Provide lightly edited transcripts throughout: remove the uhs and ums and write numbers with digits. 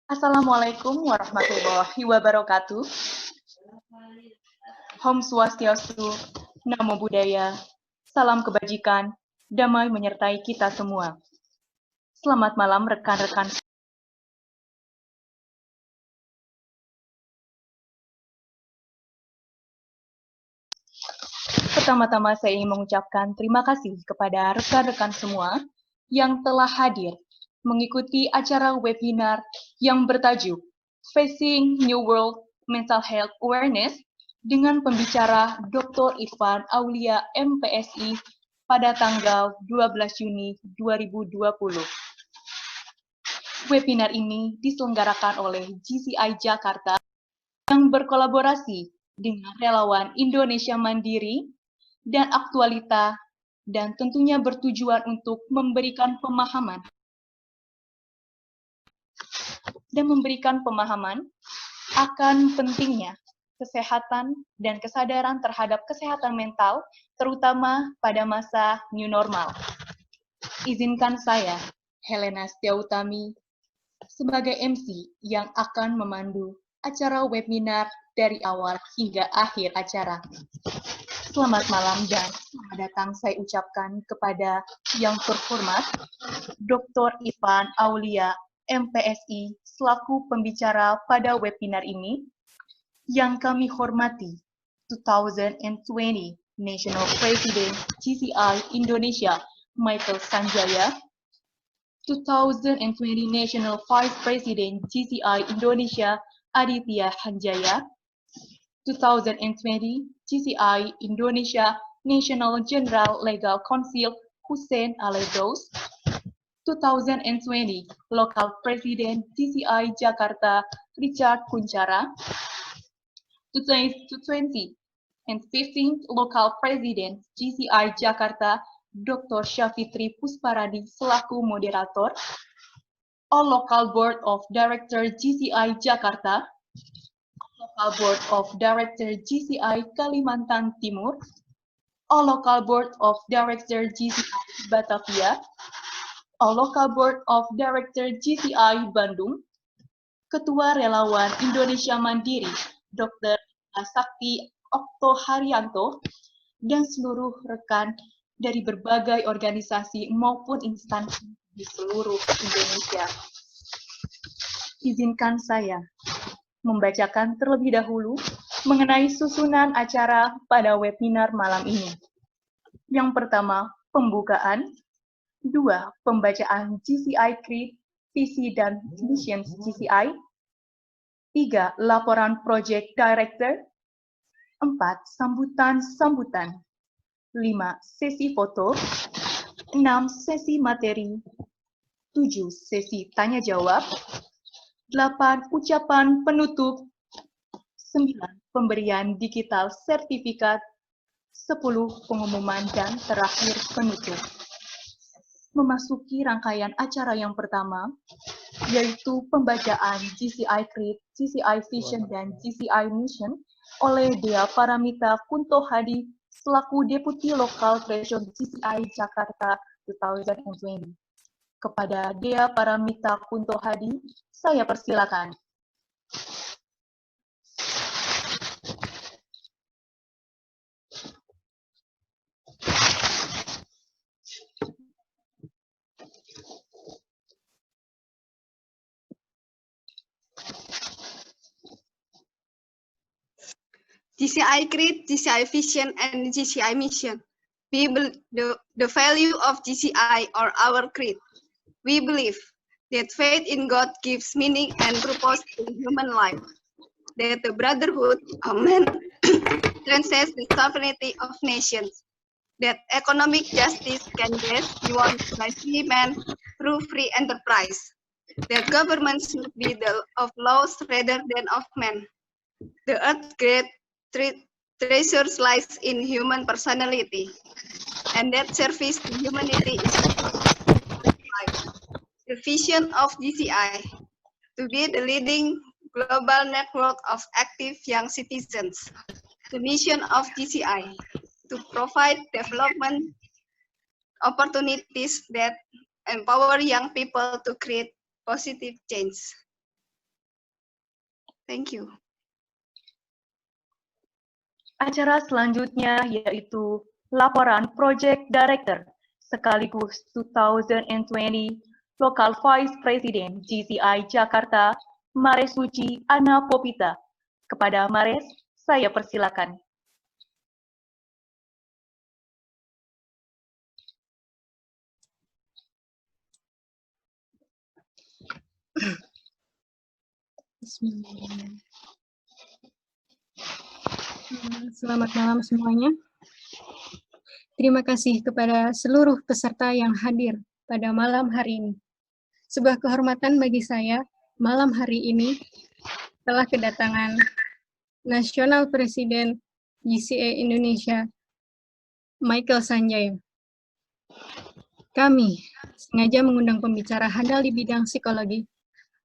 Assalamualaikum warahmatullahi wabarakatuh. Om Swastiastu, Namo Buddhaya, salam kebajikan, damai menyertai kita semua. Selamat malam rekan-rekan. Pertama-tama saya ingin mengucapkan terima kasih kepada rekan-rekan semua yang telah hadir mengikuti acara webinar yang bertajuk Facing New World Mental Health Awareness dengan pembicara Dr. Irfan Aulia MPSI pada tanggal 12 Juni 2020. Webinar ini diselenggarakan oleh GCI Jakarta yang berkolaborasi dengan relawan Indonesia Mandiri dan Aktualita, dan tentunya bertujuan untuk memberikan pemahaman akan pentingnya kesehatan dan kesadaran terhadap kesehatan mental, terutama pada masa new normal. Izinkan saya, Helena Setiautami, sebagai MC yang akan memandu acara webinar dari awal hingga akhir acara. Selamat malam dan selamat datang saya ucapkan kepada yang terhormat Dr. Irfan Aulia MPSI selaku pembicara pada webinar ini, yang kami hormati 2020 National President GCI Indonesia Michael Sanjaya, 2020 National Vice President GCI Indonesia Aditya Hanjaya, 2020 GCI Indonesia National General Legal Counsel Hussein Aledos, 2020 Local President GCI Jakarta Richard Kunchara, 2020 and 15th Local President GCI Jakarta Dr. Syafitri Pusparadi selaku moderator, all Local Board of Director GCI Jakarta, Local Board of Director GCI Kalimantan Timur, all Local Board of Director GCI Batavia, all Local Board of Director GCI Bandung, Ketua Relawan Indonesia Mandiri, Dr. Sakti Okto Haryanto, dan seluruh rekan dari berbagai organisasi maupun instansi di seluruh Indonesia. Izinkan saya membacakan terlebih dahulu mengenai susunan acara pada webinar malam ini. Yang pertama, pembukaan. 2. Pembacaan GCI Creed, Visi dan Mission GCI. 3. Laporan Project Director. 4. Sambutan-sambutan. 5. Sesi foto. 6. Sesi materi. 7. Sesi tanya-jawab. 8. Ucapan penutup. 9. Pemberian digital sertifikat. 10. Pengumuman dan terakhir penutup. Memasuki rangkaian acara yang pertama, yaitu pembacaan GCI Creed, GCI Vision, dan GCI Mission oleh Dea Paramita Kunto Hadi selaku Deputi Lokal Treasurer GCI Jakarta 2020. Kepada Dea Paramita Kunto Hadi, saya persilakan. GCI Creed, GCI Vision, and GCI Mission. The value of GCI or our creed. We believe that faith in God gives meaning and purpose to human life. That the brotherhood of men transcends the sovereignty of nations. That economic justice can best be won by free men through free enterprise. That government should be of laws rather than of men. The earth's great treasures lies in human personality, and that service to humanity is life. The vision of GCI, to be the leading global network of active young citizens. The mission of GCI, to provide development opportunities that empower young people to create positive change. Thank you. Acara selanjutnya yaitu laporan Project Director sekaligus 2020 Local Vice President GCI Jakarta, Mares Suci Ana Popita. Kepada Mares, saya persilakan. Bismillahirrahmanirrahim. Selamat malam semuanya. Terima kasih kepada seluruh peserta yang hadir pada malam hari ini. Sebuah kehormatan bagi saya, malam hari ini telah kedatangan National President GCA Indonesia, Michael Sanjaya. Kami sengaja mengundang pembicara handal di bidang psikologi,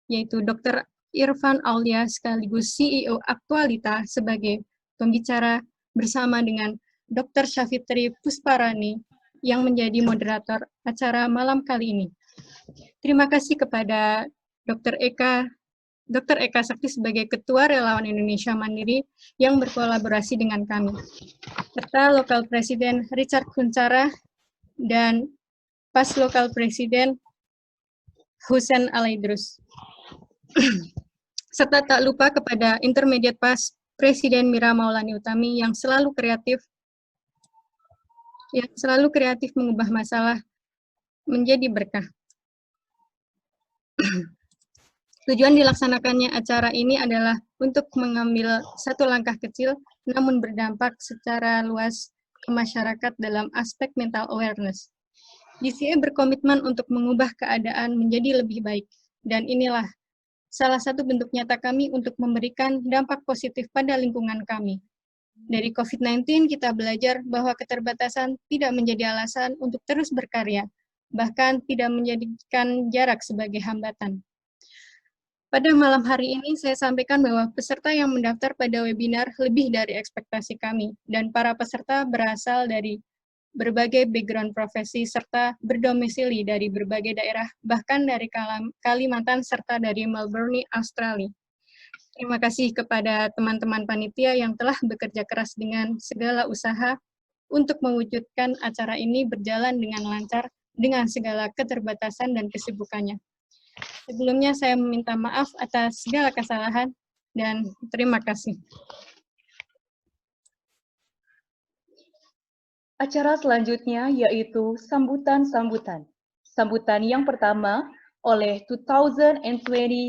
yaitu Dr. Irfan Aulia sekaligus CEO Aktualita sebagai pembicara bersama dengan Dr. Syafitri Pusparani yang menjadi moderator acara malam kali ini. Terima kasih kepada Dr. Eka Sakti sebagai Ketua Relawan Indonesia Mandiri yang berkolaborasi dengan kami, serta Lokal Presiden Richard Kunchara dan Pas Lokal Presiden Hussein Alaidrus. Serta tak lupa kepada Intermediate Pas Presiden Mira Maulani Utami yang selalu kreatif mengubah masalah menjadi berkah. Tujuan dilaksanakannya acara ini adalah untuk mengambil satu langkah kecil namun berdampak secara luas ke masyarakat dalam aspek mental awareness. GCA berkomitmen untuk mengubah keadaan menjadi lebih baik, dan inilah salah satu bentuk nyata kami untuk memberikan dampak positif pada lingkungan kami. Dari COVID-19 kita belajar bahwa keterbatasan tidak menjadi alasan untuk terus berkarya, bahkan tidak menjadikan jarak sebagai hambatan. Pada malam hari ini saya sampaikan bahwa peserta yang mendaftar pada webinar lebih dari ekspektasi kami, dan para peserta berasal dari berbagai background profesi serta berdomisili dari berbagai daerah, bahkan dari Kalimantan serta dari Melbourne, Australia. Terima kasih kepada teman-teman panitia yang telah bekerja keras dengan segala usaha untuk mewujudkan acara ini berjalan dengan lancar dengan segala keterbatasan dan kesibukannya. Sebelumnya saya meminta maaf atas segala kesalahan dan terima kasih. Acara selanjutnya yaitu sambutan-sambutan. Sambutan yang pertama oleh 2020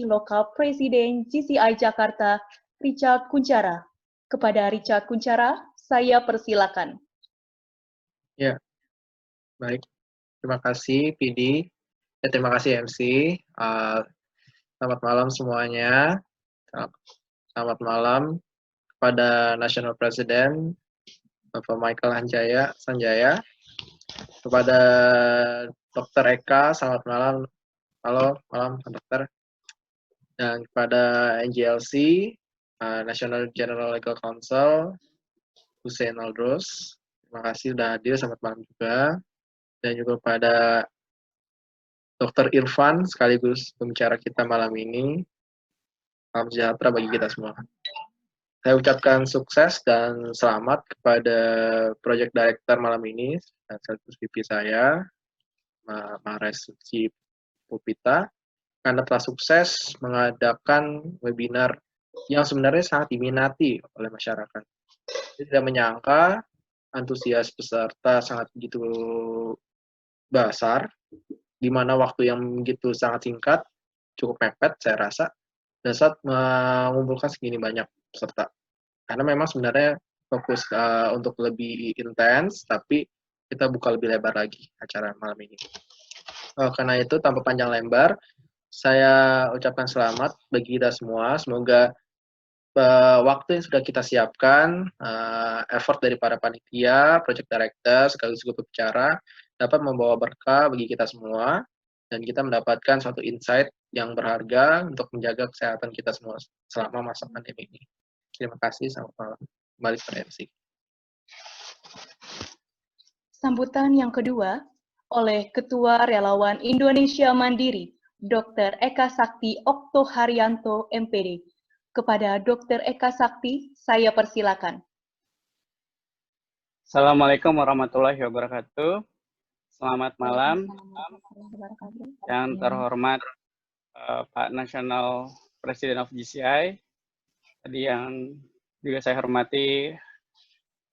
Local President GCI Jakarta, Richard Kunchara. Kepada Richard Kunchara, saya persilakan. Ya, baik. Terima kasih PD. Terima kasih MC. Selamat malam semuanya. Selamat malam kepada National President Bapak Michael Sanjaya, kepada Dr. Eka, selamat malam. Halo, malam dokter. Dan kepada NGLC, National General Legal Counsel, Hussein Alaidrus. Terima kasih sudah hadir, selamat malam juga. Dan juga kepada Dr. Irfan, sekaligus pembicara kita malam ini. Salam sejahtera bagi kita semua. Saya ucapkan sukses dan selamat kepada Project Director malam ini, sekaligus VP saya, Mares Suci Popita, karena telah sukses mengadakan webinar yang sebenarnya sangat diminati oleh masyarakat. Saya tidak menyangka antusias peserta sangat begitu besar, di mana waktu yang begitu sangat singkat, cukup mepet saya rasa, dan saat mengumpulkan segini banyak peserta. Karena memang sebenarnya fokus untuk lebih intens, tapi kita buka lebih lebar lagi acara malam ini. Karena itu, tanpa panjang lebar, saya ucapkan selamat bagi kita semua. Semoga waktu yang sudah kita siapkan, effort dari para panitia, project director, sekaligus juga pembicara, dapat membawa berkah bagi kita semua, dan kita mendapatkan suatu insight yang berharga untuk menjaga kesehatan kita semua selama masa pandemi ini. Terima kasih, selamat malam. Kembali ke MC. Sambutan yang kedua oleh Ketua Relawan Indonesia Mandiri, Dr. Eka Sakti Okto Haryanto, MPD. Kepada Dr. Eka Sakti, saya persilakan. Assalamualaikum warahmatullahi wabarakatuh. Selamat malam, yang terhormat Pak National President of GCI. Tadi yang juga saya hormati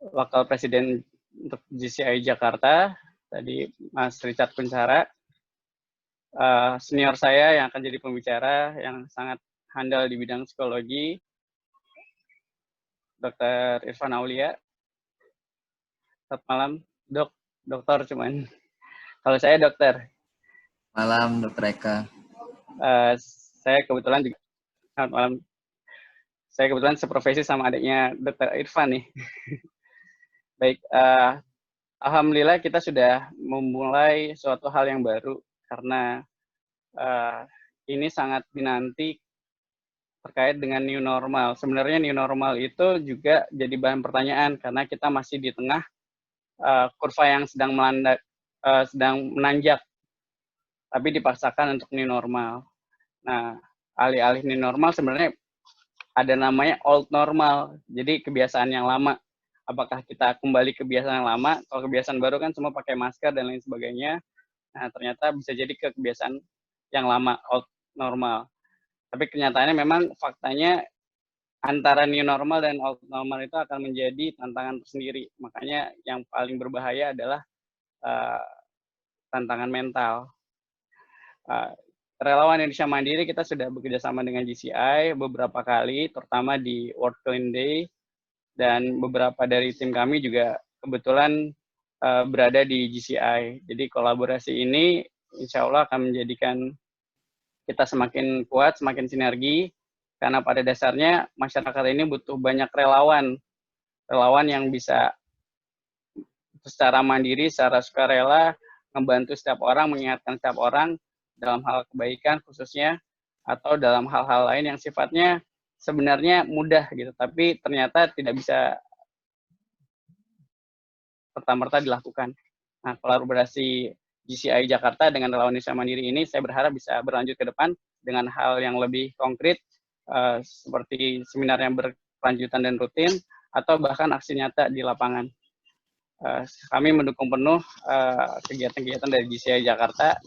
Wakil Presiden untuk GCI Jakarta, tadi Mas Richard Kunchara. Senior saya yang akan jadi pembicara yang sangat handal di bidang psikologi, Dr. Irfan Aulia. Selamat malam, dokter cuman. Kalau saya dokter. Malam, Dr. Eka. Saya kebetulan juga, selamat malam. Saya kebetulan seprofesi sama adiknya Dr. Irfan nih. Baik, alhamdulillah kita sudah memulai suatu hal yang baru karena ini sangat dinanti terkait dengan new normal. Sebenarnya new normal itu juga jadi bahan pertanyaan karena kita masih di tengah kurva yang sedang menanjak, tapi dipaksakan untuk new normal. Nah, alih-alih new normal sebenarnya ada namanya old normal, jadi kebiasaan yang lama. Apakah kita kembali ke kebiasaan yang lama? Kalau kebiasaan baru kan semua pakai masker dan lain sebagainya. Nah, ternyata bisa jadi ke kebiasaan yang lama, old normal. Tapi kenyataannya memang faktanya antara new normal dan old normal itu akan menjadi tantangan tersendiri. Makanya yang paling berbahaya adalah tantangan mental. Relawan Indonesia Mandiri kita sudah bekerja sama dengan GCI beberapa kali, terutama di World Clean Day, dan beberapa dari tim kami juga kebetulan berada di GCI. Jadi kolaborasi ini insya Allah akan menjadikan kita semakin kuat, semakin sinergi, karena pada dasarnya masyarakat ini butuh banyak relawan yang bisa secara mandiri, secara sukarela, membantu setiap orang, mengingatkan setiap orang dalam hal kebaikan khususnya, atau dalam hal-hal lain yang sifatnya sebenarnya mudah gitu, tapi ternyata tidak bisa serta-merta dilakukan. Nah, kolaborasi GCI Jakarta dengan Relawan Indonesia Mandiri ini saya berharap bisa berlanjut ke depan dengan hal yang lebih konkret, seperti seminar yang berkelanjutan dan rutin, atau bahkan aksi nyata di lapangan. Kami mendukung penuh kegiatan-kegiatan dari GCI Jakarta.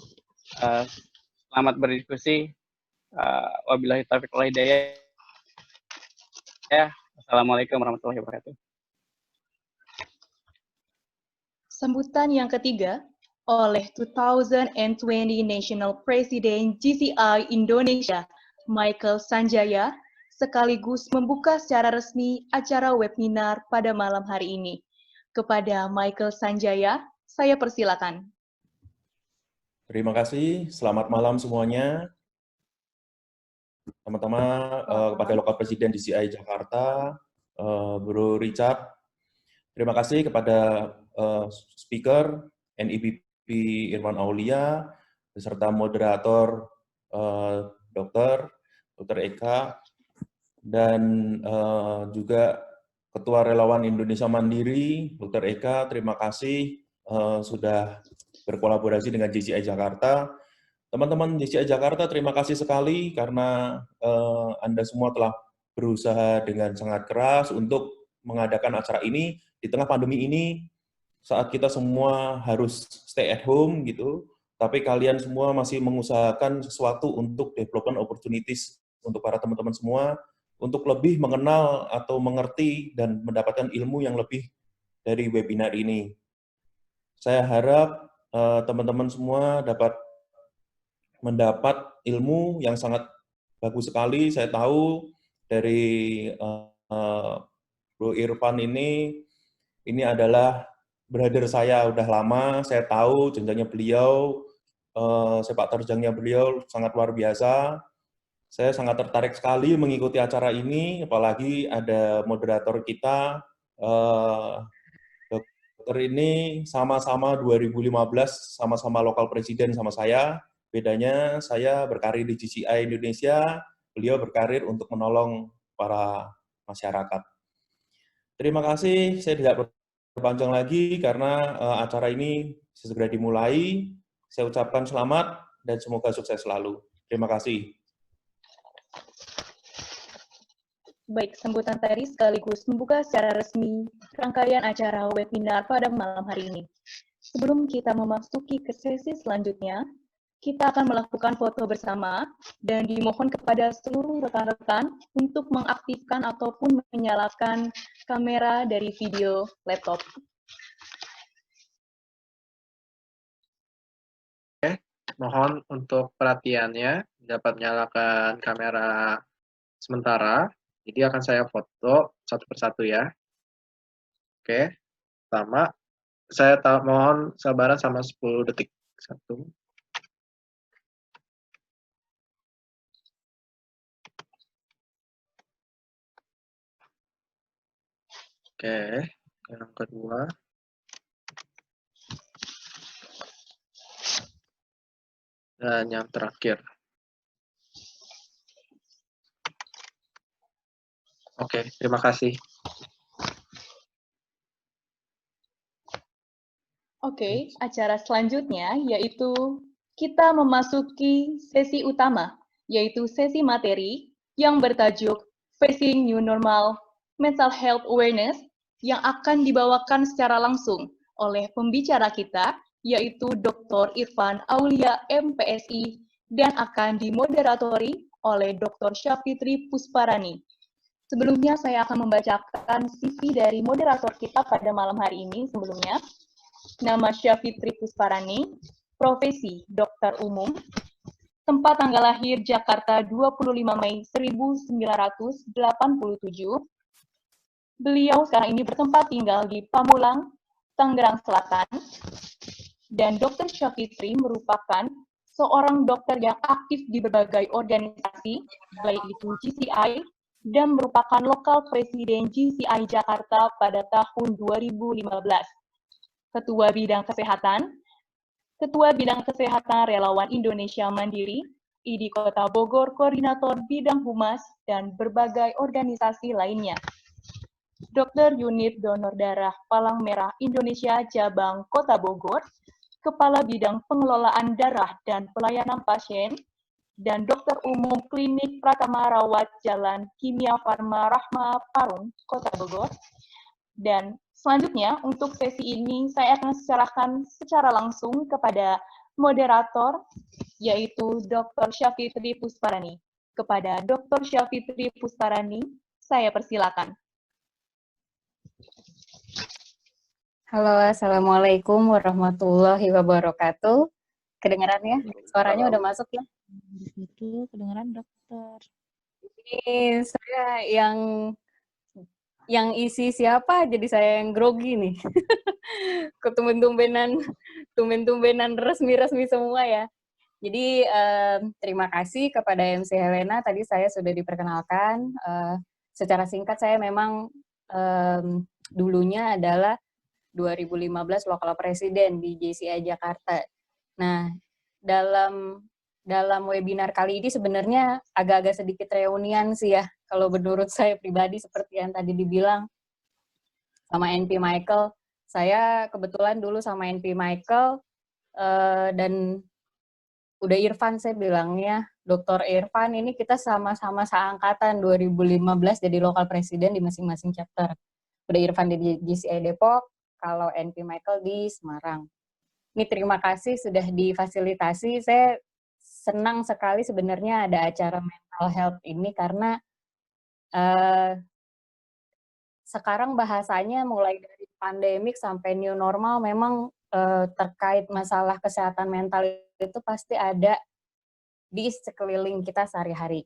Selamat berdiskusi. Wabillahi taufiq wal hidayah. Assalamualaikum warahmatullahi wabarakatuh. Sambutan yang ketiga oleh 2020 National President GCI Indonesia, Michael Sanjaya, sekaligus membuka secara resmi acara webinar pada malam hari ini. Kepada Michael Sanjaya, saya persilakan. Terima kasih, selamat malam semuanya. Teman-teman, kepada Lokal Presiden GCI Jakarta, Bro Richard, terima kasih kepada speaker NIBP Irfan Aulia, beserta moderator Dr. Eka, dan juga Ketua Relawan Indonesia Mandiri, Dr. Eka, terima kasih sudah berkolaborasi dengan GCI Jakarta. Teman-teman GCI Jakarta, terima kasih sekali karena Anda semua telah berusaha dengan sangat keras untuk mengadakan acara ini di tengah pandemi ini, saat kita semua harus stay at home gitu, tapi kalian semua masih mengusahakan sesuatu untuk development opportunities untuk para teman-teman semua, untuk lebih mengenal atau mengerti dan mendapatkan ilmu yang lebih dari webinar ini. Saya harap teman-teman semua dapat mendapat ilmu yang sangat bagus sekali. Saya tahu dari Bro Irfan ini adalah brother saya udah lama. Saya tahu jenjangnya beliau, sepak terjangnya beliau sangat luar biasa. Saya sangat tertarik sekali mengikuti acara ini, apalagi ada moderator kita, dokter ini sama-sama 2015, sama-sama lokal presiden sama saya. Bedanya saya berkarir di GCI Indonesia, beliau berkarir untuk menolong para masyarakat. Terima kasih, saya tidak berpanjang lagi karena acara ini segera dimulai. Saya ucapkan selamat dan semoga sukses selalu. Terima kasih. Baik, sambutan tadi sekaligus membuka secara resmi rangkaian acara webinar pada malam hari ini. Sebelum kita memasuki ke sesi selanjutnya, kita akan melakukan foto bersama dan dimohon kepada seluruh rekan-rekan untuk mengaktifkan ataupun menyalakan kamera dari video laptop. Mohon untuk perhatiannya, dapat menyalakan kamera sementara. Jadi akan saya foto satu persatu ya. Oke, pertama, saya mohon sabaran sama 10 detik. 1. Oke, yang kedua. Dan yang terakhir. Oke, terima kasih. Oke, acara selanjutnya yaitu kita memasuki sesi utama, yaitu sesi materi yang bertajuk Facing New Normal Mental Health Awareness yang akan dibawakan secara langsung oleh pembicara kita, yaitu Dr. Irfan Aulia, MPSI, dan akan dimoderatori oleh Dr. Syafitri Pusparani. Sebelumnya saya akan membacakan CV dari moderator kita pada malam hari ini sebelumnya. Nama Syafitri Pusparani, profesi dokter umum, tempat tanggal lahir Jakarta 25 Mei 1987. Beliau sekarang ini bertempat tinggal di Pamulang, Tangerang Selatan. Dan Dr. Syafitri merupakan seorang dokter yang aktif di berbagai organisasi, baik itu GCI, dan merupakan lokal presiden GCI Jakarta pada tahun 2015. Ketua Bidang Kesehatan Relawan Indonesia Mandiri, ID Kota Bogor, Koordinator Bidang Humas, dan berbagai organisasi lainnya. Dr. Unit Donor Darah Palang Merah Indonesia Cabang Kota Bogor, Kepala Bidang Pengelolaan Darah dan Pelayanan Pasien, dan Dokter Umum Klinik Pratama Rawat Jalan Kimia Farma Rahma Parung, Kota Bogor. Dan selanjutnya, untuk sesi ini saya akan serahkan secara langsung kepada moderator, yaitu Dr. Syafitri Pusparani. Kepada Dr. Syafitri Pusparani, saya persilakan. Halo, Assalamualaikum warahmatullahi wabarakatuh. Kedengaran ya? Suaranya udah masuk ya? Itu kedengaran dokter. Ini saya yang isi siapa, jadi saya yang grogi nih. Tumben-tumbenan resmi-resmi semua ya. Jadi terima kasih kepada MC Helena, tadi saya sudah diperkenalkan. Secara singkat saya memang dulunya adalah 2015 lokal presiden di JCI Jakarta. Nah, dalam webinar kali ini sebenarnya agak-agak sedikit reunian sih ya, kalau menurut saya pribadi seperti yang tadi dibilang sama NP Michael. Saya kebetulan dulu sama NP Michael dan udah Irfan saya bilangnya, Dr. Irfan ini kita sama-sama seangkatan 2015 jadi lokal presiden di masing-masing chapter. Udah Irfan di JCI Depok, kalau NP Michael di Semarang. Ini terima kasih sudah difasilitasi. Saya senang sekali sebenarnya ada acara mental health ini karena sekarang bahasanya mulai dari pandemik sampai new normal memang terkait masalah kesehatan mental itu pasti ada di sekeliling kita sehari-hari.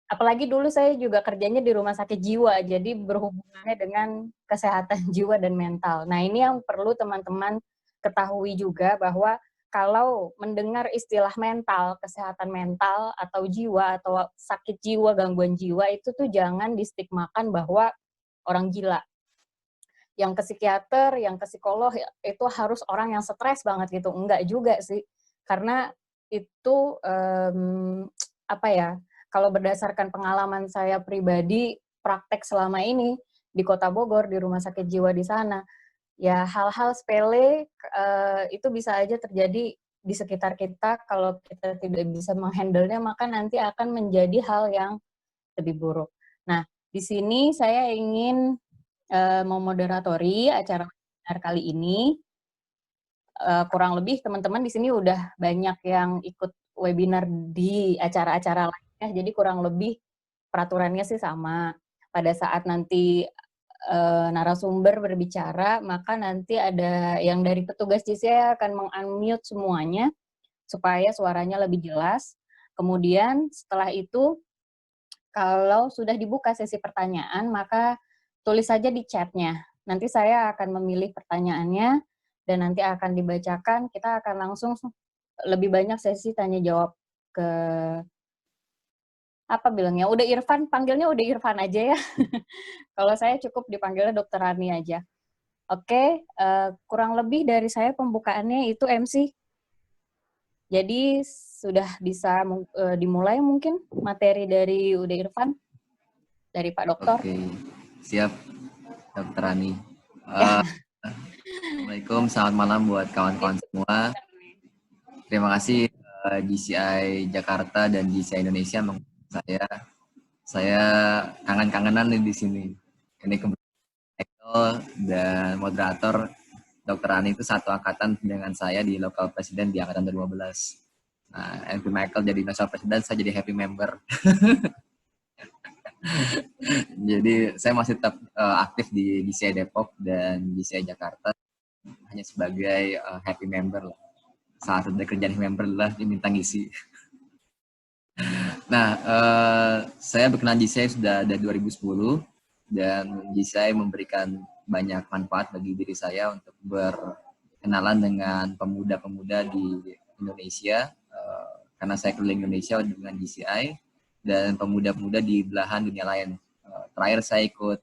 Apalagi dulu saya juga kerjanya di rumah sakit jiwa, jadi berhubungannya dengan kesehatan jiwa dan mental. Nah, ini yang perlu teman-teman ketahui juga bahwa kalau mendengar istilah mental, kesehatan mental, atau jiwa, atau sakit jiwa, gangguan jiwa, itu tuh jangan distigmakan bahwa orang gila. Yang ke psikiater, yang ke psikolog, itu harus orang yang stres banget gitu. Enggak juga sih. Karena itu, kalau berdasarkan pengalaman saya pribadi, praktek selama ini di Kota Bogor, di rumah sakit jiwa di sana, ya hal-hal sepele itu bisa aja terjadi di sekitar kita. Kalau kita tidak bisa menghandle-nya, maka nanti akan menjadi hal yang lebih buruk. Nah, Di sini saya ingin memoderatori acara webinar kali ini. Kurang lebih teman-teman di sini udah banyak yang ikut webinar di acara-acara lainnya, jadi kurang lebih peraturannya sih sama. Pada saat nanti narasumber berbicara, maka nanti ada yang dari petugas JCI akan meng-unmute semuanya supaya suaranya lebih jelas. Kemudian setelah itu, kalau sudah dibuka sesi pertanyaan, maka tulis saja di chat-nya. Nanti saya akan memilih pertanyaannya, dan nanti akan dibacakan. Kita akan langsung lebih banyak sesi tanya-jawab ke, apa bilangnya, udah Irfan, panggilnya udah Irfan aja ya. Kalau saya cukup dipanggilnya Dr. Rani aja. Oke, kurang lebih dari saya pembukaannya itu MC. Jadi sudah bisa dimulai mungkin materi dari Uda Irfan, dari Pak Dokter. Oke, siap Dr. Rani. Assalamualaikum, selamat malam buat kawan-kawan semua. Terima kasih GCI Jakarta dan GCI Indonesia mengundang saya. Saya kangen-kangenan nih di sini. Ini kebetulan dan moderator Dr. Rani itu satu angkatan dengan saya di Local President di angkatan 2012. Nah, MP Michael jadi National President, saya jadi happy member. Jadi saya masih tetap aktif di GCI Depok dan GCI Jakarta hanya sebagai happy member lah. Salah satu dari kerjaan member lah diminta ngisi. Nah, saya berkenan GCI sudah dari 2010 dan GCI memberikan banyak manfaat bagi diri saya untuk berkenalan dengan pemuda-pemuda di Indonesia karena saya keliling Indonesia dengan GCI dan pemuda-pemuda di belahan dunia lain. Terakhir saya ikut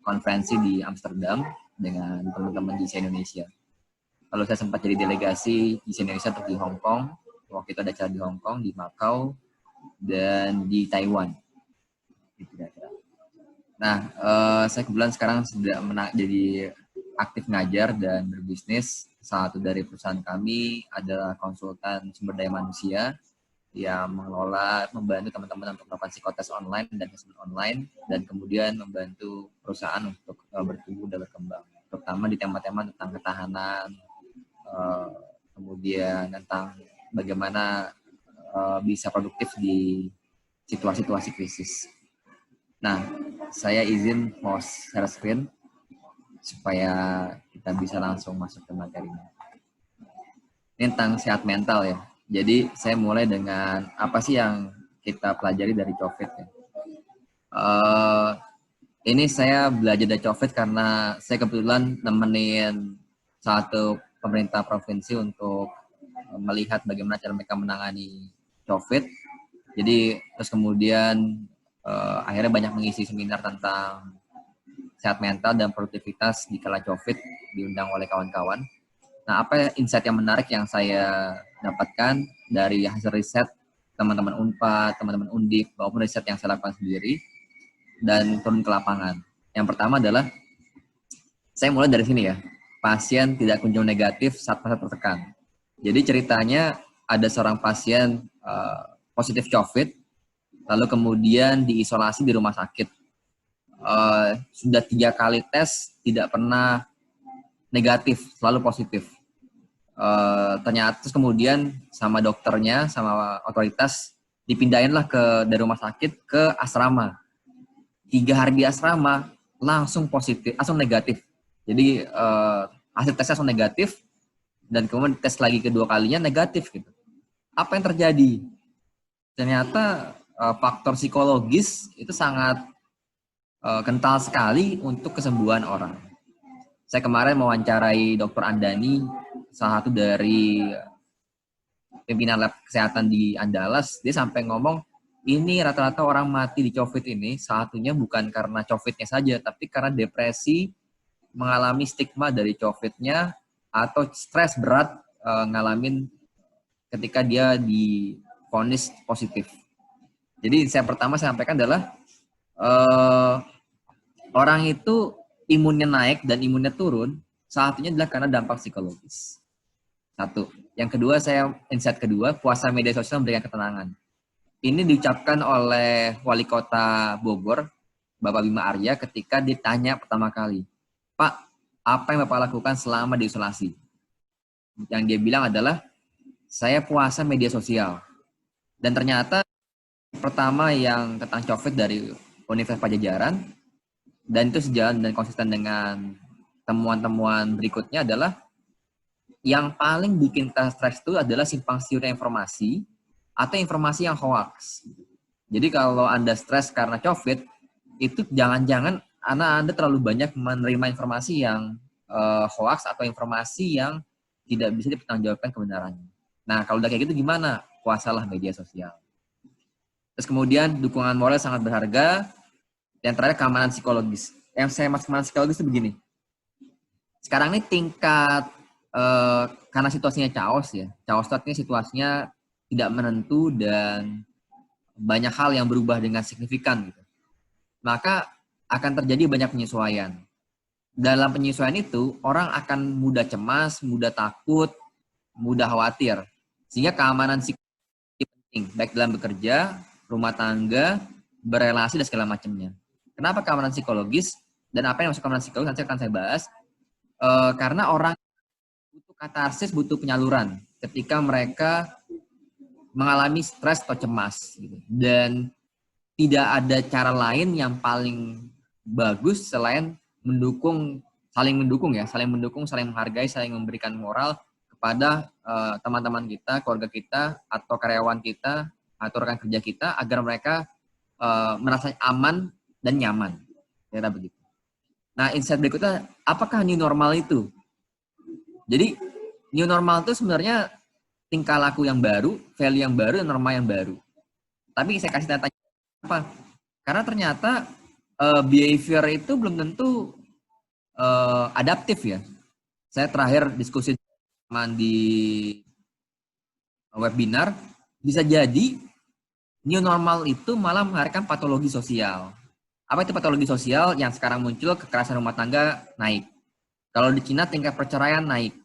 konferensi di Amsterdam dengan teman-teman GCI Indonesia. Lalu saya sempat jadi delegasi GCI Indonesia untuk di Hong Kong. Waktu itu ada acara di Hong Kong, di Macau, dan di Taiwan. Nah, saya kebetulan sekarang sudah jadi aktif ngajar dan berbisnis. Salah satu dari perusahaan kami adalah konsultan sumber daya manusia yang mengelola, membantu teman-teman untuk melakukan psikotes online dan assessment online, dan kemudian membantu perusahaan untuk bertumbuh dan berkembang, terutama di tema-tema tentang ketahanan, kemudian tentang bagaimana bisa produktif di situasi-situasi krisis. Nah, saya izin host share screen supaya kita bisa langsung masuk ke materinya. Ini tentang sehat mental ya. Jadi saya mulai dengan apa sih yang kita pelajari dari COVID ya. Ini saya belajar dari COVID karena saya kebetulan nemenin satu pemerintah provinsi untuk melihat bagaimana cara mereka menangani COVID. Jadi terus kemudian akhirnya banyak mengisi seminar tentang sehat mental dan produktivitas di kala COVID diundang oleh kawan-kawan. Nah, apa insight yang menarik yang saya dapatkan dari hasil riset teman-teman UNPAD, teman-teman Undip, maupun riset yang saya lakukan sendiri dan turun ke lapangan. Yang pertama adalah, saya mulai dari sini ya, pasien tidak kunjung negatif saat masa tertekan. Jadi ceritanya ada seorang pasien positif COVID, lalu kemudian diisolasi di rumah sakit. Sudah 3 kali tes, tidak pernah negatif, selalu positif. Ternyata terus kemudian sama dokternya, sama otoritas dipindahinlah dari rumah sakit ke asrama. 3 hari di asrama langsung positif, langsung negatif. Jadi hasil tesnya langsung negatif dan kemudian tes lagi kedua kalinya negatif gitu. Apa yang terjadi? Ternyata faktor psikologis itu sangat kental sekali untuk kesembuhan orang. Saya kemarin mewawancarai Dr. Andani, salah satu dari pimpinan lab kesehatan di Andalas. Dia sampai ngomong, ini rata-rata orang mati di COVID ini, salah satunya bukan karena COVID-nya saja, tapi karena depresi, mengalami stigma dari COVID-nya, atau stres berat ngalamin ketika dia divonis positif. Jadi yang pertama saya sampaikan adalah, orang itu imunnya naik dan imunnya turun, salah satunya adalah karena dampak psikologis. Satu. Yang kedua, insight kedua, puasa media sosial memberikan ketenangan. Ini diucapkan oleh Wali Kota Bogor, Bapak Bima Arya ketika ditanya pertama kali, Pak, apa yang Bapak lakukan selama diisolasi? Yang dia bilang adalah, saya puasa media sosial. Dan ternyata pertama yang tentang COVID dari Universitas Pajajaran, dan itu sejalan dan konsisten dengan temuan-temuan berikutnya adalah yang paling bikin kita stres itu adalah simpang siurnya informasi atau informasi yang hoax. Jadi kalau Anda stres karena COVID, itu jangan-jangan Anda terlalu banyak menerima informasi yang hoax atau informasi yang tidak bisa dipertanggungjawabkan kebenarannya. Nah, kalau udah kayak gitu gimana? Puasalah media sosial. Terus kemudian dukungan moral sangat berharga. Dan terakhir keamanan psikologis. Yang saya maksud keamanan psikologis itu begini. Sekarang ini tingkat, karena situasinya chaos ya. Chaos itu artinya situasinya tidak menentu dan banyak hal yang berubah dengan signifikan gitu. Maka akan terjadi banyak penyesuaian. Dalam penyesuaian itu, orang akan mudah cemas, mudah takut, mudah khawatir. Sehingga keamanan psikologis penting, baik dalam bekerja, rumah tangga, berelasi, dan segala macamnya. Kenapa keamanan psikologis? Dan apa yang masuk keamanan psikologis nanti akan saya bahas. Karena orang butuh katarsis, butuh penyaluran ketika mereka mengalami stres atau cemas. Gitu. Dan tidak ada cara lain yang paling bagus selain saling mendukung, saling menghargai, saling memberikan moral kepada teman-teman kita, keluarga kita, atau karyawan kita, atau rekan kerja kita, agar mereka merasa aman dan nyaman. Kira begitu. Nah, insight berikutnya, apakah new normal itu? Jadi, new normal itu sebenarnya tingkah laku yang baru, value yang baru, dan norma yang baru. Tapi saya kasih tanya apa? Karena ternyata behavior itu belum tentu adaptif ya. Saya terakhir diskusi di webinar, bisa jadi new normal itu malah melahirkan patologi sosial. Apa itu patologi sosial? Yang sekarang muncul, kekerasan rumah tangga naik. Kalau di Cina tingkat perceraian naik.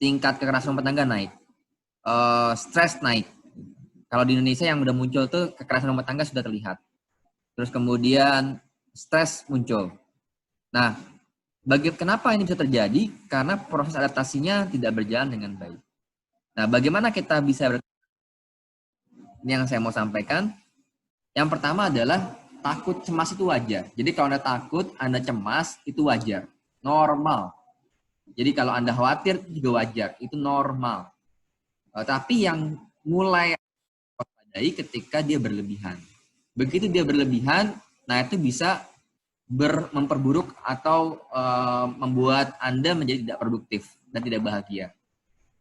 Tingkat kekerasan rumah tangga naik. Stres naik. Kalau di Indonesia yang udah muncul tuh kekerasan rumah tangga sudah terlihat. Terus kemudian stres muncul. Nah, kenapa ini bisa terjadi? Karena proses adaptasinya tidak berjalan dengan baik. Nah, bagaimana kita bisa ini yang saya mau sampaikan. Yang pertama adalah takut cemas itu wajar. Jadi kalau Anda takut, Anda cemas, itu wajar. Normal. Jadi kalau Anda khawatir, juga wajar. Itu normal. Tapi yang mulai waspadai ketika dia berlebihan. Begitu dia berlebihan, nah itu bisa memperburuk atau membuat Anda menjadi tidak produktif dan tidak bahagia.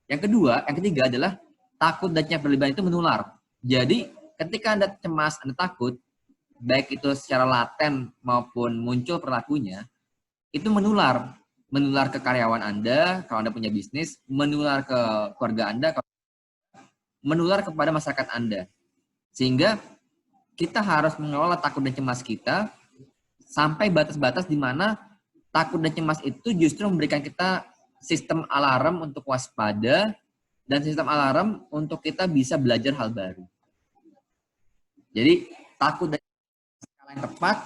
Yang ketiga adalah takut dan berlebihan itu menular. Jadi ketika Anda cemas, Anda takut, baik itu secara laten maupun muncul perilakunya, itu menular ke karyawan Anda, kalau Anda punya bisnis, menular ke keluarga Anda, menular kepada masyarakat Anda. Sehingga kita harus mengelola takut dan cemas kita sampai batas-batas di mana takut dan cemas itu justru memberikan kita sistem alarm untuk waspada dan sistem alarm untuk kita bisa belajar hal baru. Jadi takut dan skala yang tepat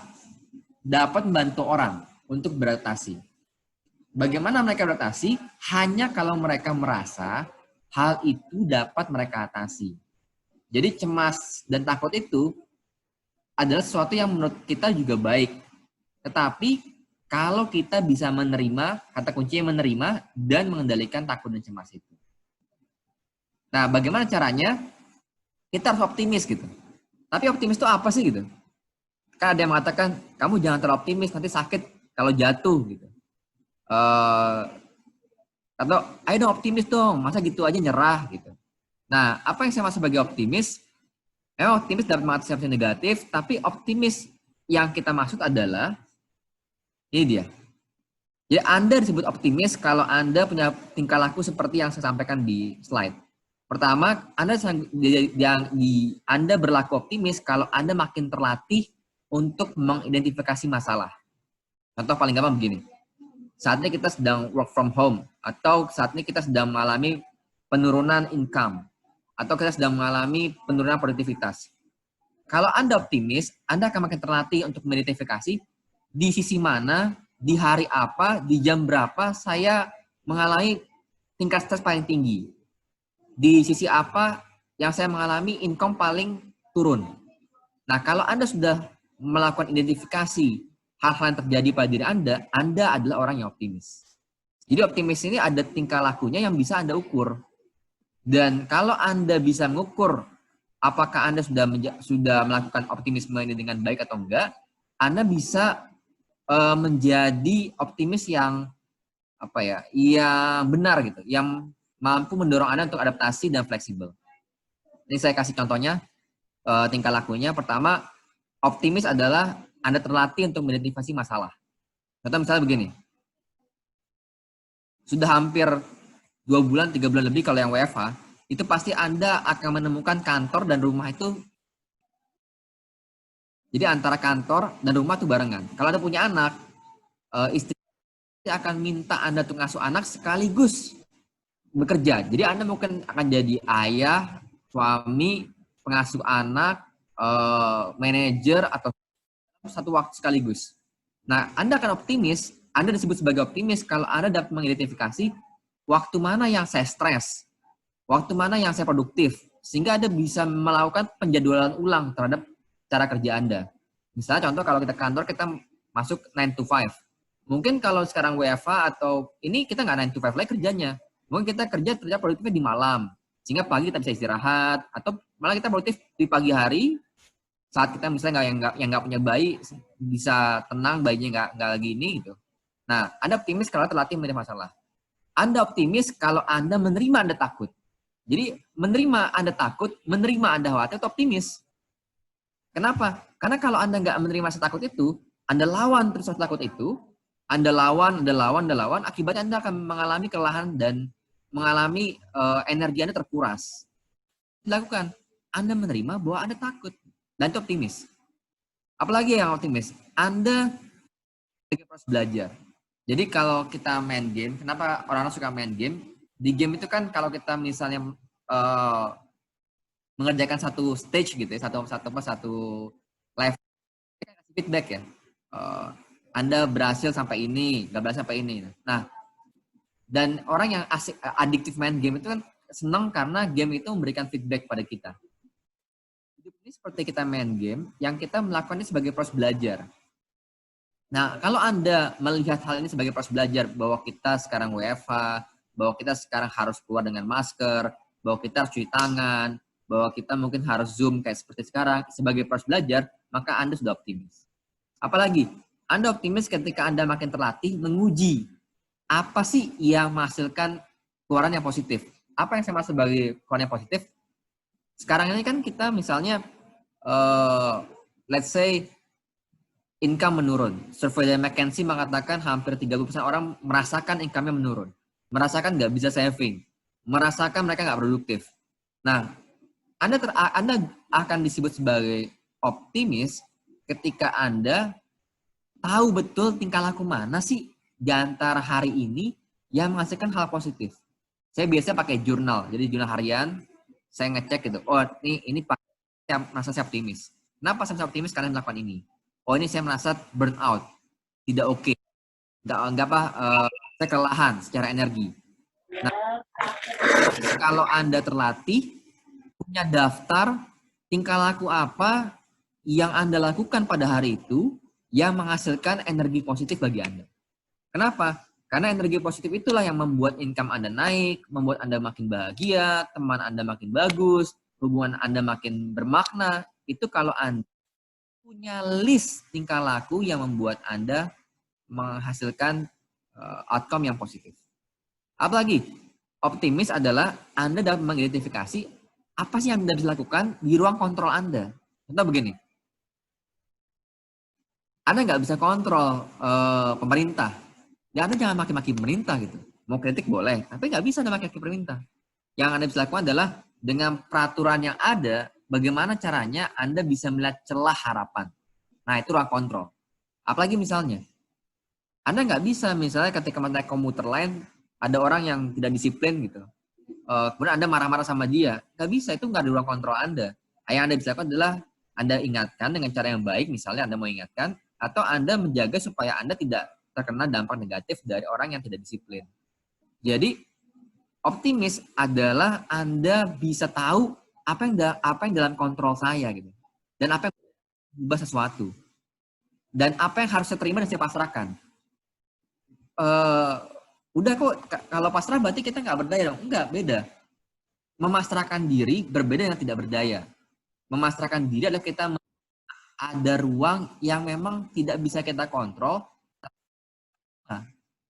dapat membantu orang untuk beradaptasi. Bagaimana mereka beradaptasi? Hanya kalau mereka merasa hal itu dapat mereka atasi. Jadi cemas dan takut itu adalah sesuatu yang menurut kita juga baik. Tetapi kalau kita bisa menerima, kata kuncinya menerima dan mengendalikan takut dan cemas itu. Nah, bagaimana caranya? Kita harus optimis gitu. Tapi optimis itu apa sih gitu? Kan ada yang mengatakan, kamu jangan terlalu optimis, nanti sakit kalau jatuh gitu. Atau, ayo dong optimis dong, masa gitu aja nyerah gitu. Nah, apa yang saya maksud sebagai optimis? Memang optimis dapat mengatasi negatif, tapi optimis yang kita maksud adalah, ini dia. Jadi Anda disebut optimis kalau Anda punya tingkah laku seperti yang saya sampaikan di slide. Pertama, Anda berlaku optimis kalau Anda makin terlatih untuk mengidentifikasi masalah. Contoh paling gampang begini. Saat ini kita sedang work from home, atau saat ini kita sedang mengalami penurunan income, atau kita sedang mengalami penurunan produktivitas. Kalau Anda optimis, Anda akan makin terlatih untuk mengidentifikasi di sisi mana, di hari apa, di jam berapa saya mengalami tingkat stres paling tinggi. Di sisi apa yang saya mengalami income paling turun. Nah, kalau Anda sudah melakukan identifikasi hal-hal yang terjadi pada diri Anda adalah orang yang optimis. Jadi optimis ini ada tingkah lakunya yang bisa Anda ukur. Dan kalau Anda bisa mengukur apakah Anda sudah melakukan optimisme ini dengan baik atau enggak, Anda bisa menjadi optimis yang yang benar gitu, yang mampu mendorong Anda untuk adaptasi dan fleksibel. Ini saya kasih contohnya tingkah lakunya. Pertama, optimis adalah Anda terlatih untuk mengidentifikasi masalah. Contoh misalnya begini, sudah hampir 2 bulan, 3 bulan lebih kalau yang WFH, itu pasti Anda akan menemukan kantor dan rumah itu. Jadi antara kantor dan rumah itu barengan. Kalau Anda punya anak, istri akan minta Anda untuk ngasuh anak sekaligus bekerja. Jadi Anda mungkin akan jadi ayah, suami, pengasuh anak, manajer, atau satu waktu sekaligus. Nah, Anda akan optimis, Anda disebut sebagai optimis kalau Anda dapat mengidentifikasi waktu mana yang saya stres, waktu mana yang saya produktif, sehingga Anda bisa melakukan penjadwalan ulang terhadap cara kerja Anda. Misalnya contoh kalau kita kantor, kita masuk 9 to 5. Mungkin kalau sekarang WFH atau ini kita nggak 9 to 5 lagi kerjanya. Mungkin kita kerja produktifnya di malam, sehingga pagi kita bisa istirahat, atau malah kita produktif di pagi hari, saat kita misalnya nggak punya bayi, bisa tenang, bayinya nggak lagi ini gitu. Nah, Anda optimis kalau terlatih menjadi masalah. Anda optimis kalau Anda menerima Anda takut. Jadi menerima Anda takut, menerima Anda khawatir, itu optimis. Kenapa? Karena kalau Anda nggak menerima rasa takut itu, Anda lawan terus rasa takut itu, Anda lawan, akibatnya Anda akan mengalami kelelahan dan mengalami energi Anda terkuras. Dilakukan, Anda menerima bahwa Anda takut, dan itu optimis. Apalagi yang optimis? Anda sebagai proses belajar. Jadi kalau kita main game, kenapa orang-orang suka main game? Di game itu kan kalau kita misalnya mengerjakan satu stage gitu ya, satu level, kita kasih feedback ya. Anda berhasil sampai ini, nggak berhasil sampai ini. Nah, dan orang yang adiktif main game itu kan senang karena game itu memberikan feedback pada kita. Ini seperti kita main game, yang kita melakukannya sebagai proses belajar. Nah, kalau Anda melihat hal ini sebagai proses belajar, bahwa kita sekarang WFH, bahwa kita sekarang harus keluar dengan masker, bahwa kita harus cuci tangan, bahwa kita mungkin harus Zoom kayak seperti sekarang, sebagai proses belajar, maka Anda sudah optimis. Apalagi, Anda optimis ketika Anda makin terlatih menguji apa sih yang menghasilkan keluaran yang positif. Apa yang saya maksud sebagai keluaran yang positif? Sekarang ini kan kita misalnya, let's say, income menurun. Survei dari McKinsey mengatakan hampir 30% orang merasakan income-nya menurun. Merasakan nggak bisa saving. Merasakan mereka nggak produktif. Nah, Anda akan disebut sebagai optimis ketika Anda tahu betul tingkah laku mana sih di antara hari ini yang menghasilkan hal positif. Saya biasanya pakai jurnal. Jadi jurnal harian, saya ngecek gitu. Oh, ini saya merasa saya optimis. Kenapa saya optimis? Karena melakukan ini. Oh, ini saya merasa burnout, tidak oke. Saya kelelahan secara energi. Nah, kalau Anda terlatih, punya daftar tingkah laku apa yang Anda lakukan pada hari itu yang menghasilkan energi positif bagi Anda. Kenapa? Karena energi positif itulah yang membuat income Anda naik, membuat Anda makin bahagia, teman Anda makin bagus, hubungan Anda makin bermakna. Itu kalau Anda punya list tingkah laku yang membuat Anda menghasilkan outcome yang positif. Apalagi, optimis adalah Anda dapat mengidentifikasi apa sih yang Anda bisa lakukan di ruang kontrol Anda. Contoh begini, Anda nggak bisa kontrol pemerintah. Ya Anda jangan maki-maki pemerintah gitu. Mau kritik boleh, tapi nggak bisa Anda maki-maki pemerintah. Yang Anda bisa lakukan adalah dengan peraturan yang ada, bagaimana caranya Anda bisa melihat celah harapan. Nah, itu ruang kontrol. Apalagi misalnya, Anda nggak bisa misalnya ketika naik komuter lain, ada orang yang tidak disiplin gitu. Kemudian Anda marah-marah sama dia. Nggak bisa, itu nggak ada ruang kontrol Anda. Yang Anda bisa lakukan adalah Anda ingatkan dengan cara yang baik, misalnya Anda mau ingatkan, atau Anda menjaga supaya Anda tidak terkena dampak negatif dari orang yang tidak disiplin. Jadi, optimis adalah Anda bisa tahu apa yang dalam kontrol saya gitu. Dan apa yang berubah sesuatu. Dan apa yang harus saya terima dan saya pasrahkan. Udah kok, kalau pasrah berarti kita nggak berdaya dong. Enggak, beda. Memasrahkan diri berbeda dengan tidak berdaya. Memasrahkan diri adalah kita ada ruang yang memang tidak bisa kita kontrol. Nah,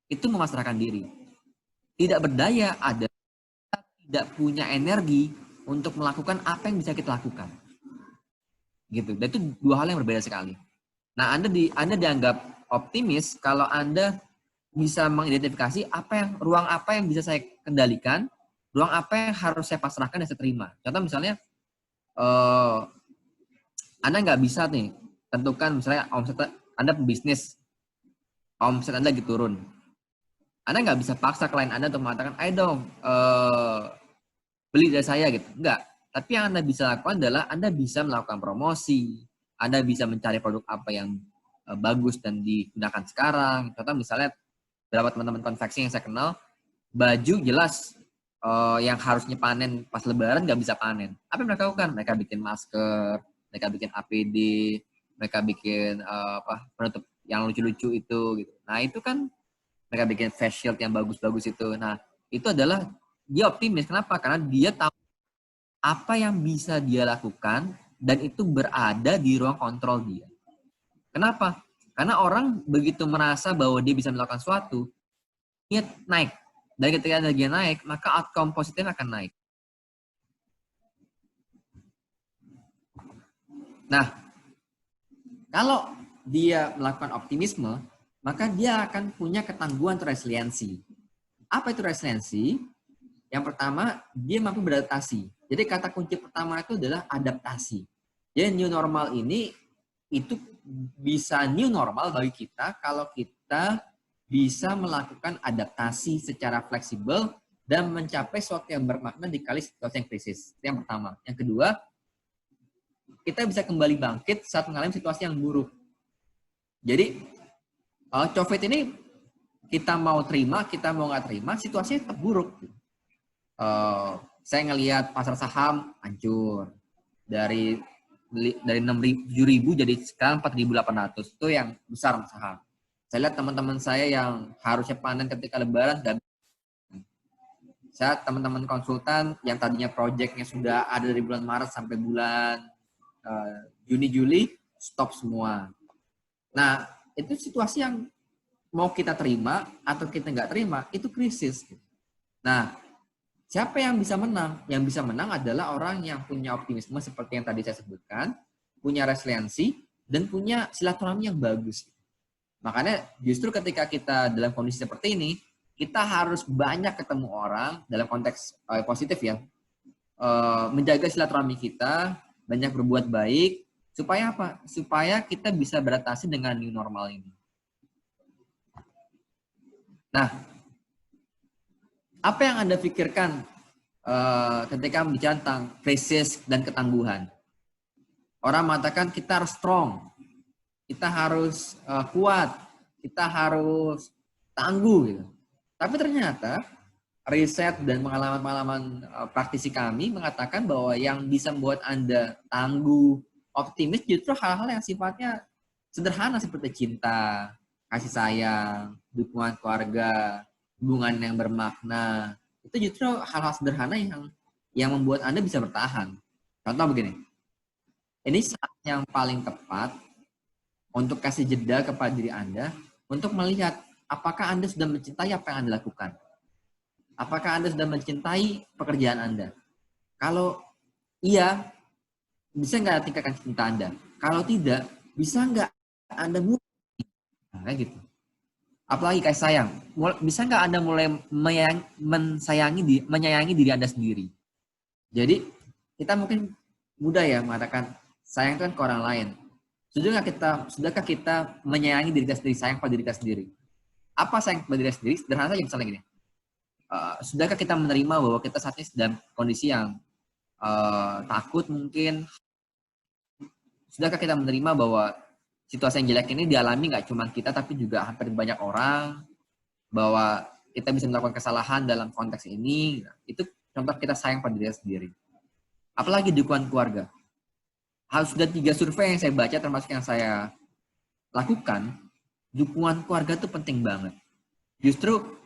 itu memasrahkan diri. Tidak berdaya adalah kita tidak punya energi untuk melakukan apa yang bisa kita lakukan. Gitu. Dan itu dua hal yang berbeda sekali. Nah, Anda dianggap optimis kalau Anda bisa mengidentifikasi ruang apa yang bisa saya kendalikan, ruang apa yang harus saya pasrahkan dan saya terima. Contoh misalnya, Anda nggak bisa nih tentukan misalnya omset Anda pebisnis, omset Anda lagi turun. Anda nggak bisa paksa klien Anda untuk mengatakan, ayo dong beli dari saya gitu. Enggak. Tapi yang Anda bisa lakukan adalah Anda bisa melakukan promosi, Anda bisa mencari produk apa yang bagus dan digunakan sekarang. Contoh misalnya, beberapa teman-teman konveksi yang saya kenal, baju jelas yang harusnya panen pas lebaran nggak bisa panen. Apa yang mereka lakukan? Mereka bikin masker, mereka bikin APD, mereka bikin penutup yang lucu-lucu itu gitu. Nah, itu kan mereka bikin face shield yang bagus-bagus itu. Nah, itu adalah dia optimis. Kenapa? Karena dia tahu apa yang bisa dia lakukan dan itu berada di ruang kontrol dia. Kenapa? Karena orang begitu merasa bahwa dia bisa melakukan sesuatu, dia naik. Dan ketika dia naik, maka outcome positif akan naik. Nah, kalau dia melakukan optimisme, maka dia akan punya ketangguhan atau resiliensi. Apa itu resiliensi? Yang pertama, dia mampu beradaptasi. Jadi kata kunci pertama itu adalah adaptasi. Jadi new normal ini itu bisa new normal bagi kita kalau kita bisa melakukan adaptasi secara fleksibel dan mencapai sesuatu yang bermakna di kala situasi yang krisis. Itu yang pertama. Yang kedua, kita bisa kembali bangkit saat mengalami situasi yang buruk. Jadi, COVID ini kita mau terima, kita mau nggak terima, situasinya tetap buruk. Saya ngelihat pasar saham hancur. Dari 7.000 jadi sekarang 4.800. Itu yang besar saham. Saya lihat teman-teman saya yang harusnya panen ketika lebaran dan saya teman-teman konsultan yang tadinya proyeknya sudah ada dari bulan Maret sampai bulan Juni-Juli stop semua. Nah, itu situasi yang mau kita terima atau kita nggak terima, itu krisis. Nah, siapa yang bisa menang? Yang bisa menang adalah orang yang punya optimisme seperti yang tadi saya sebutkan, punya resiliensi, dan punya silaturahmi yang bagus. Makanya justru ketika kita dalam kondisi seperti ini, kita harus banyak ketemu orang dalam konteks positif ya, menjaga silaturahmi kita, banyak berbuat baik, supaya apa? Supaya kita bisa beradaptasi dengan new normal ini. Nah, apa yang Anda pikirkan ketika bicara tentang krisis dan ketangguhan? Orang mengatakan kita harus strong, kita harus kuat, kita harus tangguh gitu. Tapi ternyata riset dan pengalaman-pengalaman praktisi kami mengatakan bahwa yang bisa membuat Anda tangguh, optimis justru hal-hal yang sifatnya sederhana seperti cinta, kasih sayang, dukungan keluarga, hubungan yang bermakna. Itu justru hal-hal sederhana yang membuat Anda bisa bertahan. Contoh begini, ini saat yang paling tepat untuk kasih jeda kepada diri Anda untuk melihat apakah Anda sudah mencintai apa yang Anda lakukan. Apakah Anda sudah mencintai pekerjaan Anda? Kalau iya, bisa nggak tingkatkan cinta Anda? Kalau tidak, bisa nggak Anda mulai? Nah, kayak gitu. Apalagi kasih sayang. Bisa nggak Anda mulai menyayangi diri Anda sendiri? Jadi, kita mungkin mudah ya mengatakan sayang itu kan ke orang lain. Sudahkah kita menyayangi diri kita sendiri, sayang pada diri kita sendiri? Apa sayang pada diri kita sendiri? Sederhana saja misalnya gini. Sudahkah kita menerima bahwa kita saat ini dalam kondisi yang takut mungkin, Sudahkah kita menerima bahwa situasi yang jelek ini dialami nggak cuma kita, tapi juga hampir banyak orang, bahwa kita bisa melakukan kesalahan dalam konteks ini. Nah, itu contoh kita sayang pada diri sendiri. Apalagi dukungan keluarga. Sudah 3 survei yang saya baca, termasuk yang saya lakukan, dukungan keluarga itu penting banget. Justru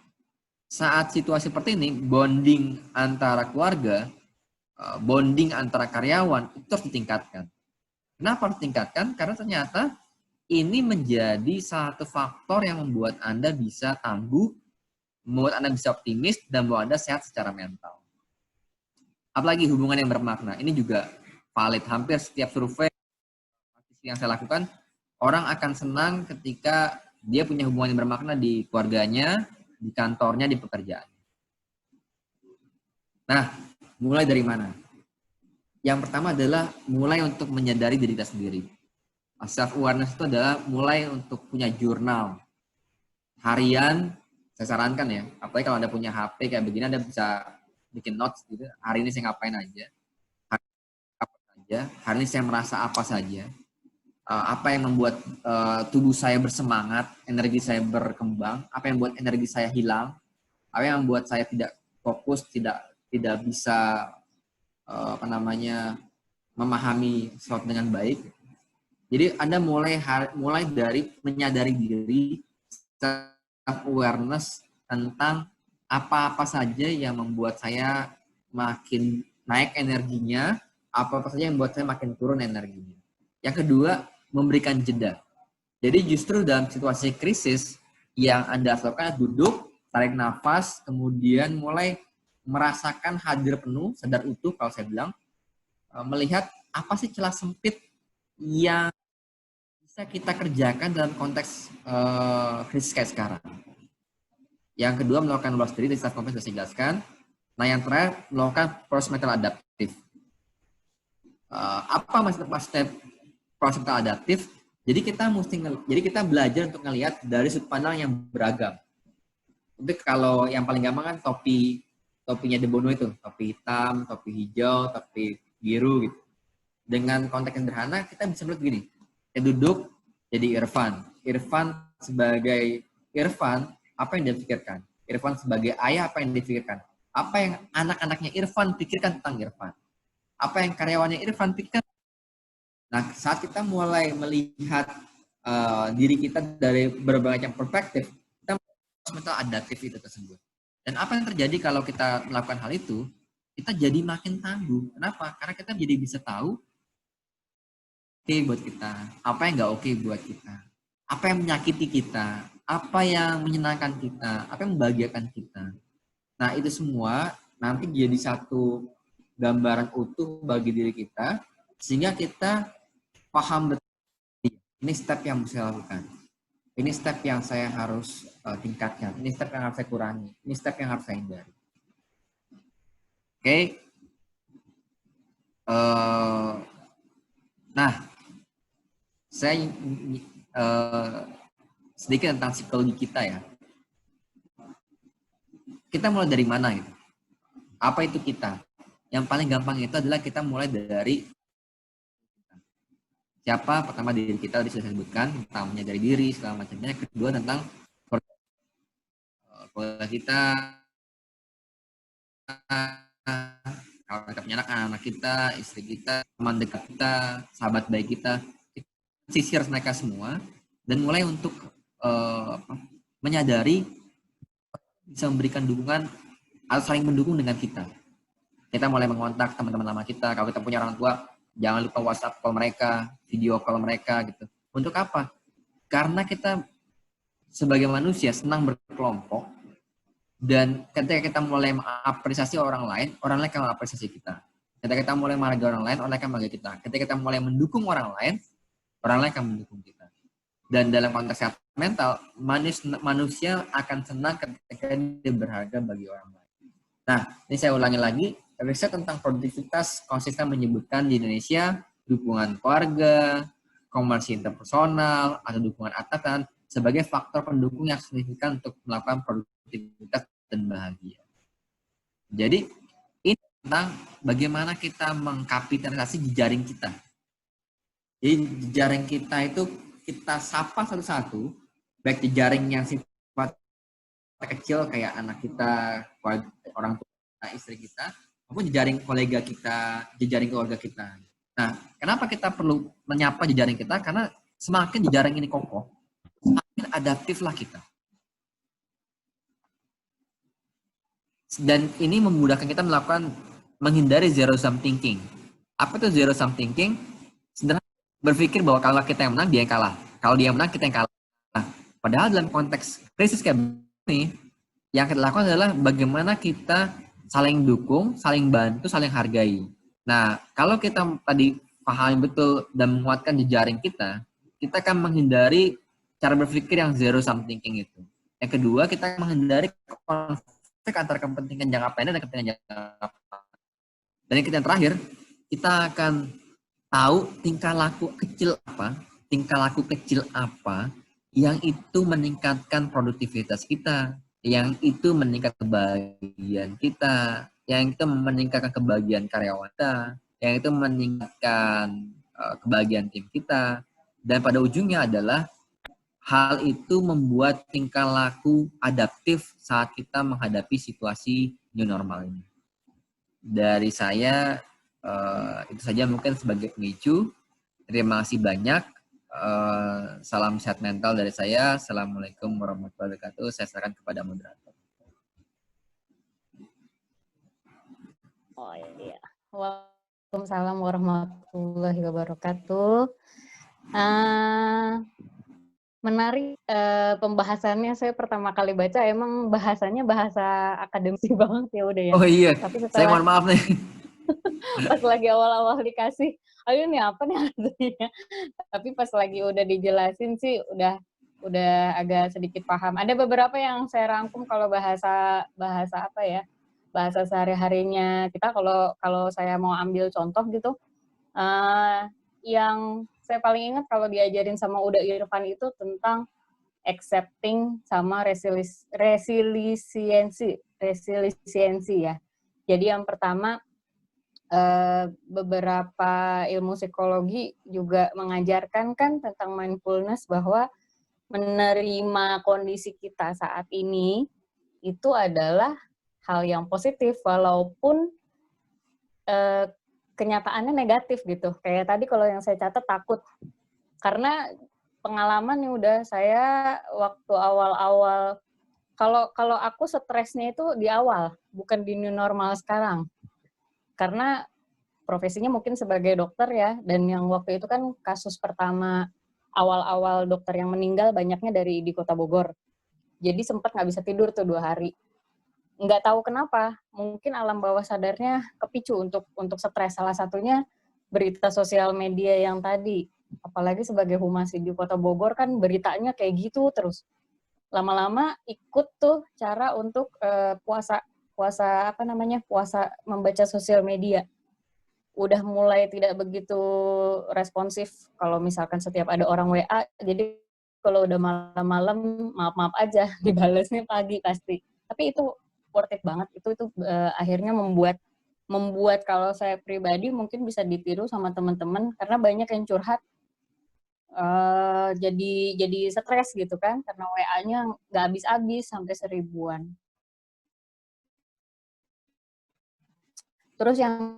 saat situasi seperti ini, bonding antara keluarga, bonding antara karyawan, itu harus ditingkatkan. Kenapa harus ditingkatkan? Karena ternyata ini menjadi satu faktor yang membuat Anda bisa tangguh, membuat Anda bisa optimis, dan membuat Anda sehat secara mental. Apalagi hubungan yang bermakna. Ini juga valid. Hampir setiap survei yang saya lakukan, orang akan senang ketika dia punya hubungan yang bermakna di keluarganya, di kantornya, di pekerjaan. Nah, mulai dari mana? Yang pertama adalah mulai untuk menyadari diri kita sendiri. Self-awareness itu adalah mulai untuk punya jurnal harian. Saya sarankan ya, apalagi kalau Anda punya HP kayak begini, Anda bisa bikin notes gitu. Hari ini saya ngapain aja, hari ini saya merasa apa saja, apa yang membuat tubuh saya bersemangat, energi saya berkembang, apa yang membuat energi saya hilang, apa yang membuat saya tidak fokus, tidak bisa memahami sesuatu dengan baik. Jadi Anda mulai dari menyadari diri, self-awareness tentang apa-apa saja yang membuat saya makin naik energinya, apa-apa saja yang membuat saya makin turun energinya. Yang kedua, memberikan jeda. Jadi justru dalam situasi krisis, yang Anda lakukan duduk, tarik nafas, kemudian mulai merasakan hadir penuh, sadar utuh kalau saya bilang, melihat apa sih celah sempit yang bisa kita kerjakan dalam konteks krisis kayak sekarang. Yang kedua, melakukan loss diri, self confidence sudah saya jelaskan. Nah, yang terakhir, melakukan proses mental adaptif. Apa maksudnya proses mental adaptif? Jadi kita belajar untuk melihat dari sudut pandang yang beragam. Tapi kalau yang paling gampang kan topinya De Bono itu, topi hitam, topi hijau, topi biru gitu. Dengan konteks yang sederhana, kita bisa melihat begini. Saya duduk jadi Irfan. Irfan sebagai Irfan, apa yang dia pikirkan? Irfan sebagai ayah, apa yang dia pikirkan? Apa yang anak-anaknya Irfan pikirkan tentang Irfan? Apa yang karyawannya Irfan pikirkan? Nah, saat kita mulai melihat diri kita dari berbagai macam perspektif, kita mental adaptif itu tersebut. Dan apa yang terjadi kalau kita melakukan hal itu? Kita jadi makin tangguh. Kenapa? Karena kita jadi bisa tahu oke buat kita, apa yang nggak oke buat kita, apa yang menyakiti kita, apa yang menyenangkan kita, apa yang membahagiakan kita. Nah, itu semua nanti jadi satu gambaran utuh bagi diri kita, sehingga kita paham betul, ini step yang saya lakukan, ini step yang saya harus tingkatkan, ini step yang harus saya kurangi, ini step yang harus saya hindari. Oke. Nah, saya sedikit tentang psikologi kita ya. Kita mulai dari mana gitu? Apa itu kita? Yang paling gampang itu adalah kita mulai dari siapa. Pertama diri kita tadi sudah saya sebutkan, pertamanya dari diri segala macamnya. Kedua tentang keluarga kita, kalau kita punya anak kita, istri kita, teman dekat kita, sahabat baik kita sisir mereka semua dan mulai untuk menyadari bisa memberikan dukungan atau saling mendukung dengan kita. Kita mulai mengontak teman-teman lama kita. Kalau kita punya orang tua, jangan lupa WhatsApp call mereka, video call mereka gitu. Untuk apa? Karena kita sebagai manusia senang berkelompok, dan ketika kita mulai mengapresiasi orang lain akan mengapresiasi kita. Ketika kita mulai menghargai orang lain akan menghargai kita. Ketika kita mulai mendukung orang lain akan mendukung kita. Dan dalam konteks mental, manusia akan senang ketika dia berharga bagi orang lain. Nah, ini saya ulangi lagi, riset tentang produktivitas konsisten menyebutkan di Indonesia dukungan keluarga, komunikasi interpersonal, atau dukungan atasan sebagai faktor pendukung yang signifikan untuk melakukan produktivitas dan bahagia. Jadi, ini tentang bagaimana kita mengkapitalisasi jejaring kita. Jadi jejaring kita itu kita sapa satu-satu, baik jejaring yang sifat kecil kayak anak kita, orang tua, istri kita, maupun jejaring kolega kita, jejaring keluarga kita. Nah, kenapa kita perlu menyapa jejaring kita? Karena semakin jejaring ini kokoh, semakin adaptiflah kita. Dan ini memudahkan kita menghindari zero sum thinking. Apa itu zero sum thinking? Sederhana, berpikir bahwa kalau kita yang menang, dia yang kalah. Kalau dia yang menang, kita yang kalah. Nah, padahal dalam konteks krisis kayak ini, yang kita lakukan adalah bagaimana kita saling dukung, saling bantu, saling hargai. Nah, kalau kita tadi pahami betul dan menguatkan jejaring kita akan menghindari cara berpikir yang zero sum thinking itu. Yang kedua, kita menghindari konflik antara kepentingan jangka pendek dan kepentingan jangka panjang. Dan yang terakhir, kita akan tahu tingkah laku kecil apa yang itu meningkatkan produktivitas kita, yang itu meningkatkan kebahagiaan kita, yang itu meningkatkan kebahagiaan karyawan kita, yang itu meningkatkan kebahagiaan tim kita, dan pada ujungnya adalah hal itu membuat tingkah laku adaptif saat kita menghadapi situasi new normal ini. Dari saya, itu saja mungkin sebagai pemicu. Terima kasih banyak. Salam sehat mental dari saya. Assalamualaikum warahmatullahi wabarakatuh. Saya serahkan kepada moderator. Oh iya. Waalaikumsalam warahmatullahi wabarakatuh. Menarik pembahasannya. Saya pertama kali baca emang bahasanya bahasa akademisi banget ya udah ya. Oh iya, tapi setelah, saya mohon maaf nih. Pas lagi awal-awal dikasih, ayo nih apa nih artinya. Tapi pas lagi udah dijelasin sih udah agak sedikit paham. Ada beberapa yang saya rangkum kalau bahasa apa ya, bahasa sehari-harinya kita. Kalau saya mau ambil contoh gitu, yang saya paling ingat kalau diajarin sama Uda Irfan itu tentang accepting sama resiliensi ya. Jadi yang pertama, beberapa ilmu psikologi juga mengajarkan kan tentang mindfulness, bahwa menerima kondisi kita saat ini itu adalah hal yang positif walaupun kenyataannya negatif gitu. Kayak tadi kalau yang saya catat takut, karena pengalaman nih udah saya waktu awal-awal, kalau aku stresnya itu di awal, bukan di new normal sekarang. Karena profesinya mungkin sebagai dokter ya, dan yang waktu itu kan kasus pertama awal-awal dokter yang meninggal banyaknya di Kota Bogor. Jadi sempat nggak bisa tidur tuh 2 hari. Nggak tahu kenapa, mungkin alam bawah sadarnya kepicu untuk stres. Salah satunya berita sosial media yang tadi. Apalagi sebagai humas di Kota Bogor kan beritanya kayak gitu terus. Lama-lama ikut tuh cara untuk puasa membaca sosial media. Udah mulai tidak begitu responsif kalau misalkan setiap ada orang WA, jadi kalau udah malam-malam maaf aja, dibalesnya pagi pasti. Tapi itu worth it banget. Itu akhirnya membuat kalau saya pribadi mungkin bisa ditiru sama teman-teman, karena banyak yang curhat jadi stres gitu kan, karena WA-nya nggak habis-habis sampai 1000-an. Terus yang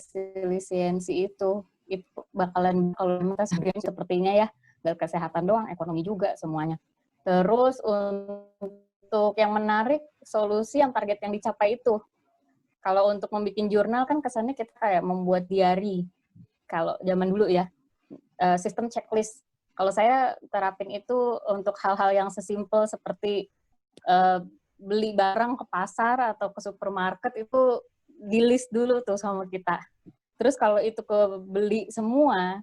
resiliensi itu bakalan, kalau kita sepertinya ya, gak kesehatan doang, ekonomi juga semuanya. Terus untuk yang menarik, solusi yang target yang dicapai itu. Kalau untuk membuat jurnal kan kesannya kita kayak membuat diary. Kalau zaman dulu ya, sistem checklist. Kalau saya terapin itu untuk hal-hal yang sesimpel seperti beli barang ke pasar atau ke supermarket, itu di list dulu tuh sama kita. Terus kalau itu kebeli semua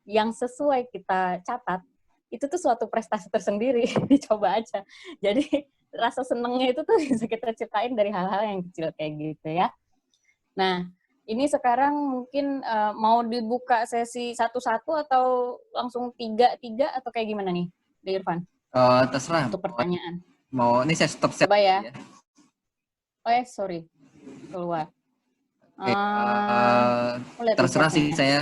yang sesuai kita catat, itu tuh suatu prestasi tersendiri. Dicoba aja. Jadi rasa senengnya itu tuh bisa kita ceritain dari hal-hal yang kecil kayak gitu ya. Nah, ini sekarang mungkin mau dibuka sesi satu-satu atau langsung 3-3 atau kayak gimana nih, De Irfan? Terserah. Untuk pertanyaan. Mau ini saya stop Coba ya. Sorry, keluar. Oke, Aku lihat di terserah sih chatnya. saya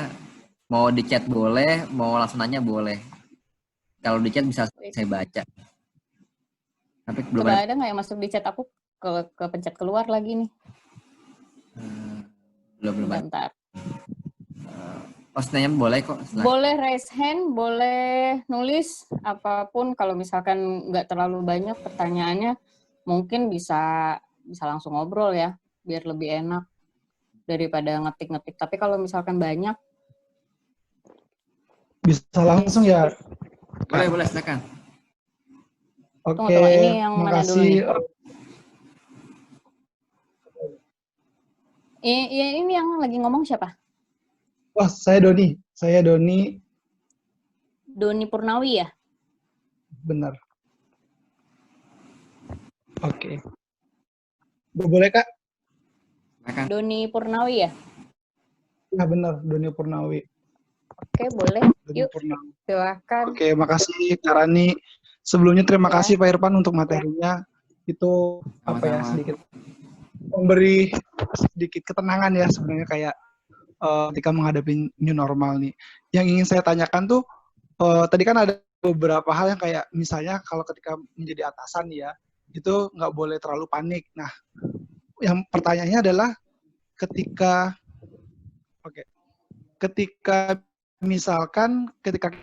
mau di chat boleh, mau langsung nanya boleh. Kalau di chat bisa saya baca. Tapi belum Coba ada nggak yang masuk di chat aku? Ke pencet keluar lagi nih. Belum ada. Bentar. Nanya boleh kok. Silahkan. Boleh raise hand, boleh nulis apapun. Kalau misalkan nggak terlalu banyak pertanyaannya, mungkin bisa langsung ngobrol ya, biar lebih enak daripada ngetik-ngetik. Tapi kalau misalkan banyak, bisa langsung ya. Boleh silakan. Oke, ini yang mana dulu nih? Ini yang lagi ngomong siapa? Wah, saya Doni. Doni Purnawi ya? Benar. Oke. Boleh, Kak? Doni Purnawi ya? Ya, benar. Doni Purnawi. Oke, boleh. Yuk, silakan. Oke, makasih Kak Rani. Sebelumnya terima kasih Pak Irfan untuk materinya. Itu sedikit memberi sedikit ketenangan ya sebenarnya kayak ketika menghadapi new normal nih. Yang ingin saya tanyakan tuh, tadi kan ada beberapa hal yang kayak misalnya kalau ketika menjadi atasan ya, itu nggak boleh terlalu panik. Nah, yang pertanyaannya adalah ketika misalkan ketika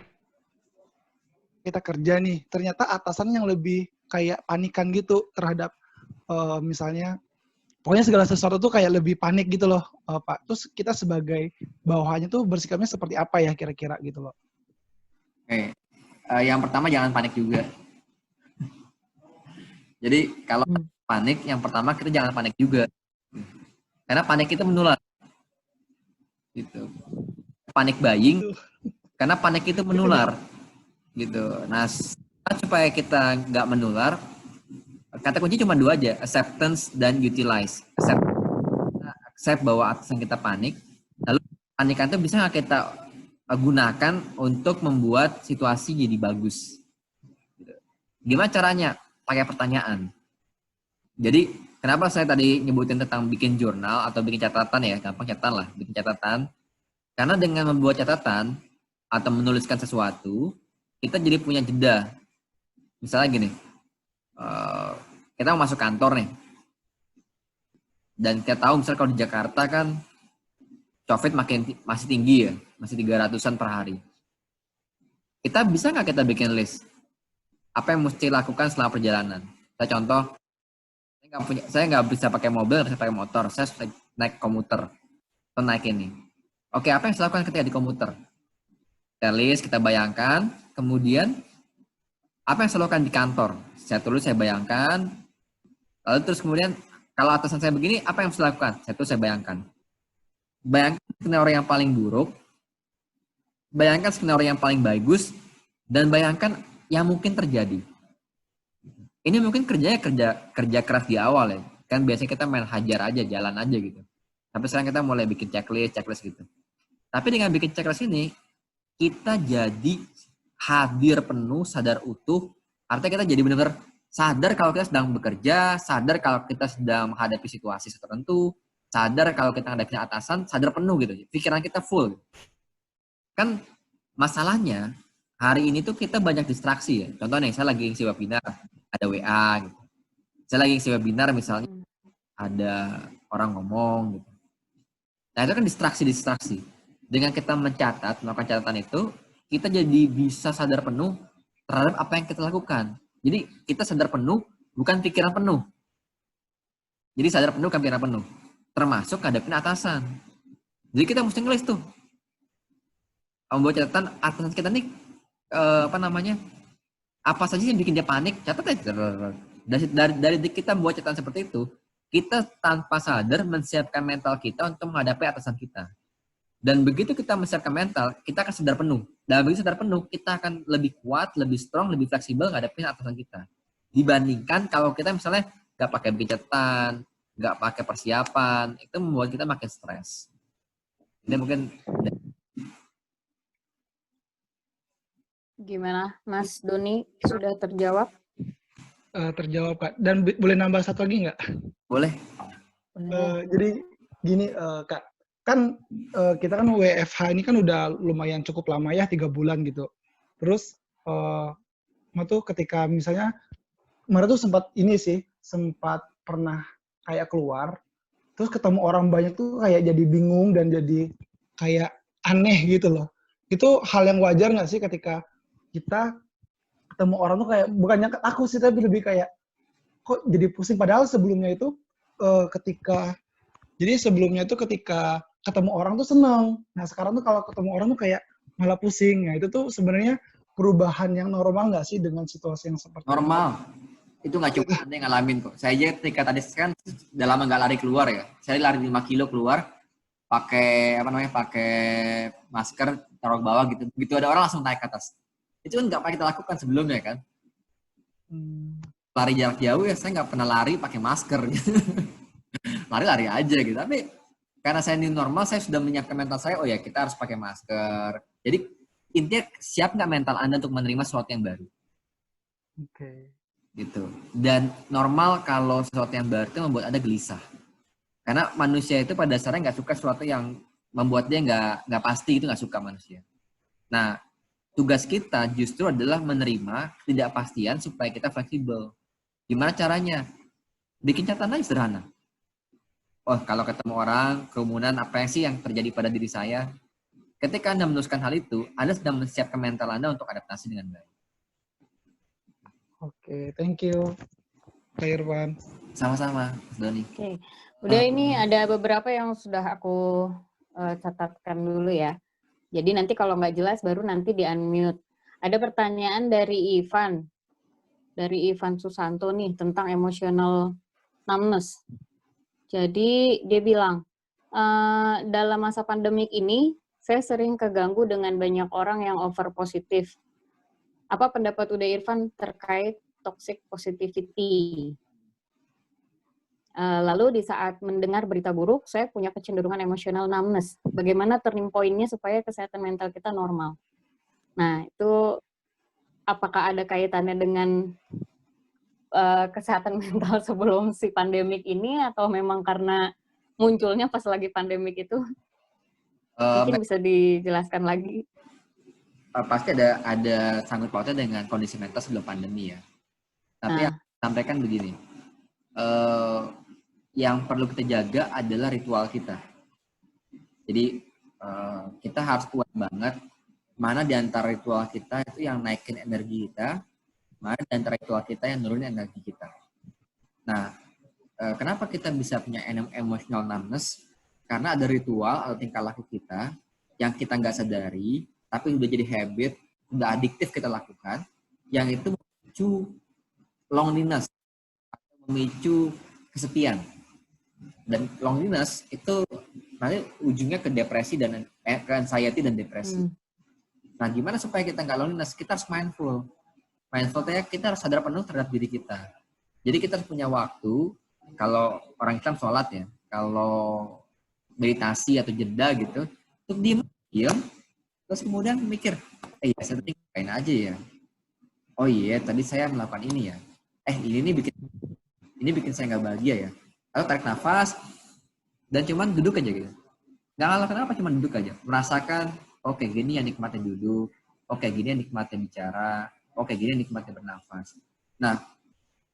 kita kerja nih, ternyata atasan yang lebih kayak panikan gitu terhadap misalnya pokoknya segala sesuatu tuh kayak lebih panik gitu loh, Pak. Terus kita sebagai bawahannya tuh bersikapnya seperti apa ya kira-kira gitu loh. Oke. Yang pertama jangan panik juga. Jadi kalau panik, yang pertama kita jangan panik juga. Karena panik itu menular. Gitu. Panik buying, karena panik itu menular. Gitu. Nah, supaya kita nggak menular, kata kunci cuma 2 aja, acceptance dan utilize. Accept bahwa atasan kita panik, lalu panikan itu bisa nggak kita gunakan untuk membuat situasi jadi bagus. Gimana caranya? Pakai pertanyaan. Jadi, kenapa saya tadi nyebutin tentang bikin jurnal atau bikin catatan ya, gampang catatan lah, bikin catatan. Karena dengan membuat catatan atau menuliskan sesuatu, kita jadi punya jeda. Misalnya gini, kita mau masuk kantor nih, dan kita tahu misalnya kalau di Jakarta kan COVID masih tinggi ya, masih 300-an per hari. Kita bisa nggak kita bikin list apa yang mesti lakukan selama perjalanan? Saya contoh, saya nggak bisa pakai mobil, nggak bisa pakai motor, saya naik komuter atau naik ini. Oke, apa yang saya lakukan ketika di komuter? Kita list, kita bayangkan, kemudian apa yang saya lakukan di kantor? Saya tulis, saya bayangkan, lalu terus kemudian kalau atasan saya begini, apa yang saya lakukan? Saya tulis, saya bayangkan. Bayangkan skenario yang paling buruk, bayangkan skenario yang paling bagus, dan bayangkan yang mungkin terjadi. Ini mungkin kerja keras di awal ya. Kan biasanya kita main hajar aja, jalan aja gitu. Tapi sekarang kita mulai bikin checklist gitu. Tapi dengan bikin checklist ini, kita jadi hadir penuh, sadar utuh. Artinya kita jadi benar-benar sadar kalau kita sedang bekerja, sadar kalau kita sedang menghadapi situasi tertentu, sadar kalau kita menghadapi atasan, sadar penuh gitu. Pikiran kita full. Kan masalahnya, hari ini tuh kita banyak distraksi ya. Contohnya saya lagi ngisi webinar, ada WA gitu. Saya lagi ngisi webinar misalnya ada orang ngomong gitu. Nah itu kan distraksi. Dengan kita mencatat, melakukan catatan itu, kita jadi bisa sadar penuh terhadap apa yang kita lakukan. Jadi kita sadar penuh, bukan pikiran penuh. Jadi sadar penuh, bukan pikiran penuh. Termasuk hadapin atasan. Jadi kita mesti ngelis tuh. Membuat catatan atasan kita nih, apa saja yang bikin dia panik, catat aja. Dari kita membuat catatan seperti itu, kita tanpa sadar menyiapkan mental kita untuk menghadapi atasan kita. Dan begitu kita menyiapkan mental, kita akan sadar penuh. Dan begitu sadar penuh, kita akan lebih kuat, lebih strong, lebih fleksibel menghadapi atasan kita. Dibandingkan kalau kita misalnya nggak pakai bikin catatan, nggak pakai persiapan, itu membuat kita makin stres. Ini mungkin. Gimana, Mas Doni? Sudah terjawab? terjawab, Kak. Dan boleh nambah satu lagi nggak? Boleh. Jadi gini, Kak, kan kita kan WFH ini kan udah lumayan cukup lama ya, 3 bulan gitu. Terus tuh ketika misalnya kemarin tuh sempat pernah kayak keluar, terus ketemu orang banyak tuh kayak jadi bingung dan jadi kayak aneh gitu loh. Itu hal yang wajar nggak sih ketika kita ketemu orang tuh kayak, bukannya aku sih, tapi lebih kayak kok jadi pusing, padahal sebelumnya itu ketika ketemu orang tuh seneng. Nah sekarang tuh kalau ketemu orang tuh kayak malah pusing. Nah itu tuh sebenarnya perubahan yang normal nggak sih dengan situasi yang seperti normal itu nggak cuma Anda yang ngalamin kok. Saya aja ketika tadi kan udah lama nggak lari keluar ya. Saya lari 5 kilo keluar pakai pakai masker taruh ke bawah gitu. Begitu ada orang langsung naik ke atas. Itu kan nggak pernah kita lakukan sebelumnya kan. Lari jarak jauh ya saya nggak pernah lari pakai masker gitu. Lari-lari aja gitu. Tapi karena saya new normal, saya sudah menyiapkan mental saya, oh ya kita harus pakai masker. Jadi intinya siap nggak mental Anda untuk menerima sesuatu yang baru. Oke. Gitu. Dan normal kalau sesuatu yang baru itu membuat Anda gelisah. Karena manusia itu pada dasarnya nggak suka sesuatu yang membuat dia nggak pasti, itu nggak suka manusia. Nah, tugas kita justru adalah menerima ketidakpastian supaya kita fleksibel. Gimana caranya? Bikin catatan aja sederhana. Oh, kalau ketemu orang, kerumunan, apa yang sih yang terjadi pada diri saya? Ketika Anda menuliskan hal itu, Anda sedang menyiapkan mental Anda untuk adaptasi dengan baik. Oke, thank you, Pak Irfan. Sama-sama, Mas Doni. Oke, udah ini ada beberapa yang sudah aku catatkan dulu ya. Jadi nanti kalau nggak jelas baru nanti di-unmute. Ada pertanyaan dari Ivan Susanto nih tentang emotional numbness. Jadi dia bilang, dalam masa pandemik ini, saya sering keganggu dengan banyak orang yang over positif. Apa pendapat Uda Irfan terkait toxic positivity? Lalu di saat mendengar berita buruk, saya punya kecenderungan emotional numbness. Bagaimana turning point-nya supaya kesehatan mental kita normal? Nah, itu apakah ada kaitannya dengan kesehatan mental sebelum si pandemik ini, atau memang karena munculnya pas lagi pandemik itu? Mungkin bisa dijelaskan lagi. Pasti ada sangkut pautnya dengan kondisi mental sebelum pandemi ya. Tapi yang sampaikan begini, yang perlu kita jaga adalah ritual kita. Jadi kita harus kuat banget mana di antara ritual kita itu yang naikin energi kita, mana di antara ritual kita yang nurunin energi kita. Nah, kenapa kita bisa punya emotional numbness? Karena ada ritual atau tingkah laku kita yang kita nggak sadari, tapi udah jadi habit, udah adiktif kita lakukan, yang itu memicu loneliness, atau memicu kesepian. Dan loneliness itu nanti ujungnya ke depresi dan ke anxiety dan depresi. Nah, gimana supaya kita nggak loneliness? Kita harus mindful. Mindful itu ya kita harus sadar penuh terhadap diri kita. Jadi kita harus punya waktu, kalau orang Islam sholat ya, kalau meditasi atau jeda gitu, untuk diam, terus kemudian mikir, ya saya tadi ngapain aja ya? Oh iya, tadi saya melakukan ini ya. Ini bikin saya nggak bahagia ya. Lalu tarik nafas dan cuman duduk aja gitu. Nggak ngelakuin apa, cuman duduk aja. Merasakan, oke, gini yang nikmatnya duduk, oke, gini yang nikmatnya bicara, oke, gini yang nikmatnya bernafas. Nah,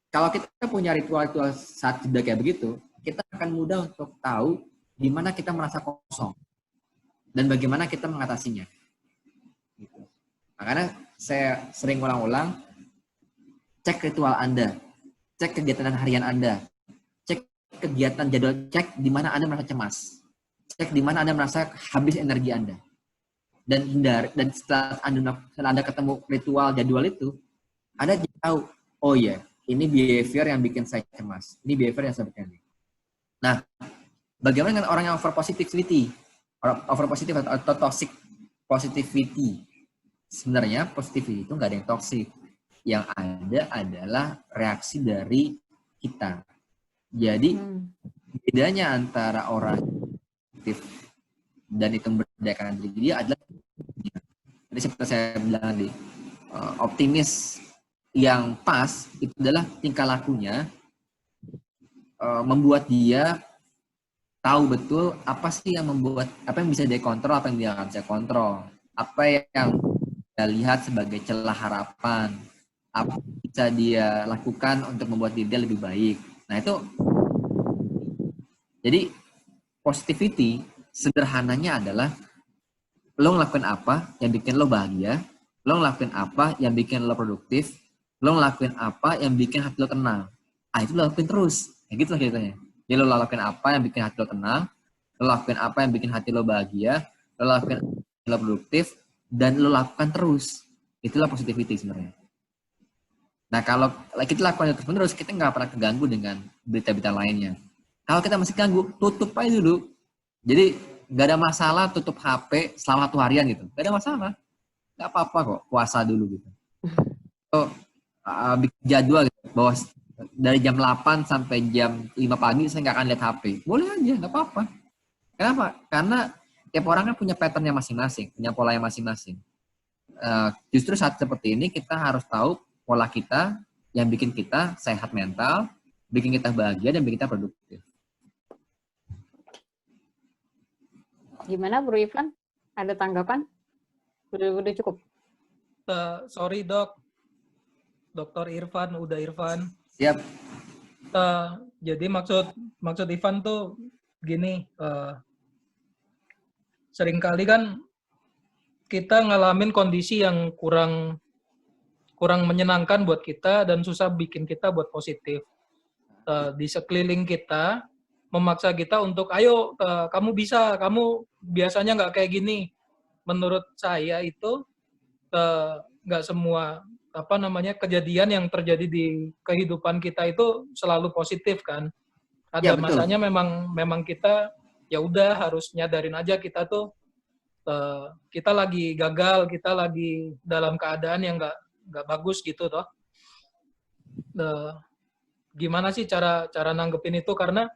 kalau kita punya ritual-ritual saat jeda kayak begitu, kita akan mudah untuk tahu di mana kita merasa kosong dan bagaimana kita mengatasinya. Gitu. Makanya saya sering ulang-ulang, cek ritual Anda, cek kegiatan harian Anda, cek kegiatan jadwal, cek di mana Anda merasa cemas, cek di mana Anda merasa habis energi Anda, dan hindari. Dan setelah Anda ketemu ritual jadwal itu, Anda jadi tahu, oh iya, ini behavior yang bikin saya cemas, ini behavior yang saya bikin. Nah, bagaimana dengan orang yang over positivity atau toxic positivity? Sebenarnya positivity itu nggak ada yang toxic. Yang ada adalah reaksi dari kita. Jadi bedanya antara orang positif dan itu memberdayakan diri dia adalah, jadi seperti saya bilang tadi, optimis yang pas itu adalah tingkah lakunya membuat dia tahu betul apa sih yang membuat, apa yang bisa dia kontrol, apa yang dia nggak bisa kontrol, apa yang dia lihat sebagai celah harapan, apa yang bisa dia lakukan untuk membuat diri dia lebih baik. Nah itu, jadi positivity sederhananya adalah lo ngelakuin apa yang bikin lo bahagia, lo ngelakuin apa yang bikin lo produktif, lo ngelakuin apa yang bikin hati lo tenang. Ah itu lo lakuin terus, kayak gitu lah ceritanya. Jadi lo lakuin apa yang bikin hati lo tenang, lo lakuin apa yang bikin hati lo bahagia, lo lakuin apa yang bikin lo produktif, dan lo lakukan terus. Itulah positivity sebenarnya. Nah kalau kita lakukan terus menerus, kita nggak pernah keganggu dengan berita-berita lainnya. Kalau kita masih ganggu, tutup aja dulu. Jadi nggak ada masalah tutup HP selama 1 harian gitu. Nggak ada masalah. Nggak apa-apa kok, puasa dulu gitu. So, bikin jadwal gitu, bahwa dari jam 8 sampai jam 5 pagi saya nggak akan lihat HP. Boleh aja, nggak apa-apa. Kenapa? Karena tiap orang kan punya patternnya masing-masing, punya polanya masing-masing. Justru saat seperti ini kita harus tahu pola kita yang bikin kita sehat mental, bikin kita bahagia, dan bikin kita produktif. Gimana Bro Ivan? Ada tanggapan? Udah cukup? Sorry dok, Dr. Irfan, udah Irfan. Siap. Jadi maksud Ivan tuh gini, seringkali kan kita ngalamin kondisi yang kurang menyenangkan buat kita dan susah bikin kita buat positif. Di sekeliling kita memaksa kita untuk ayo kamu bisa, kamu biasanya nggak kayak gini. Menurut saya itu nggak semua kejadian yang terjadi di kehidupan kita itu selalu positif kan. Ada masanya memang kita ya udah harus nyadarin aja kita tuh kita lagi gagal, kita lagi dalam keadaan yang nggak bagus gitu toh. Gimana sih cara nanggepin itu, karena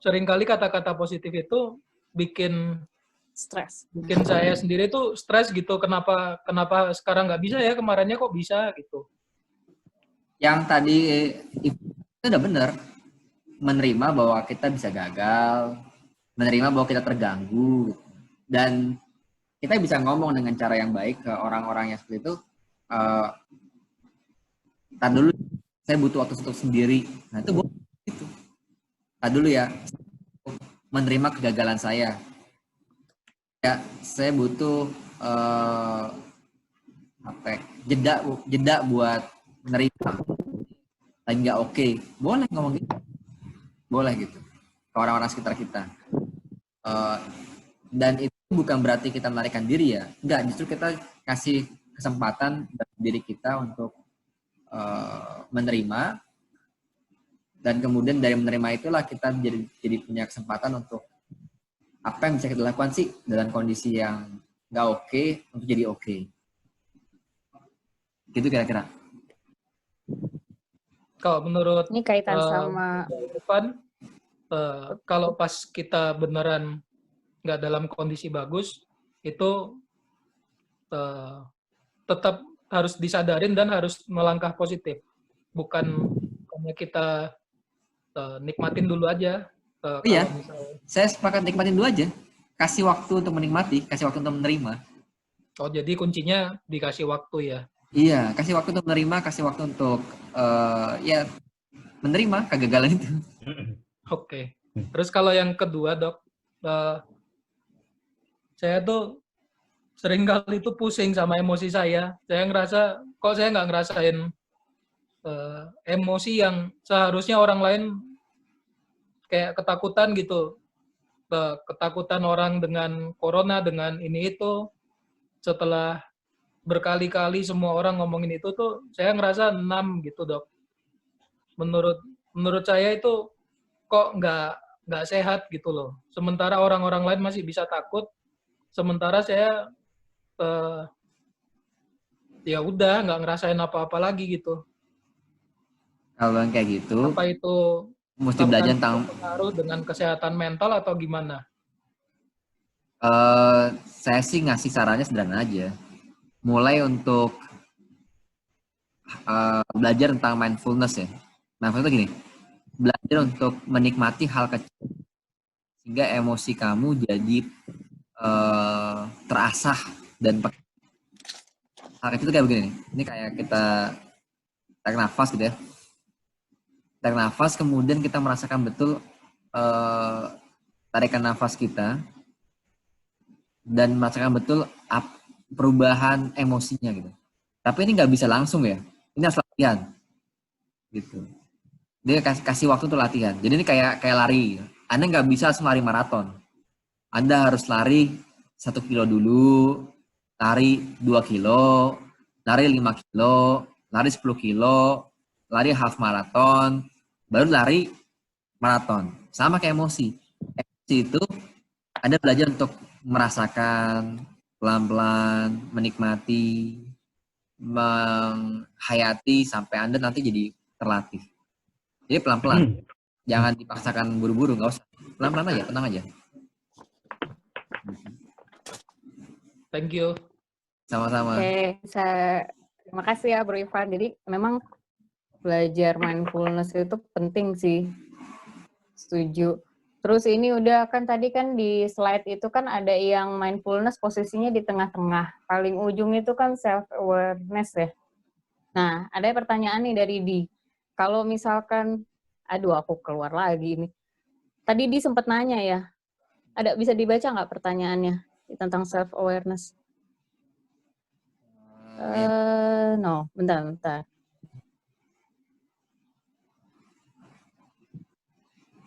seringkali kata-kata positif itu bikin stres. Bikin saya sendiri tuh stres gitu. Kenapa sekarang nggak bisa ya, kemarinnya kok bisa gitu. Yang tadi itu udah benar. Menerima bahwa kita bisa gagal, menerima bahwa kita terganggu, dan kita bisa ngomong dengan cara yang baik ke orang-orang yang seperti itu. Tar dulu, saya butuh waktu untuk sendiri. Nah itu boleh gitu. Tar dulu ya, menerima kegagalan saya. Ya, saya butuh jeda buat menerima lagi nggak oke. Boleh ngomong gitu, boleh gitu ke orang-orang sekitar kita. Dan itu bukan berarti kita melarikan diri ya, enggak, justru kita kasih kesempatan bagi diri kita untuk menerima, dan kemudian dari menerima itulah kita jadi punya kesempatan untuk apa yang bisa kita lakukan sih dalam kondisi yang nggak oke untuk jadi oke. Gitu kira-kira. Kalau menurut ini kaitan sama Irfan, kalau pas kita beneran nggak dalam kondisi bagus, itu tetap harus disadarin dan harus melangkah positif. Bukan hanya kita nikmatin dulu aja. Iya, saya sepakat nikmatin dulu aja. Kasih waktu untuk menikmati, kasih waktu untuk menerima. Oh, jadi kuncinya dikasih waktu ya? Iya, kasih waktu untuk menerima, kasih waktu untuk ya menerima kegagalan itu. Oke. Terus kalau yang kedua dok, saya tuh seringkali itu pusing sama emosi saya. Saya ngerasa, kok saya nggak ngerasain emosi yang seharusnya orang lain kayak ketakutan gitu. Ketakutan orang dengan corona, dengan ini itu. Setelah berkali-kali semua orang ngomongin itu tuh, saya ngerasa 6 gitu dok. Menurut saya itu kok nggak sehat gitu loh. Sementara orang-orang lain masih bisa takut, sementara saya ya udah nggak ngerasain apa-apa lagi gitu. Kalau kayak gitu, apa itu mesti belajar tentang pengaruh dengan kesehatan mental atau gimana? Saya sih ngasih sarannya sederhana aja. Mulai untuk belajar tentang mindfulness ya. Mindfulness itu gini, belajar untuk menikmati hal kecil sehingga emosi kamu jadi terasah dan hal kecil itu kayak begini nih. Ini kayak kita tarik nafas gitu ya. Tarik nafas, kemudian kita merasakan betul tarikan nafas kita dan merasakan betul perubahan emosinya gitu. Tapi ini nggak bisa langsung ya. Ini harus latihan gitu. Dia kasih waktu untuk latihan. Jadi ini kayak lari. Anda nggak bisa langsung lari maraton. Anda harus lari 1 kilo dulu, lari 2 kilo, lari 5 kilo, lari 10 kilo, lari half marathon, baru lari maraton. Sama kayak emosi. Emosi itu Anda belajar untuk merasakan pelan-pelan, menikmati, menghayati sampai Anda nanti jadi terlatih. Jadi pelan-pelan. Jangan dipaksakan buru-buru, nggak usah. Pelan-pelan aja, tenang aja. Thank you. Sama-sama. Oke, terima kasih ya Bro Irfan. Jadi memang belajar mindfulness itu penting sih. Setuju. Terus ini udah kan tadi kan di slide itu kan ada yang mindfulness posisinya di tengah-tengah. Paling ujung itu kan self-awareness ya. Nah, ada pertanyaan nih dari Di. Kalau misalkan, aduh aku keluar lagi nih. Tadi Di sempat nanya ya. Bisa dibaca nggak pertanyaannya tentang self-awareness? No, bentar.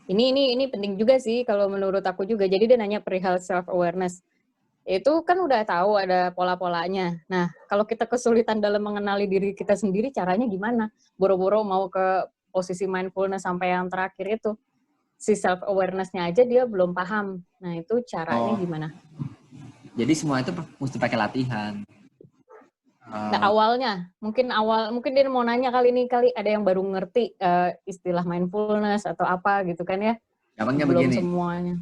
Ini penting juga sih kalau menurut aku juga. Jadi dia nanya perihal self-awareness. Itu kan udah tahu ada pola-polanya. Nah, kalau kita kesulitan dalam mengenali diri kita sendiri, caranya gimana? Boro-boro mau ke posisi mindfulness sampai yang terakhir itu. Si self-awareness-nya aja dia belum paham. Nah, itu caranya gimana? Jadi semua itu mesti pakai latihan. Nah, awalnya, mungkin dia mau nanya kali ada yang baru ngerti istilah mindfulness atau apa gitu kan ya? Gampangnya belum begini. Semuanya.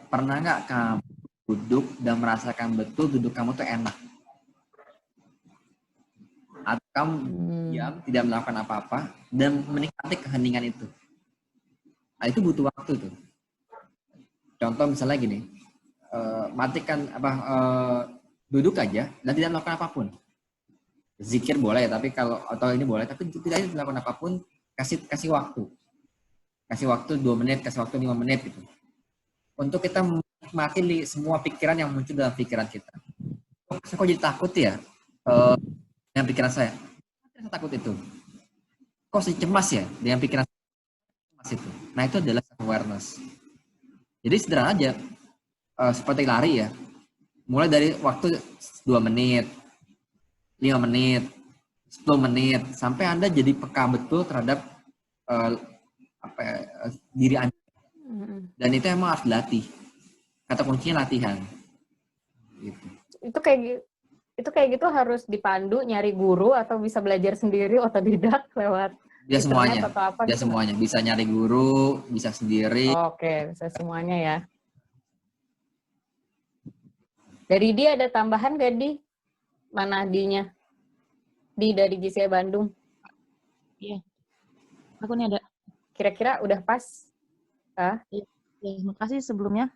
Pernah nggak kamu duduk dan merasakan betul duduk kamu tuh enak? Atau kamu diam, tidak melakukan apa-apa dan menikmati keheningan itu? Nah, itu butuh waktu tuh. Contoh misalnya gini, matikan duduk aja dan tidak melakukan apapun. Zikir boleh, tapi atau ini boleh, tapi tidak melakukan apapun, kasih waktu. Kasih waktu 2 menit, kasih waktu 5 menit gitu. Untuk kita menikmati semua pikiran yang muncul dalam pikiran kita. Saya kok jadi takut ya dengan pikiran saya? Saya takut itu. Kok saya cemas ya dengan pikiran cemas itu? Nah, itu adalah self-awareness. Jadi sederhana aja, seperti lari ya. Mulai dari waktu 2 menit, 5 menit, 10 menit, sampai Anda jadi peka betul terhadap diri Anda. Dan itu emang harus dilatih. Kata kuncinya latihan. Gitu. Itu kayak gitu harus dipandu, nyari guru, atau bisa belajar sendiri, otodidak lewat Semuanya. atau apa? Dia semuanya. Bisa nyari guru, bisa sendiri. Oke, bisa semuanya ya. Dari dia ada tambahan gak, Di? Mana Di-nya? Di dari GCI Bandung. Iya. Aku nih ada. Kira-kira udah pas? Iya. Makasih sebelumnya.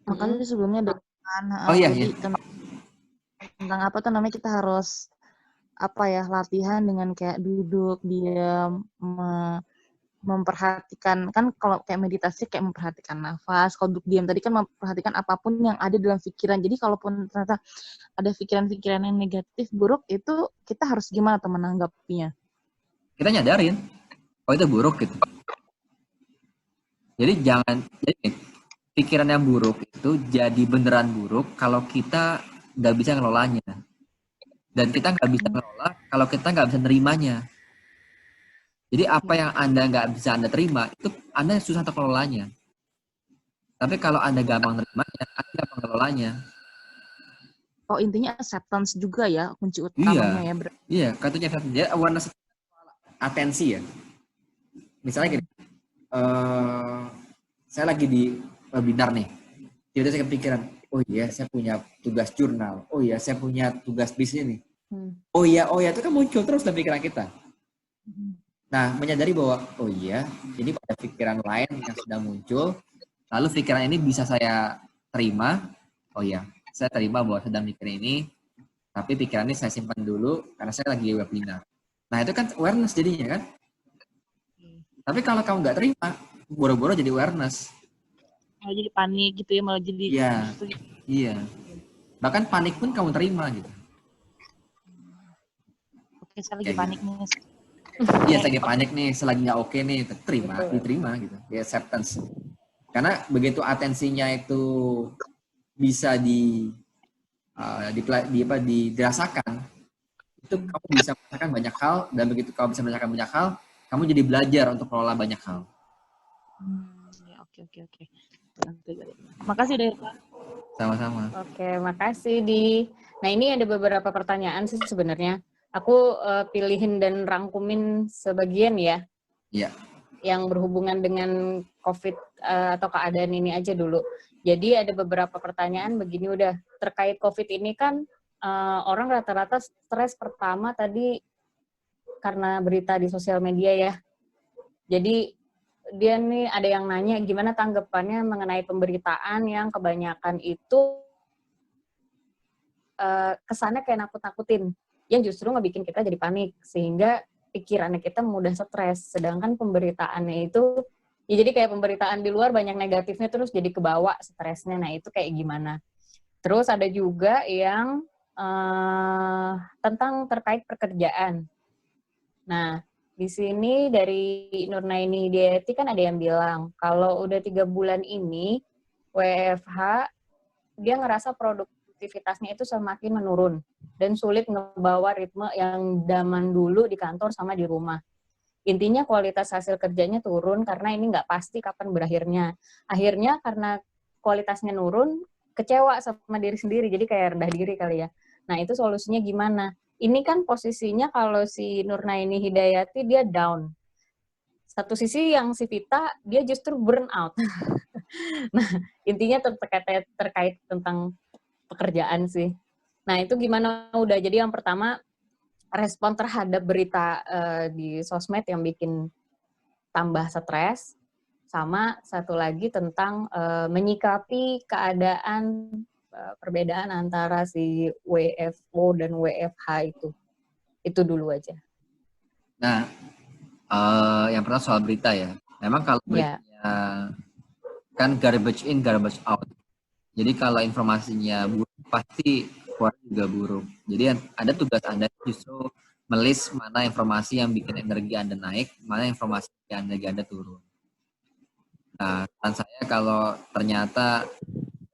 Makasih sebelumnya dengan iya. Tentang apa tuh namanya, kita harus latihan dengan kayak duduk, diam, memperhatikan, kan kalau kayak meditasi kayak memperhatikan nafas, kalau duduk diam tadi kan memperhatikan apapun yang ada dalam pikiran. Jadi kalaupun ternyata ada pikiran-pikiran yang negatif, buruk, itu kita harus gimana teman menanggapinya? Kita nyadarin, itu buruk gitu. Jadi pikiran yang buruk itu jadi beneran buruk kalau kita nggak bisa ngelolanya. Dan kita nggak bisa ngelola kalau kita nggak bisa nerimanya. Jadi apa yang Anda nggak bisa Anda terima, itu Anda susah untuk mengelolanya. Tapi kalau Anda gampang nerimanya, Anda gampang mengelolanya. Oh, intinya acceptance juga ya, kunci utamanya ya. Iya, katanya dia awareness, atensi ya. Misalnya gini, saya lagi di webinar nih, tiba-tiba saya kepikiran, oh iya saya punya tugas jurnal, oh iya saya punya tugas bisnis nih. Oh iya, itu kan muncul terus dalam pikiran kita. Nah, menyadari bahwa, oh iya, ini pada pikiran lain yang sedang muncul, lalu pikiran ini bisa saya terima, oh iya, saya terima bahwa sedang mikir ini, tapi pikiran ini saya simpan dulu, karena saya lagi webinar. Nah, itu kan awareness jadinya kan? Tapi kalau kamu nggak terima, boro-boro jadi awareness. Malah jadi panik gitu ya, malah jadi... Iya. Bahkan panik pun kamu terima gitu. Oke, saya lagi panik nih. Iya, saya lagi panik nih, selagi nggak oke nih, diterima gitu. Di acceptance. Karena begitu atensinya itu bisa dirasakan, itu kamu bisa merasakan banyak hal, dan begitu kamu bisa merasakan banyak hal, kamu jadi belajar untuk mengelola banyak hal. Oke. Makasih deh, Pak. Sama-sama. Oke, makasih Di. Nah, ini ada beberapa pertanyaan sih sebenarnya. Aku pilihin dan rangkumin sebagian ya. Iya. Yang berhubungan dengan COVID atau keadaan ini aja dulu. Jadi ada beberapa pertanyaan begini udah. Terkait COVID ini kan orang rata-rata stres pertama tadi karena berita di sosial media ya. Jadi dia nih ada yang nanya gimana tanggapannya mengenai pemberitaan yang kebanyakan itu kesannya kayak nakut-nakutin, yang justru ngebikin kita jadi panik sehingga pikirannya kita mudah stres. Sedangkan pemberitaannya itu ya jadi kayak pemberitaan di luar banyak negatifnya terus jadi kebawa stresnya. Nah itu kayak gimana? Terus ada juga yang tentang terkait pekerjaan. Nah, di sini dari Nurnaini Hidayati kan ada yang bilang, kalau udah 3 bulan ini, WFH, dia ngerasa produktivitasnya itu semakin menurun, dan sulit ngebawa ritme yang zaman dulu di kantor sama di rumah. Intinya kualitas hasil kerjanya turun, karena ini nggak pasti kapan berakhirnya. Akhirnya karena kualitasnya nurun, kecewa sama diri sendiri, jadi kayak rendah diri kali ya. Nah, itu solusinya gimana? Ini kan posisinya kalau si Nurnaini Hidayati dia down. Satu sisi yang si Vita dia justru burn out. Nah, intinya terkait tentang pekerjaan sih. Nah, itu gimana udah? Jadi yang pertama respon terhadap berita di sosmed yang bikin tambah stres, sama satu lagi tentang menyikapi keadaan perbedaan antara si WFO dan WFH itu. Itu dulu aja. Nah, yang pertama soal berita ya. Memang kalau beritanya kan garbage in, garbage out. Jadi kalau informasinya buruk, pasti keluar juga buruk. Jadi ada tugas Anda justru melis mana informasi yang bikin energi Anda naik, mana informasi yang energi Anda turun. Nah, dan saya kalau ternyata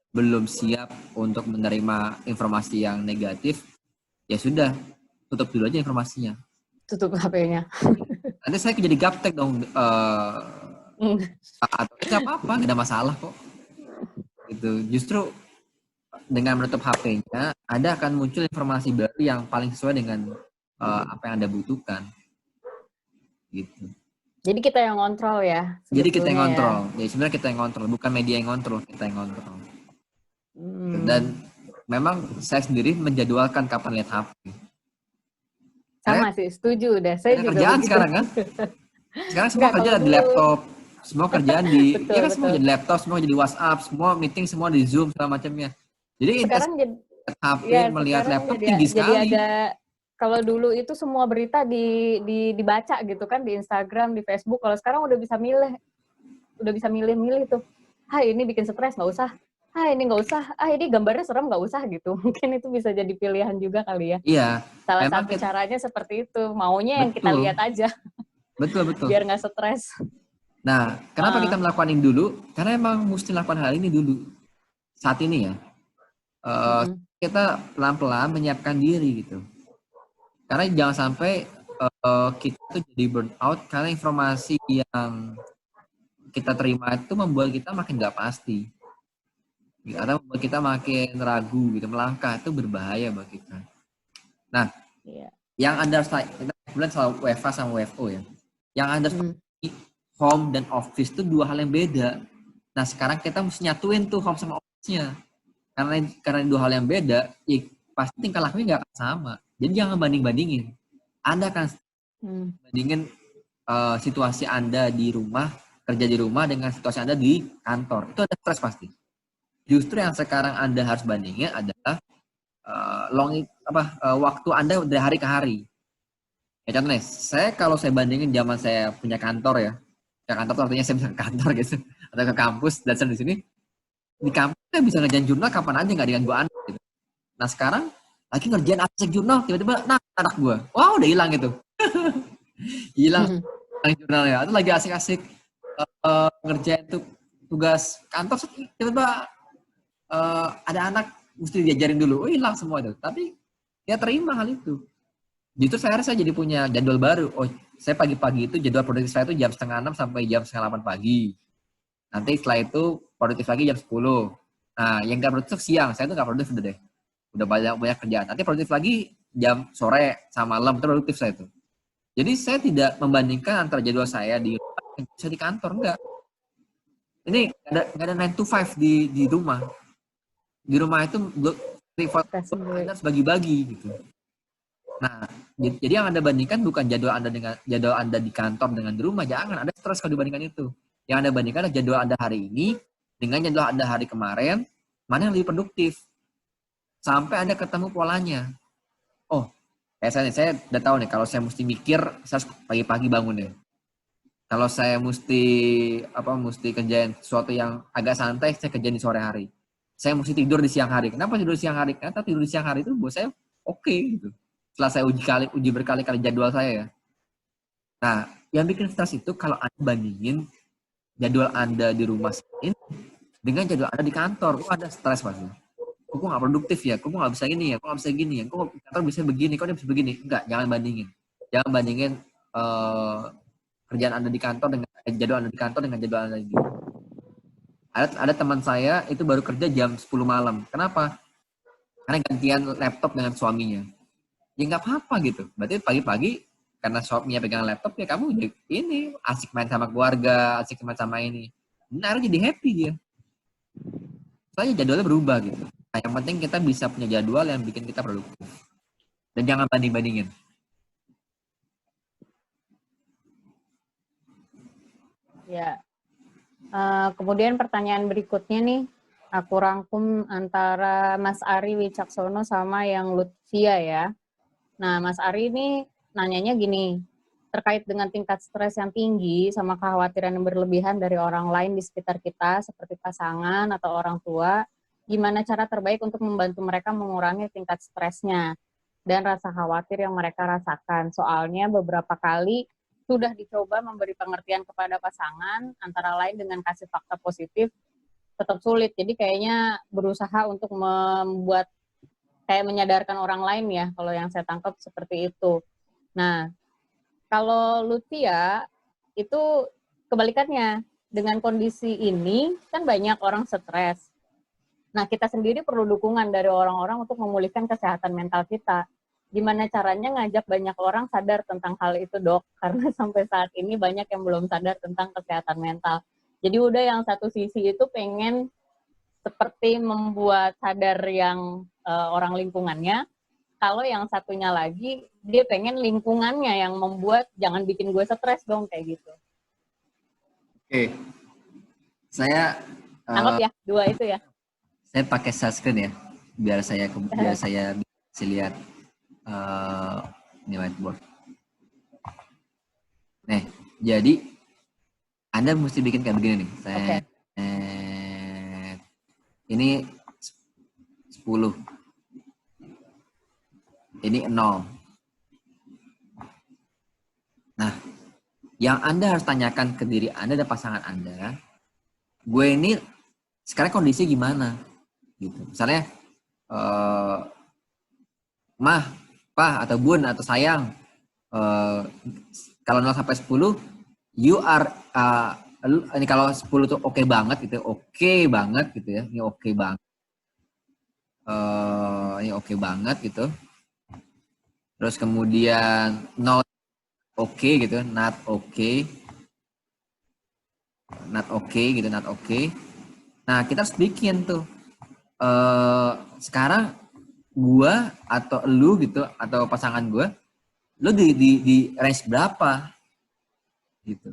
belum siap untuk menerima informasi yang negatif, ya sudah, tutup dulu aja informasinya. Tutup HP-nya. Nanti saya jadi gaptek dong. Atau nggak apa-apa, nggak ada masalah kok. Gitu. Justru dengan menutup HP-nya, Anda akan muncul informasi baru yang paling sesuai dengan apa yang Anda butuhkan. Gitu. Jadi kita yang ngontrol ya. Jadi kita yang ngontrol. Ya sebenarnya kita yang ngontrol, bukan media yang ngontrol, kita yang ngontrol. Dan memang saya sendiri menjadwalkan kapan lihat HP. Sama sih, setuju udah. Saya juga kerjaan begitu. Sekarang kan. Sekarang semua kerjaan di laptop, semua kerjaan di ya kan semua jadi laptop, semua jadi WhatsApp, semua meeting semua di Zoom segala macamnya. Jadi sekarang jadi HP ya, melihat laptop tinggi sekali. Jadi ada kalau dulu itu semua berita dibaca gitu kan di Instagram, di Facebook. Kalau sekarang udah bisa milih tuh. Hai ini bikin stres nggak usah. Ini nggak usah, ini gambarnya serem nggak usah gitu. Mungkin itu bisa jadi pilihan juga kali ya. Iya. Salah satu caranya seperti itu. Maunya yang kita lihat aja. Betul. Biar nggak stres. Nah, kenapa kita melakukan ini dulu? Karena emang mesti melakukan hal ini dulu. Saat ini ya. Kita pelan-pelan menyiapkan diri gitu. Karena jangan sampai kita tuh jadi burn out karena informasi yang kita terima itu membuat kita makin nggak pasti. Atau membuat kita makin ragu gitu, melangkah itu berbahaya bagi kita. Nah, yang Anda kita kemudian soal WFH sama WFO ya. Yang Anda home dan office itu dua hal yang beda. Nah, sekarang kita mesti nyatuin tuh home sama office-nya. Karena dua hal yang beda, ya pasti tingkah lakunya nggak akan sama. Jadi jangan banding-bandingin. Anda kan bandingin situasi Anda di rumah, kerja di rumah dengan situasi Anda di kantor. Itu ada stres pasti. Justru yang sekarang Anda harus bandingin adalah waktu Anda dari hari ke hari. Ya contohnya, kalau saya bandingin zaman saya punya kantor ya, kantor itu artinya saya bisa ke kantor gitu, atau ke kampus, dan saya di sini, di kampus saya bisa ngerjain jurnal kapan aja, nggak diganggu Anda gitu. Nah sekarang, lagi ngerjain artikel jurnal, tiba-tiba, anak gue, wah udah hilang gitu. Hilang jurnalnya, itu lagi asik-asik ngerjain tugas kantor, tiba-tiba ada anak mesti diajarin dulu, hilang semua itu. Tapi dia terima hal itu. Justru saya jadi punya jadwal baru. Oh, saya pagi-pagi itu jadwal produktif saya itu jam 5:30 sampai jam 7:30 pagi. Nanti setelah itu produktif lagi jam 10. Nah, yang nggak produktif siang, saya itu nggak produktif udah deh. Udah banyak kerjaan. Nanti produktif lagi jam sore sama malam, itu produktif saya itu. Jadi saya tidak membandingkan antara jadwal saya di rumah dan saya di kantor, enggak. Ini nggak ada 9 to 5 di rumah. Di rumah itu harus bagi-bagi gitu. Nah, jadi yang Anda bandingkan bukan jadwal Anda di kantor dengan di rumah, jangan ada stres kalau dibandingkan itu. Yang Anda bandingkan adalah jadwal Anda hari ini dengan jadwal Anda hari kemarin, mana yang lebih produktif. Sampai Anda ketemu polanya. Oh, saya udah tahu nih, kalau saya mesti mikir, saya harus pagi-pagi bangun ya. Kalau saya mesti kerjain sesuatu yang agak santai, saya kerjain di sore hari. Saya mesti tidur di siang hari. Kenapa tidur di siang hari? Karena tidur di siang hari itu buat saya oke gitu. Setelah saya uji berkali-kali jadwal saya ya. Nah, yang bikin stres itu kalau Anda bandingin jadwal Anda di rumah ini dengan jadwal Anda di kantor, ada stres pasti. Kok nggak produktif ya? Kok nggak bisa ini ya? Kok nggak bisa gini ya? Kok kantor bisa begini? Kok dia bisa begini? Enggak, jangan bandingin. Jangan bandingin kerjaan Anda di kantor dengan jadwal Anda di kantor dengan jadwal Anda di rumah. Ada teman saya itu baru kerja jam 10 malam. Kenapa? Karena gantian laptop dengan suaminya. Ya nggak apa-apa gitu. Berarti pagi-pagi karena suaminya pegang laptop ya kamu ini asik main sama keluarga, asik main sama ini. Benar jadi happy dia. Soalnya jadwalnya berubah gitu. Nah, yang penting kita bisa punya jadwal yang bikin kita produktif. Dan jangan banding-bandingin. Ya. Kemudian pertanyaan berikutnya nih, aku rangkum antara Mas Ari Wicaksono sama yang Lutfia ya. Nah, Mas Ari ini nanyanya gini, terkait dengan tingkat stres yang tinggi sama kekhawatiran yang berlebihan dari orang lain di sekitar kita, seperti pasangan atau orang tua, gimana cara terbaik untuk membantu mereka mengurangi tingkat stresnya dan rasa khawatir yang mereka rasakan. Soalnya beberapa kali sudah dicoba memberi pengertian kepada pasangan, antara lain dengan kasih fakta positif, tetap sulit. Jadi kayaknya berusaha untuk membuat kayak menyadarkan orang lain ya, kalau yang saya tangkap seperti itu. Nah, kalau Lucia, itu kebalikannya. Dengan kondisi ini, kan banyak orang stres. Nah, kita sendiri perlu dukungan dari orang-orang untuk memulihkan kesehatan mental kita. Gimana caranya ngajak banyak orang sadar tentang hal itu, Dok? Karena sampai saat ini banyak yang belum sadar tentang kesehatan mental. Jadi udah yang satu sisi itu pengen seperti membuat sadar yang orang lingkungannya, kalau yang satunya lagi dia pengen lingkungannya yang membuat jangan bikin gue stres dong, kayak gitu. Oke, saya anggap ya dua itu ya. Saya pakai sunscreen ya, biar saya bisa lihat ini whiteboard. Nih, jadi Anda mesti bikin kayak begini nih. Saya ini 10. Ini 0. Nah, yang Anda harus tanyakan ke diri Anda dan pasangan Anda, gue ini sekarang kondisi gimana? Gitu. Misalnya, Mah, Pah, atau Bun, atau Sayang, kalau 0 sampai 10, you are, ini kalau 10 itu oke banget gitu, oke banget gitu ya, ini oke banget. Ini oke banget gitu. Terus kemudian not okay gitu, not okay. Not okay gitu, not okay. Nah, kita harus bikin tuh. Sekarang gua atau lu gitu atau pasangan gua, lu di range berapa gitu.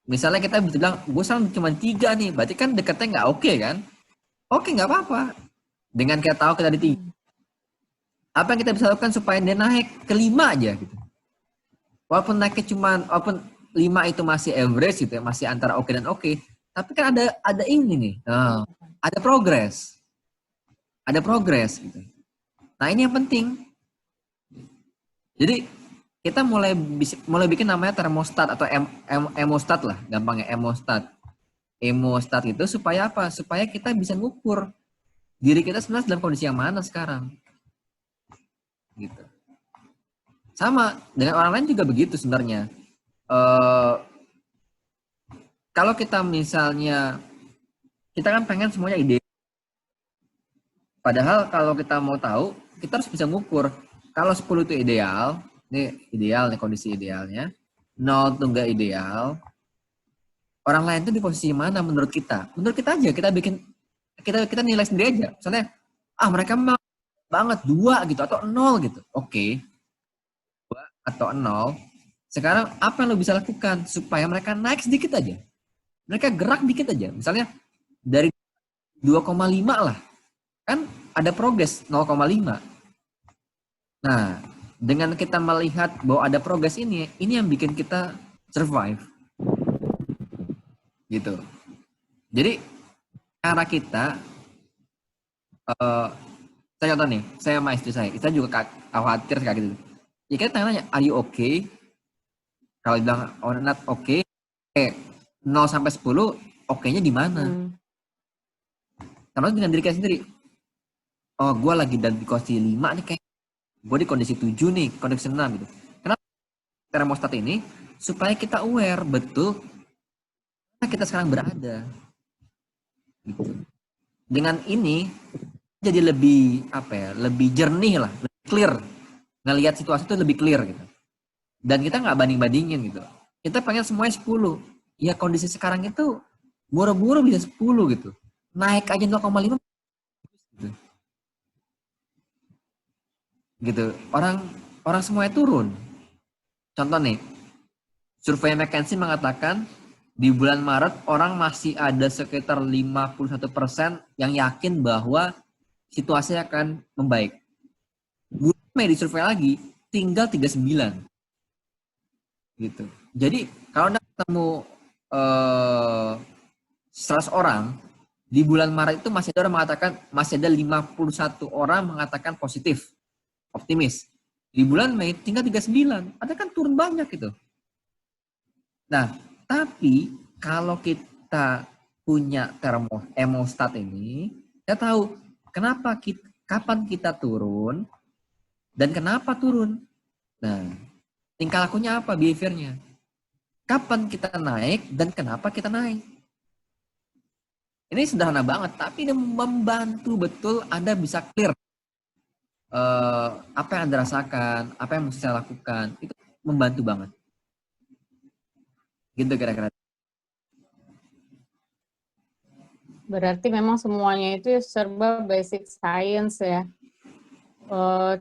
Misalnya kita bisa bilang gua salah cuma 3 nih, berarti kan deketnya nggak oke kan? Oke, nggak apa-apa. Dengan kita tahu kita di 3. Apa yang kita bisa lakukan supaya dia naik ke 5 aja gitu. Walaupun naiknya walaupun 5 itu masih average gitu ya, masih antara oke dan oke, tapi kan ada ini nih. Ada progres. Ada progres gitu. Nah, ini yang penting. Jadi kita mulai bikin namanya termostat atau emostat lah, gampangnya emostat. Emostat itu supaya apa? Supaya kita bisa ngukur diri kita sebenarnya dalam kondisi yang mana sekarang. Gitu. Sama dengan orang lain juga begitu sebenarnya. Kalau kita misalnya kita kan pengen semuanya ide. Padahal kalau kita mau tahu, kita harus bisa ngukur. Kalau 10 itu ideal, nih kondisi idealnya. 0 itu enggak ideal. Orang lain itu di posisi mana menurut kita? Menurut kita aja, kita nilai sendiri aja. Misalnya, mereka memang banget 2 gitu atau 0 gitu. Oke. 2 atau 0. Sekarang apa yang lo bisa lakukan supaya mereka naik sedikit aja? Mereka gerak dikit aja. Misalnya dari 2,5 lah. Kan ada progres 0,5. Nah, dengan kita melihat bahwa ada progres ini yang bikin kita survive. Gitu. Jadi, cara kita, saya contoh nih, saya sama istri saya juga khawatir kayak gitu. Ya kita tanya, are you okay? Kalau bilang, not okay, 0 sampai 10, oke-nya di mana? Karena dengan diri kita sendiri, gue lagi di kondisi 5 nih, kayak gue di kondisi 7 nih, kondisi 6 gitu. Kenapa termostat ini? Supaya kita aware betul kita sekarang berada. Gitu. Dengan ini jadi lebih lebih jernih lah, lebih clear. Ngelihat situasi itu lebih clear gitu. Dan kita nggak banding-bandingin gitu. Kita pengen semuanya 10. Ya kondisi sekarang itu buru-buru bisa 10 gitu. Naik aja 0,5 gitu. Orang semuanya turun. Contoh nih, survei McKinsey mengatakan di bulan Maret orang masih ada sekitar 51% yang yakin bahwa situasi akan membaik. Bulan Mei di survei lagi tinggal 39. Gitu. Jadi kalau Anda ketemu 100 orang di bulan Maret itu masih ada orang mengatakan, masih ada 51 orang mengatakan positif, optimis. Di bulan Mei tinggal 39. Ada kan turun banyak gitu. Nah, tapi kalau kita punya emostat ini, kita tahu kapan kita turun dan kenapa turun. Nah, tingkah lakunya apa, behaviornya? Kapan kita naik dan kenapa kita naik? Ini sederhana banget, tapi ini membantu betul Anda bisa clear apa yang Anda rasakan, apa yang mesti saya lakukan. Itu membantu banget. Gitu kira-kira. Berarti memang semuanya itu serba basic science ya.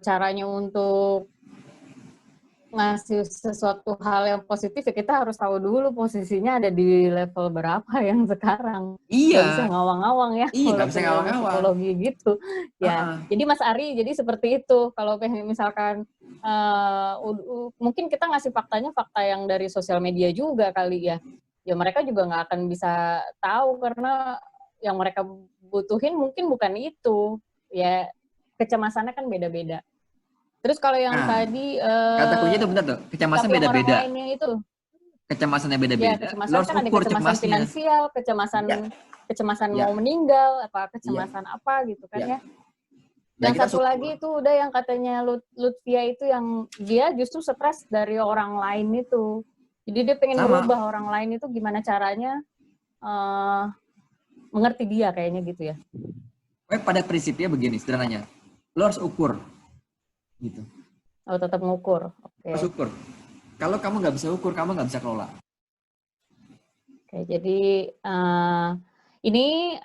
Caranya untuk ngasih sesuatu hal yang positif ya kita harus tahu dulu posisinya ada di level berapa yang sekarang. Iya. Gak bisa ngawang-ngawang ya. Iya, gak bisa ngawang-ngawang. Psikologi gitu. Ya. Jadi Mas Ari, jadi seperti itu. Kalau misalkan mungkin kita ngasih faktanya fakta yang dari sosial media juga kali ya. Ya mereka juga nggak akan bisa tahu karena yang mereka butuhin mungkin bukan itu. Ya kecemasannya kan beda-beda. Terus kalau yang tadi kata kunci itu benar tuh, kecemasan beda-beda. Itu. Kecemasannya beda-beda. Ya, kecemasan kan ada kecemasan finansial, kecemasan mau meninggal, apa kecemasan apa gitu kan ya. Dan satu lagi itu udah yang katanya Lutfia itu yang dia justru stres dari orang lain itu. Jadi dia pengen merubah orang lain itu gimana caranya mengerti dia kayaknya gitu ya. Pada prinsipnya begini, sederhananya. Lo harus ukur. Gitu. Oh, tetap ngukur. Oke. Harus ukur. Kalau kamu nggak bisa ukur, kamu nggak bisa kelola. Oke, jadi ini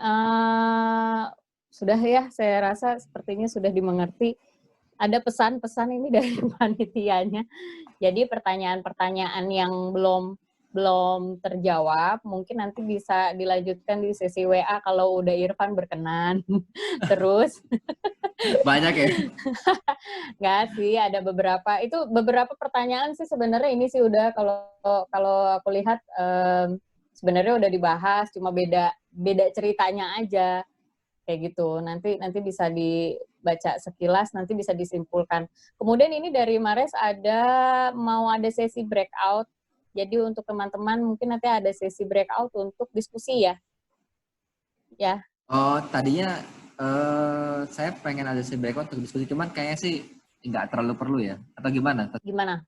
sudah ya, saya rasa sepertinya sudah dimengerti. ada pesan-pesan ini dari panitianya. Jadi pertanyaan-pertanyaan yang belum terjawab, mungkin nanti bisa dilanjutkan di sesi WA kalau udah Irfan berkenan. Terus Banyak ya. nggak sih, ada beberapa pertanyaan sih sebenarnya ini sih udah kalau aku lihat sebenarnya udah dibahas, cuma beda ceritanya aja kayak gitu. Nanti bisa dibaca sekilas, nanti bisa disimpulkan. Kemudian ini dari Mares mau ada sesi breakout. Jadi untuk teman-teman mungkin nanti ada sesi breakout untuk diskusi ya. Ya. Oh, tadinya saya pengen ada sesi breakout untuk diskusi, cuman kayaknya sih nggak terlalu perlu ya, atau gimana? Gimana?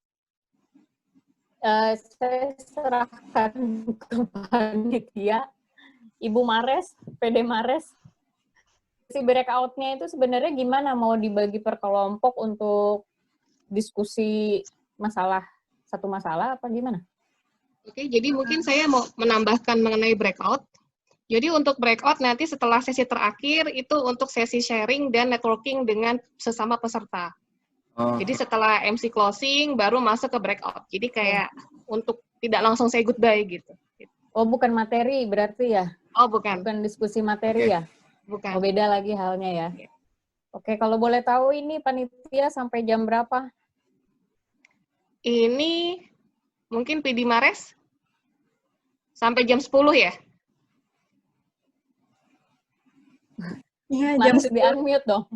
Saya serahkan ke panitia, Ibu Mares, PD Mares. Si breakout-nya itu sebenarnya gimana? Mau dibagi per kelompok untuk diskusi satu masalah apa gimana? Oke, jadi mungkin saya mau menambahkan mengenai breakout. Jadi untuk breakout nanti setelah sesi terakhir itu untuk sesi sharing dan networking dengan sesama peserta. Oh. Jadi setelah MC closing baru masuk ke breakout. Jadi kayak untuk tidak langsung say goodbye gitu. Oh, bukan materi berarti ya? Oh, bukan. Bukan diskusi materi ya? Bukan. Oh, beda lagi halnya ya? Oke, kalau boleh tahu ini panitia sampai jam berapa? Ini mungkin PD Mares sampai jam 10 ya? Iya, Mares di unmute dong.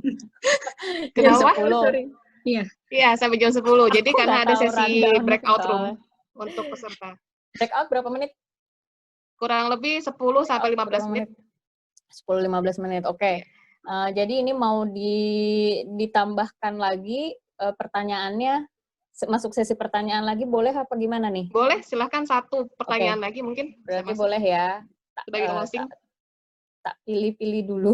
Kenapa? Iya. Iya, sampai jam 10. Jadi karena ada sesi breakout room untuk peserta. Breakout berapa menit? Kurang lebih 10 sampai 15 menit. 10-15 menit, oke. Jadi ini mau ditambahkan lagi pertanyaannya, masuk sesi pertanyaan lagi, boleh apa gimana nih? Boleh, silahkan satu pertanyaan lagi mungkin. Berarti boleh ya. Sebagai closing. Tak pilih-pilih dulu.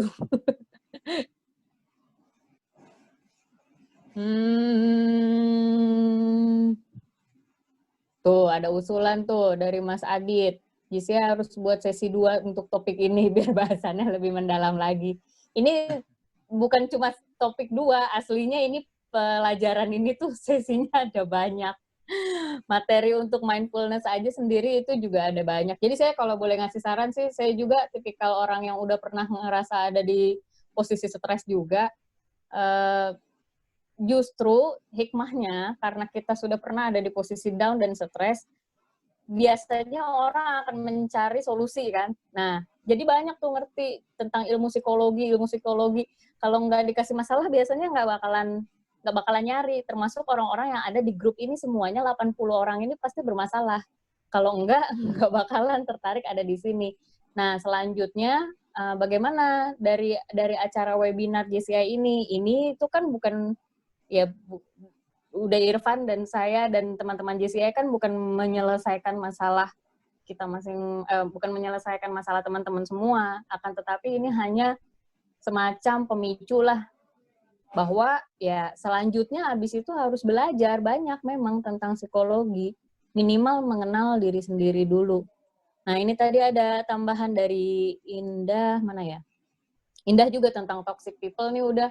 Tuh, ada usulan tuh dari Mas Adit. JCI harus buat sesi 2 untuk topik ini biar bahasannya lebih mendalam lagi. Ini bukan cuma topik 2, aslinya ini pelajaran ini tuh sesinya ada banyak. Materi untuk mindfulness aja sendiri itu juga ada banyak. Jadi saya kalau boleh ngasih saran sih, saya juga tipikal orang yang udah pernah ngerasa ada di posisi stres juga. Justru hikmahnya, karena kita sudah pernah ada di posisi down dan stres, biasanya orang akan mencari solusi kan. Nah, jadi banyak tuh ngerti tentang ilmu psikologi. Kalau nggak dikasih masalah biasanya nggak bakalan nyari. Termasuk orang-orang yang ada di grup ini semuanya 80 orang ini pasti bermasalah. Kalau nggak bakalan tertarik ada di sini. Nah, selanjutnya bagaimana dari acara webinar JCI ini tuh kan bukan ya udah Irfan dan saya dan teman-teman JCI kan bukan menyelesaikan masalah kita bukan menyelesaikan masalah teman-teman semua, akan tetapi ini hanya semacam pemicu lah bahwa ya selanjutnya habis itu harus belajar banyak memang tentang psikologi, minimal mengenal diri sendiri dulu. Nah, ini tadi ada tambahan dari Indah, mana ya? Indah juga tentang toxic people nih udah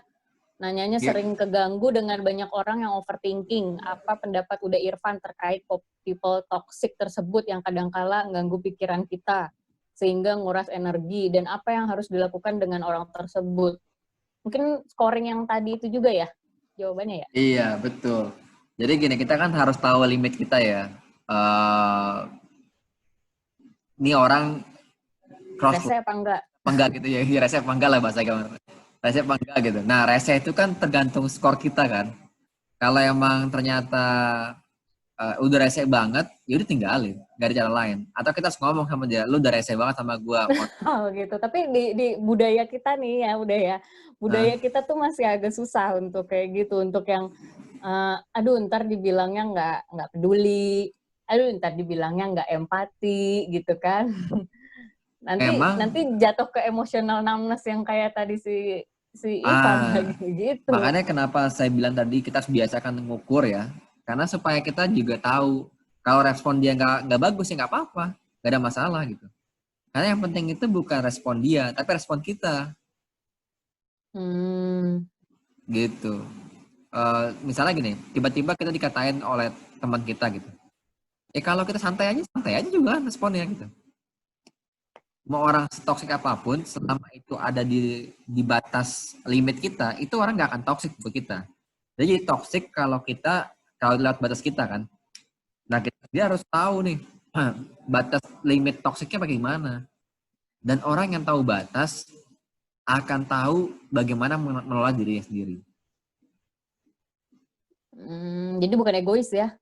nanyanya sering keganggu dengan banyak orang yang overthinking. Apa pendapat udah Irfan terkait people toxic tersebut yang kadangkala mengganggu pikiran kita sehingga nguras energi, dan apa yang harus dilakukan dengan orang tersebut? Mungkin scoring yang tadi itu juga ya jawabannya ya? Iya, betul. Jadi gini, kita kan harus tahu limit kita ya. Ini orang rese apa enggak? Enggak gitu ya, rese apa enggak lah bahasa gampang. Rese apa enggak gitu. Nah, rese itu kan tergantung skor kita kan. Kalau emang ternyata udah rese banget, ya udah tinggalin, gak ada cara lain. Atau kita harus ngomong sama dia, lu udah rese banget sama gua. Oh gitu. Tapi di budaya kita nih ya, budaya kita tuh masih agak susah untuk kayak gitu, untuk yang aduh ntar dibilangnya nggak peduli, aduh ntar dibilangnya nggak empati gitu kan. Nanti jatuh ke emotional numbness yang kayak tadi si Ivan gitu. Makanya kenapa saya bilang tadi kita harus biasakan mengukur ya, karena supaya kita juga tahu kalau respon dia nggak bagus ya nggak apa-apa, nggak ada masalah gitu. Karena yang penting itu bukan respon dia, tapi respon kita. Gitu. misalnya gini, tiba-tiba kita dikatain oleh teman kita gitu. Kalau kita santai aja juga responnya gitu. Mau orang toksik apapun, selama itu ada di batas limit kita, itu orang nggak akan toksik buat kita. Jadi toksik kalau lewat batas kita kan. Nah, dia harus tahu nih batas limit toksiknya bagaimana. Dan orang yang tahu batas akan tahu bagaimana mengelola dirinya sendiri. Jadi bukan egois ya?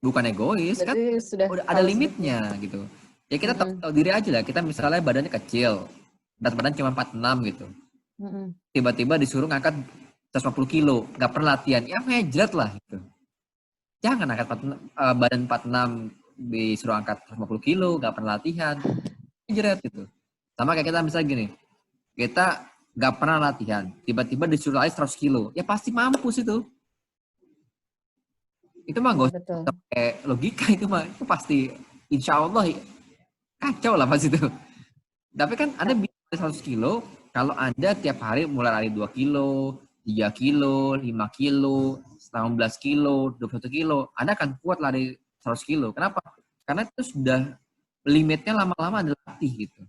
Bukan egois, kan sudah ada limitnya gitu. Ya kita tahu diri aja lah. Kita misalnya badannya kecil, berat badan cuma 46 gitu. Tiba-tiba disuruh ngangkat 150 kilo, nggak pernah latihan, ya ngejret lah gitu. Jangan angkat badan 46 disuruh angkat 150 kilo, nggak pernah latihan, ngejret gitu. Sama kayak kita misalnya gini, kita nggak pernah latihan, tiba-tiba disuruh lari 100 kilo, ya pasti mampus itu. Itu mah nggak usah pakai logika, itu pasti insya Allah kacau lah pas itu. Tapi kan Anda bisa 100 kilo, kalau Anda tiap hari mulai lari 2 kilo, 3 kilo, 5 kilo, 19 kilo, 21 kilo, Anda akan kuat lari 100 kilo. Kenapa? Karena itu sudah limitnya lama-lama Anda latih gitu.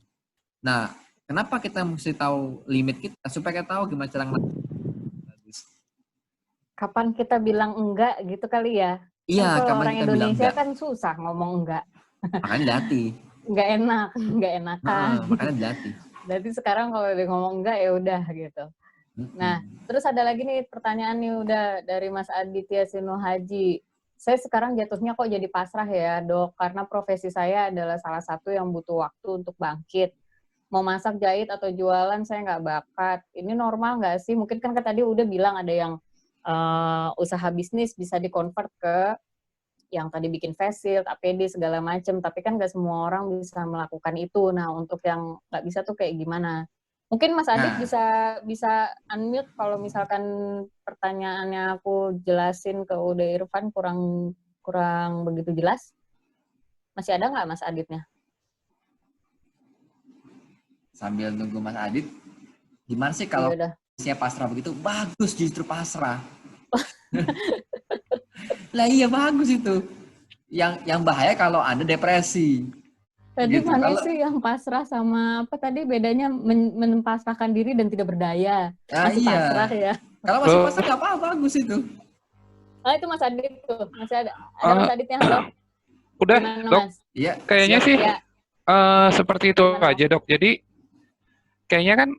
Nah, kenapa kita mesti tahu limit kita? Supaya kita tahu gimana cara bagus. Kapan kita bilang enggak gitu kali ya? Iya, kan kalau orang Indonesia bilang kan susah ngomong enggak. Makanya dilatih. Nggak enak, nggak enakan. Makanya dilatih. Berarti sekarang kalau dia ngomong enggak ya udah gitu. Nah, terus ada lagi nih pertanyaan nih udah dari Mas Aditya Sino Haji. Saya sekarang jatuhnya kok jadi pasrah ya, Dok, karena profesi saya adalah salah satu yang butuh waktu untuk bangkit. Mau masak, jahit, atau jualan saya nggak bakat. Ini normal nggak sih? Mungkin kan tadi udah bilang ada yang usaha bisnis bisa di-convert ke yang tadi bikin face shield, APD, segala macam. Tapi kan nggak semua orang bisa melakukan itu. Nah, untuk yang nggak bisa tuh kayak gimana? Mungkin Mas Adit bisa unmute kalau misalkan pertanyaannya aku jelasin ke Uda Irfan kurang begitu jelas. Masih ada nggak Mas Aditnya? Sambil nunggu Mas Adit, gimana sih kalau saya pasrah begitu? Bagus justru pasrah. Lah iya bagus itu. Yang bahaya kalau Anda depresi. Tadi gitu. mana sih yang pasrah sama apa tadi bedanya menempasrahkan diri dan tidak berdaya? Masih pasrah ya. Kalau masih pasrah nggak apa-apa, bagus itu. Oh itu Mas Adit tuh, masih ada Mas Aditnya halo. Udah, gimana, Dok. Mas? Iya. Kayaknya sih ya. Seperti itu aja, Dok. Jadi kayaknya kan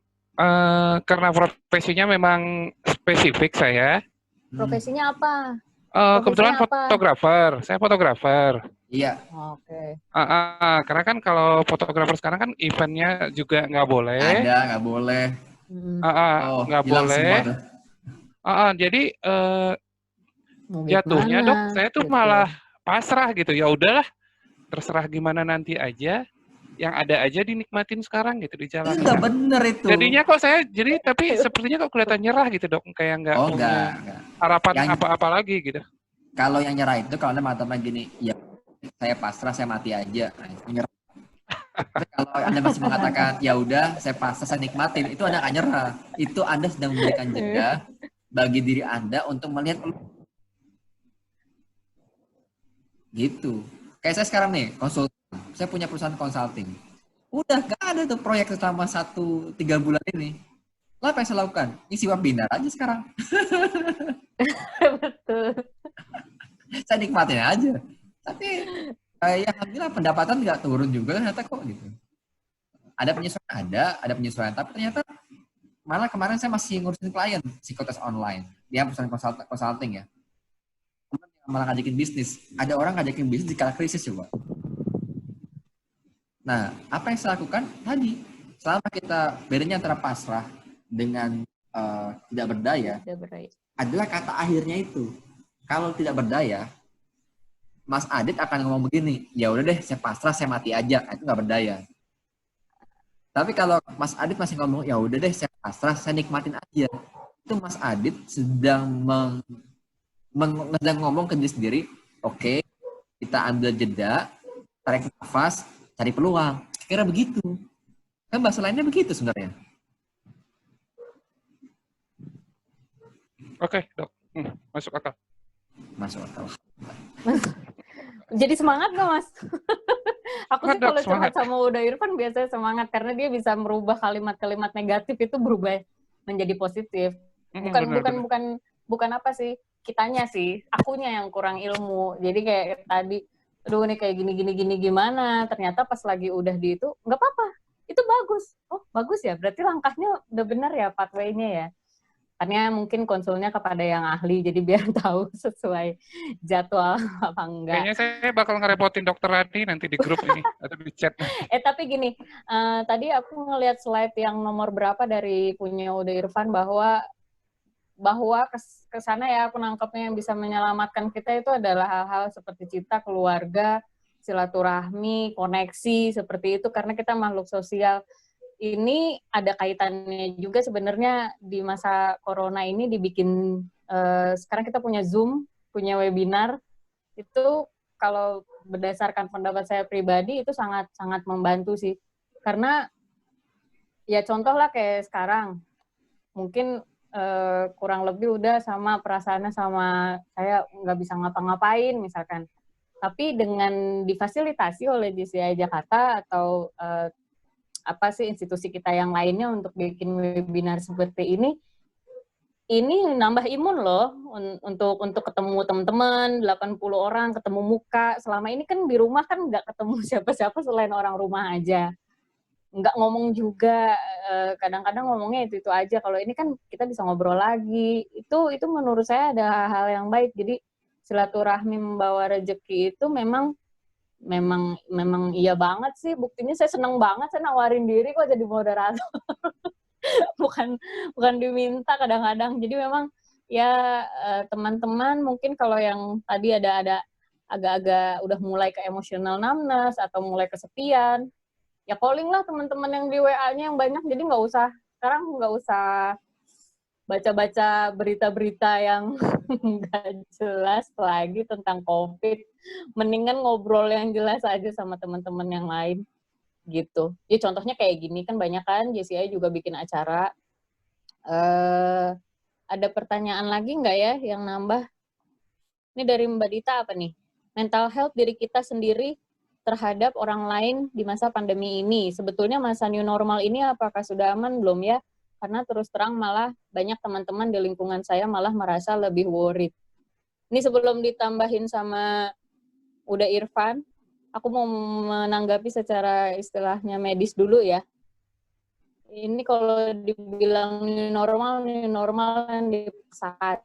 karena profesinya memang spesifik saya. Profesinya apa? Kebetulan fotografer. Saya fotografer. Iya. Oke. Karena kan kalau fotografer sekarang kan eventnya juga nggak boleh. Ada, nggak boleh. Nggak boleh. Jadi jatuhnya Dok, saya tuh malah pasrah gitu. Ya udahlah, terserah gimana nanti aja. Yang ada aja dinikmatin sekarang gitu di jalan. Enggak bener itu. Jadinya kok saya tapi sepertinya kok kelihatan nyerah gitu, Dok, kayak nggak punya harapan apa-apa lagi gitu. Kalau yang nyerah itu kalau Anda mengatakan gini, ya saya pasrah, saya mati aja. Nah, itu nyerah. Tapi kalau Anda masih mengatakan ya udah saya pasrah, saya nikmatin, itu Anda nggak nyerah. Itu Anda sedang memberikan jeda bagi diri Anda untuk melihat gitu. Kayak saya sekarang nih, konsultan. Saya punya perusahaan consulting. Udah gak ada tuh proyek selama 1-3 bulan ini. Lah apa yang saya lakukan? Isi webinar aja sekarang. Betul. Saya nikmatin aja. Tapi ya alhamdulillah pendapatan nggak turun juga ternyata kok gitu. Ada penyesuaian, tapi ternyata malah kemarin saya masih ngurusin klien psikotes online. Dia perusahaan consulting ya. Malah ngajakin bisnis. Ada orang ngajakin bisnis di kala krisis coba. Nah, apa yang saya lakukan tadi, selama kita bedanya antara pasrah dengan tidak berdaya, adalah kata akhirnya itu. Kalau tidak berdaya, Mas Adit akan ngomong begini, ya udah deh, saya pasrah, saya mati aja, itu nggak berdaya. Tapi kalau Mas Adit masih ngomong, ya udah deh, saya pasrah, saya nikmatin aja, itu Mas Adit sedang ngomong ke diri sendiri, oke, kita ambil jeda, tarik nafas, cari peluang. Kira begitu. Kan bahasa lainnya begitu sebenarnya. Oke, Dok. Masuk akal. Masuk akal. Jadi semangat nggak, Mas? Aku sih Ada kalau curhat semangat. sama Uda Irfan biasanya semangat karena dia bisa merubah kalimat-kalimat negatif itu berubah menjadi positif. Bukan Benar. bukan apa sih, kitanya sih, akunya yang kurang ilmu. Jadi kayak tadi, aduh ini kayak gini gimana? Ternyata pas lagi udah di itu nggak apa-apa. Itu bagus. Oh, bagus ya. Berarti langkahnya udah benar ya, pathway-nya ya. Makanya mungkin konsulnya kepada yang ahli, jadi biar tahu sesuai jadwal apa enggak. Kayaknya saya bakal ngerepotin Dokter Rani nanti di grup ini atau di chat. Tapi gini, tadi aku ngelihat slide yang nomor berapa dari punya Uda Irfan bahwa ke sana ya aku nangkepnya yang bisa menyelamatkan kita itu adalah hal-hal seperti cinta, keluarga, silaturahmi, koneksi, seperti itu karena kita makhluk sosial. Ini ada kaitannya juga sebenarnya di masa corona ini dibikin, sekarang kita punya Zoom, punya webinar, itu kalau berdasarkan pendapat saya pribadi itu sangat membantu sih. Karena ya contoh lah kayak sekarang, mungkin kurang lebih udah sama perasaannya sama saya nggak bisa ngapa-ngapain misalkan. Tapi dengan difasilitasi oleh JCI Jakarta atau apa sih institusi kita yang lainnya untuk bikin webinar seperti ini nambah imun loh untuk ketemu teman-teman, 80 orang ketemu muka. Selama ini kan di rumah kan nggak ketemu siapa-siapa selain orang rumah aja. Nggak ngomong juga, kadang-kadang ngomongnya itu aja. Kalau ini kan kita bisa ngobrol lagi. Itu menurut saya ada hal yang baik. Jadi silaturahmi membawa rezeki itu memang iya banget sih. Buktinya saya seneng banget, saya nawarin diri kok jadi moderator. bukan diminta kadang-kadang. Jadi memang ya teman-teman mungkin kalau yang tadi ada agak-agak udah mulai ke emotional numbness atau mulai kesepian, ya calling lah teman-teman yang di WA-nya yang banyak. Jadi sekarang nggak usah baca-baca berita-berita yang nggak jelas lagi tentang COVID. Mendingan ngobrol yang jelas aja sama teman-teman yang lain gitu. Ya contohnya kayak gini kan banyak kan JCI juga bikin acara. Ada pertanyaan lagi nggak ya yang nambah? Ini dari Mbak Dita apa nih? Mental health diri kita sendiri terhadap orang lain di masa pandemi ini. Sebetulnya masa new normal ini apakah sudah aman belum ya? Karena terus terang malah banyak teman-teman di lingkungan saya malah merasa lebih worried. Ini sebelum ditambahin sama Uda Irfan, aku mau menanggapi secara istilahnya medis dulu ya. Ini kalau dibilang new normal kan dipaksakan.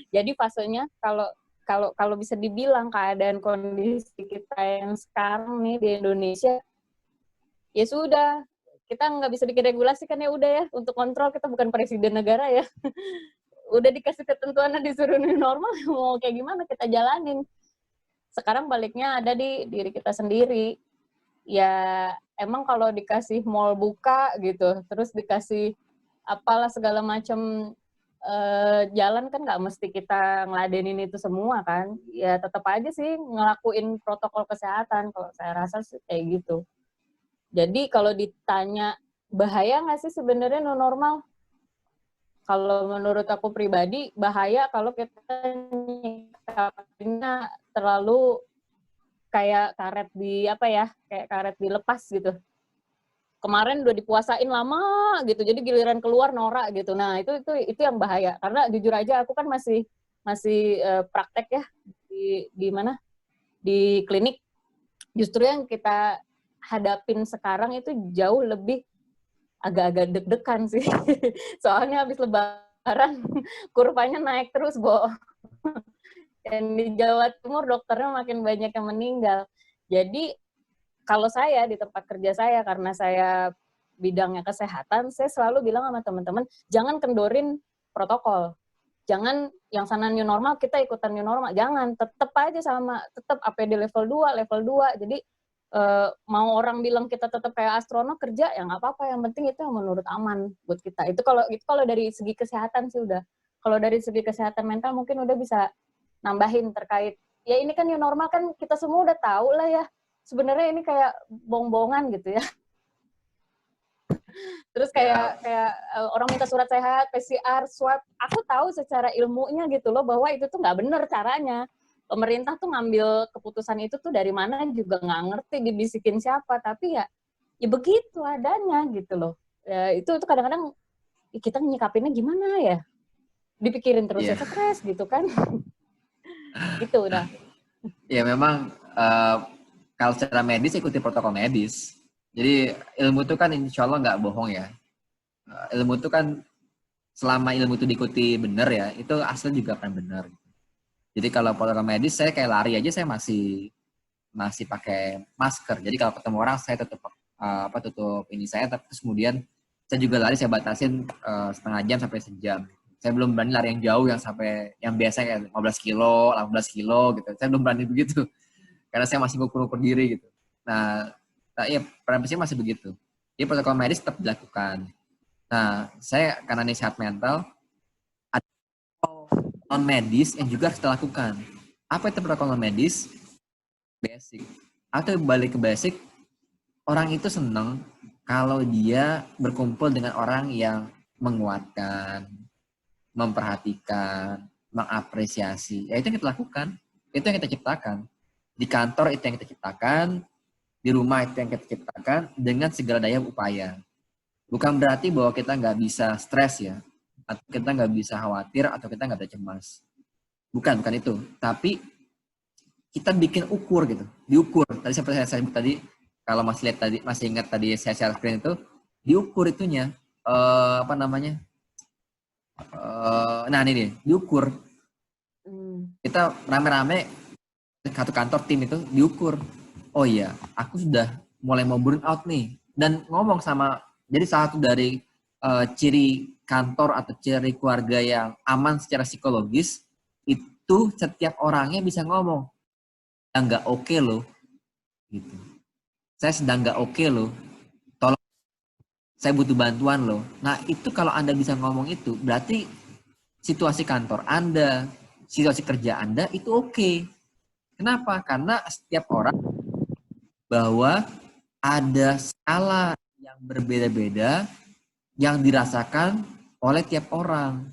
Jadi fasenya kalau bisa dibilang keadaan kondisi kita yang sekarang nih di Indonesia, ya sudah, kita nggak bisa bikin regulasi kan ya udah ya, untuk kontrol kita bukan presiden negara ya. Udah dikasih ketentuan disuruh new normal, mau kayak gimana kita jalanin. Sekarang baliknya ada di diri kita sendiri. Ya emang kalau dikasih mall buka gitu, terus dikasih apalah segala macam jalan kan nggak mesti kita ngeladenin itu semua kan. Ya tetap aja sih ngelakuin protokol kesehatan, kalau saya rasa sih kayak gitu. Jadi kalau ditanya bahaya nggak sih sebenarnya new normal? Kalau menurut aku pribadi bahaya kalau kita nyikapinya terlalu kayak karet dilepas gitu. Kemarin udah dipuasain lama gitu, jadi giliran keluar norak gitu. Nah itu yang bahaya. Karena jujur aja aku kan masih praktek ya di mana di klinik. Justru yang kita hadapin sekarang itu jauh lebih agak-agak deg-degan sih. Soalnya habis lebaran kurvanya naik terus, Bo. Dan di Jawa Timur dokternya makin banyak yang meninggal. Jadi kalau saya di tempat kerja saya, karena saya bidangnya kesehatan, saya selalu bilang sama teman-teman, jangan kendorin protokol. Jangan yang sana new normal, kita ikutan new normal. Jangan, tetap aja sama, tetap APD level 2. Jadi mau orang bilang kita tetap kayak astronot kerja, ya nggak apa-apa. Yang penting itu yang menurut aman buat kita. Itu kalau dari segi kesehatan sih udah. Kalau dari segi kesehatan mental mungkin udah bisa nambahin terkait, ya ini kan new normal kan kita semua udah tahu lah ya. Sebenarnya ini kayak bohong-bohongan gitu ya. Terus kayak orang minta surat sehat, PCR, swab, aku tahu secara ilmunya gitu loh bahwa itu tuh nggak bener caranya. Pemerintah tuh ngambil keputusan itu tuh dari mana juga nggak ngerti dibisikin siapa, tapi ya begitu adanya gitu loh. Ya, itu kadang-kadang kita nyikapinnya gimana ya? Dipikirin terus ya stres gitu kan. Gitu udah. Ya memang kalau secara medis ikuti protokol medis. Jadi ilmu itu kan insya Allah nggak bohong ya. Ilmu itu kan selama ilmu itu diikuti benar ya, itu asal juga akan benar. Jadi kalau protokol medis saya kayak lari aja saya masih pakai masker. Jadi kalau ketemu orang saya tutup tutup ini saya, terus kemudian saya juga lari saya batasin setengah jam sampai sejam. Saya belum berani lari yang jauh yang sampai yang biasa kayak 15 kilo, 18 kilo gitu. Saya belum berani begitu. Karena saya masih ngukur diri gitu. Nah ya prinsipnya masih begitu. Jadi protokol medis tetap dilakukan. Nah, saya karena ini sehat mental, ada non medis yang juga harus dilakukan. Apa itu protokol non medis? Basic. Atau balik ke basic, orang itu senang kalau dia berkumpul dengan orang yang menguatkan, memperhatikan, mengapresiasi. Ya itu yang kita lakukan. Itu yang kita ciptakan. Di kantor itu yang kita ciptakan, di rumah itu yang kita ciptakan dengan segala daya upaya. Bukan berarti bahwa kita nggak bisa stres ya, atau kita nggak bisa khawatir, atau kita nggak ada cemas. Bukan itu. Tapi kita bikin ukur gitu, diukur. Tadi seperti saya sebut tadi, kalau masih lihat tadi, masih ingat tadi saya share screen itu, diukur itunya, nah ini nih, diukur. Kita rame-rame satu kantor tim itu diukur. Oh iya, aku sudah mulai mau burn out nih, dan ngomong sama. Jadi salah satu dari ciri kantor atau ciri keluarga yang aman secara psikologis, itu setiap orangnya bisa ngomong, nggak oke loh, gitu. Saya sedang nggak oke loh, tolong, saya butuh bantuan loh. Nah itu kalau Anda bisa ngomong itu, berarti situasi kantor Anda, situasi kerja Anda itu oke. Kenapa? Karena setiap orang bahwa ada skala yang berbeda-beda yang dirasakan oleh tiap orang.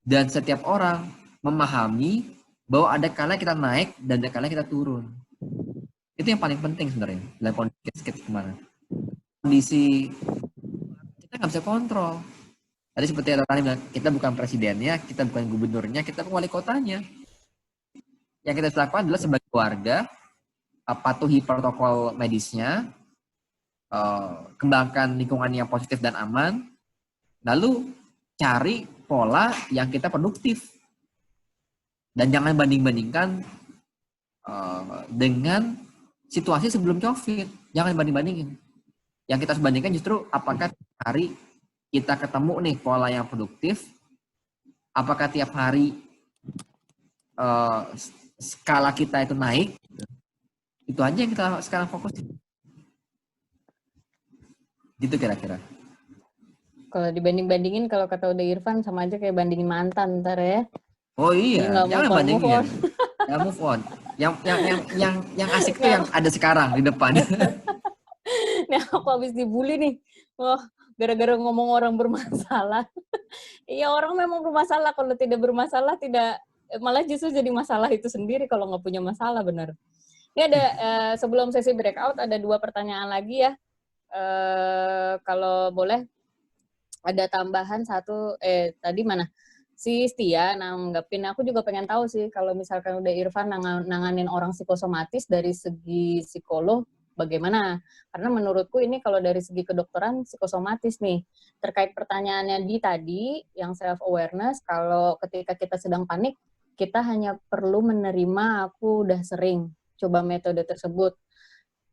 Dan setiap orang memahami bahwa ada kala kita naik dan ada kala kita turun. Itu yang paling penting sebenarnya dalam kondisi kemana. Kondisi kita nggak bisa kontrol. Tadi seperti yang tadi bilang, kita bukan presidennya, kita bukan gubernurnya, kita bukan wali kotanya. Yang kita harus lakukan adalah sebagai keluarga, patuhi protokol medisnya, kembangkan lingkungan yang positif dan aman, lalu cari pola yang kita produktif. Dan jangan banding-bandingkan dengan situasi sebelum COVID. Jangan banding-bandingin. Yang kita harus bandingkan justru apakah hari kita ketemu nih pola yang produktif, apakah tiap hari skala kita itu naik. Itu aja yang kita sekarang fokus. Gitu kira-kira. Kalau dibanding-bandingin, kalau kata udah Irfan, sama aja kayak bandingin mantan ntar ya. Oh iya, jangan bandingin. Jangan move on. Yang asik tuh yang ada sekarang di depan. Nih aku habis dibully nih. Wah, gara-gara ngomong orang bermasalah. Iya, orang memang bermasalah. Kalau tidak bermasalah, malah justru jadi masalah itu sendiri kalau nggak punya masalah, benar. Ini ada, sebelum sesi breakout, ada 2 pertanyaan lagi ya. Kalau boleh ada tambahan satu, tadi mana? Si Setia nanggepin, aku juga pengen tahu sih kalau misalkan udah Irfan nanganin orang psikosomatis dari segi psikolog bagaimana? Karena menurutku ini kalau dari segi kedokteran psikosomatis nih. Terkait pertanyaannya tadi yang self awareness, kalau ketika kita sedang panik, kita hanya perlu menerima aku udah sering coba metode tersebut.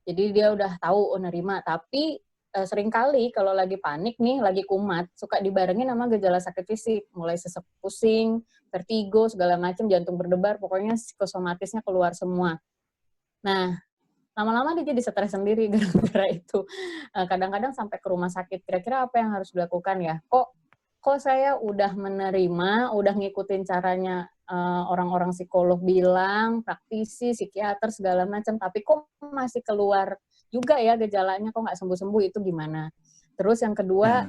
Jadi dia udah tahu nerima, tapi seringkali kalau lagi panik nih, lagi kumat, suka dibarengin sama gejala sakit fisik, mulai sesek pusing, vertigo, segala macam, jantung berdebar, pokoknya psikosomatisnya keluar semua. Nah, lama-lama dia jadi stres sendiri gara-gara itu. Kadang-kadang sampai ke rumah sakit. Kira-kira apa yang harus dilakukan ya? Kok saya udah menerima, udah ngikutin caranya orang-orang psikolog bilang, praktisi, psikiater, segala macam, tapi kok masih keluar juga ya gejalanya, kok nggak sembuh-sembuh, itu gimana? Terus yang kedua,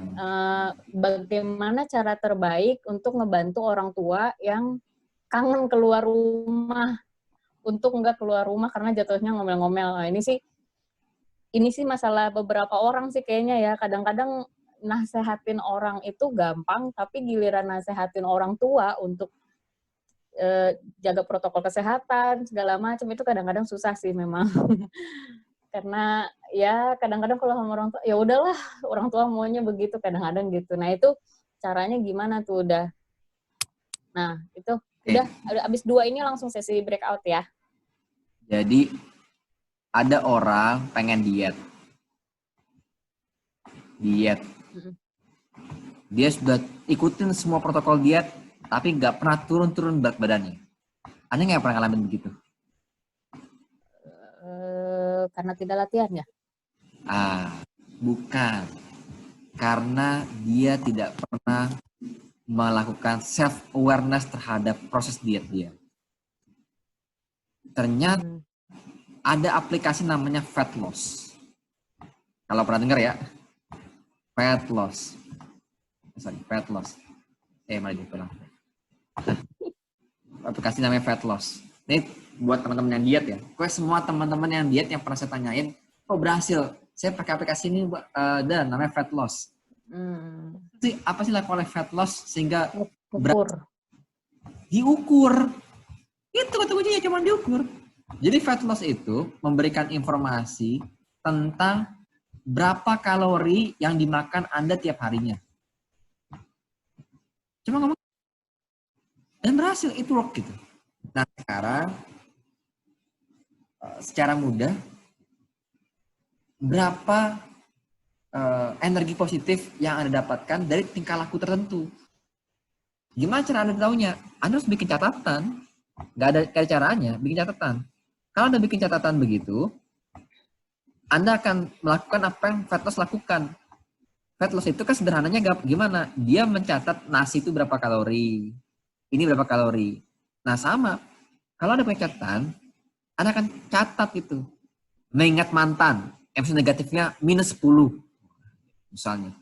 bagaimana cara terbaik untuk ngebantu orang tua yang kangen keluar rumah, untuk nggak keluar rumah karena jatuhnya ngomel-ngomel. Nah, ini sih masalah beberapa orang sih kayaknya ya. Kadang-kadang nasehatin orang itu gampang, tapi giliran nasehatin orang tua untuk jaga protokol kesehatan segala macam itu kadang-kadang susah sih memang. Karena ya kadang-kadang kalau sama orang tua ya udahlah, orang tua maunya begitu kadang-kadang gitu. Nah, itu caranya gimana tuh udah. Nah, itu udah abis 2 ini langsung sesi breakout ya. Jadi ada orang pengen diet. Dia sudah ikutin semua protokol diet, tapi nggak pernah turun berat badannya. Anda nggak pernah ngalamin begitu? Karena tidak latihan ya? Bukan. Karena dia tidak pernah melakukan self-awareness terhadap proses diet dia. Ternyata ada aplikasi namanya Fat Loss. Kalau pernah dengar ya? Fat Loss. Mari diulang. Aplikasi namanya Fat Loss. Ini buat teman-teman yang diet ya. Semua teman-teman yang diet yang pernah saya tanyain, berhasil. Saya pakai aplikasi ini dan namanya Fat Loss. Apa sih lakukan oleh Fat Loss sehingga diukur? Itu kata kuncinya cuma diukur. Jadi Fat Loss itu memberikan informasi tentang berapa kalori yang dimakan Anda tiap harinya. Cuma ngomong dan berhasil, itu work gitu. Nah, sekarang secara mudah berapa energi positif yang Anda dapatkan dari tingkah laku tertentu. Gimana cara Anda tahunya? Anda harus bikin catatan. Nggak ada caranya, bikin catatan. Kalau Anda bikin catatan begitu, Anda akan melakukan apa yang Fat Loss lakukan. Fat Loss itu kan sederhananya gimana? Dia mencatat nasi itu berapa kalori, ini berapa kalori. Nah, sama. Kalau Anda punya catatan, Anda akan catat itu. Mengingat mantan, emosi negatifnya -10. Misalnya.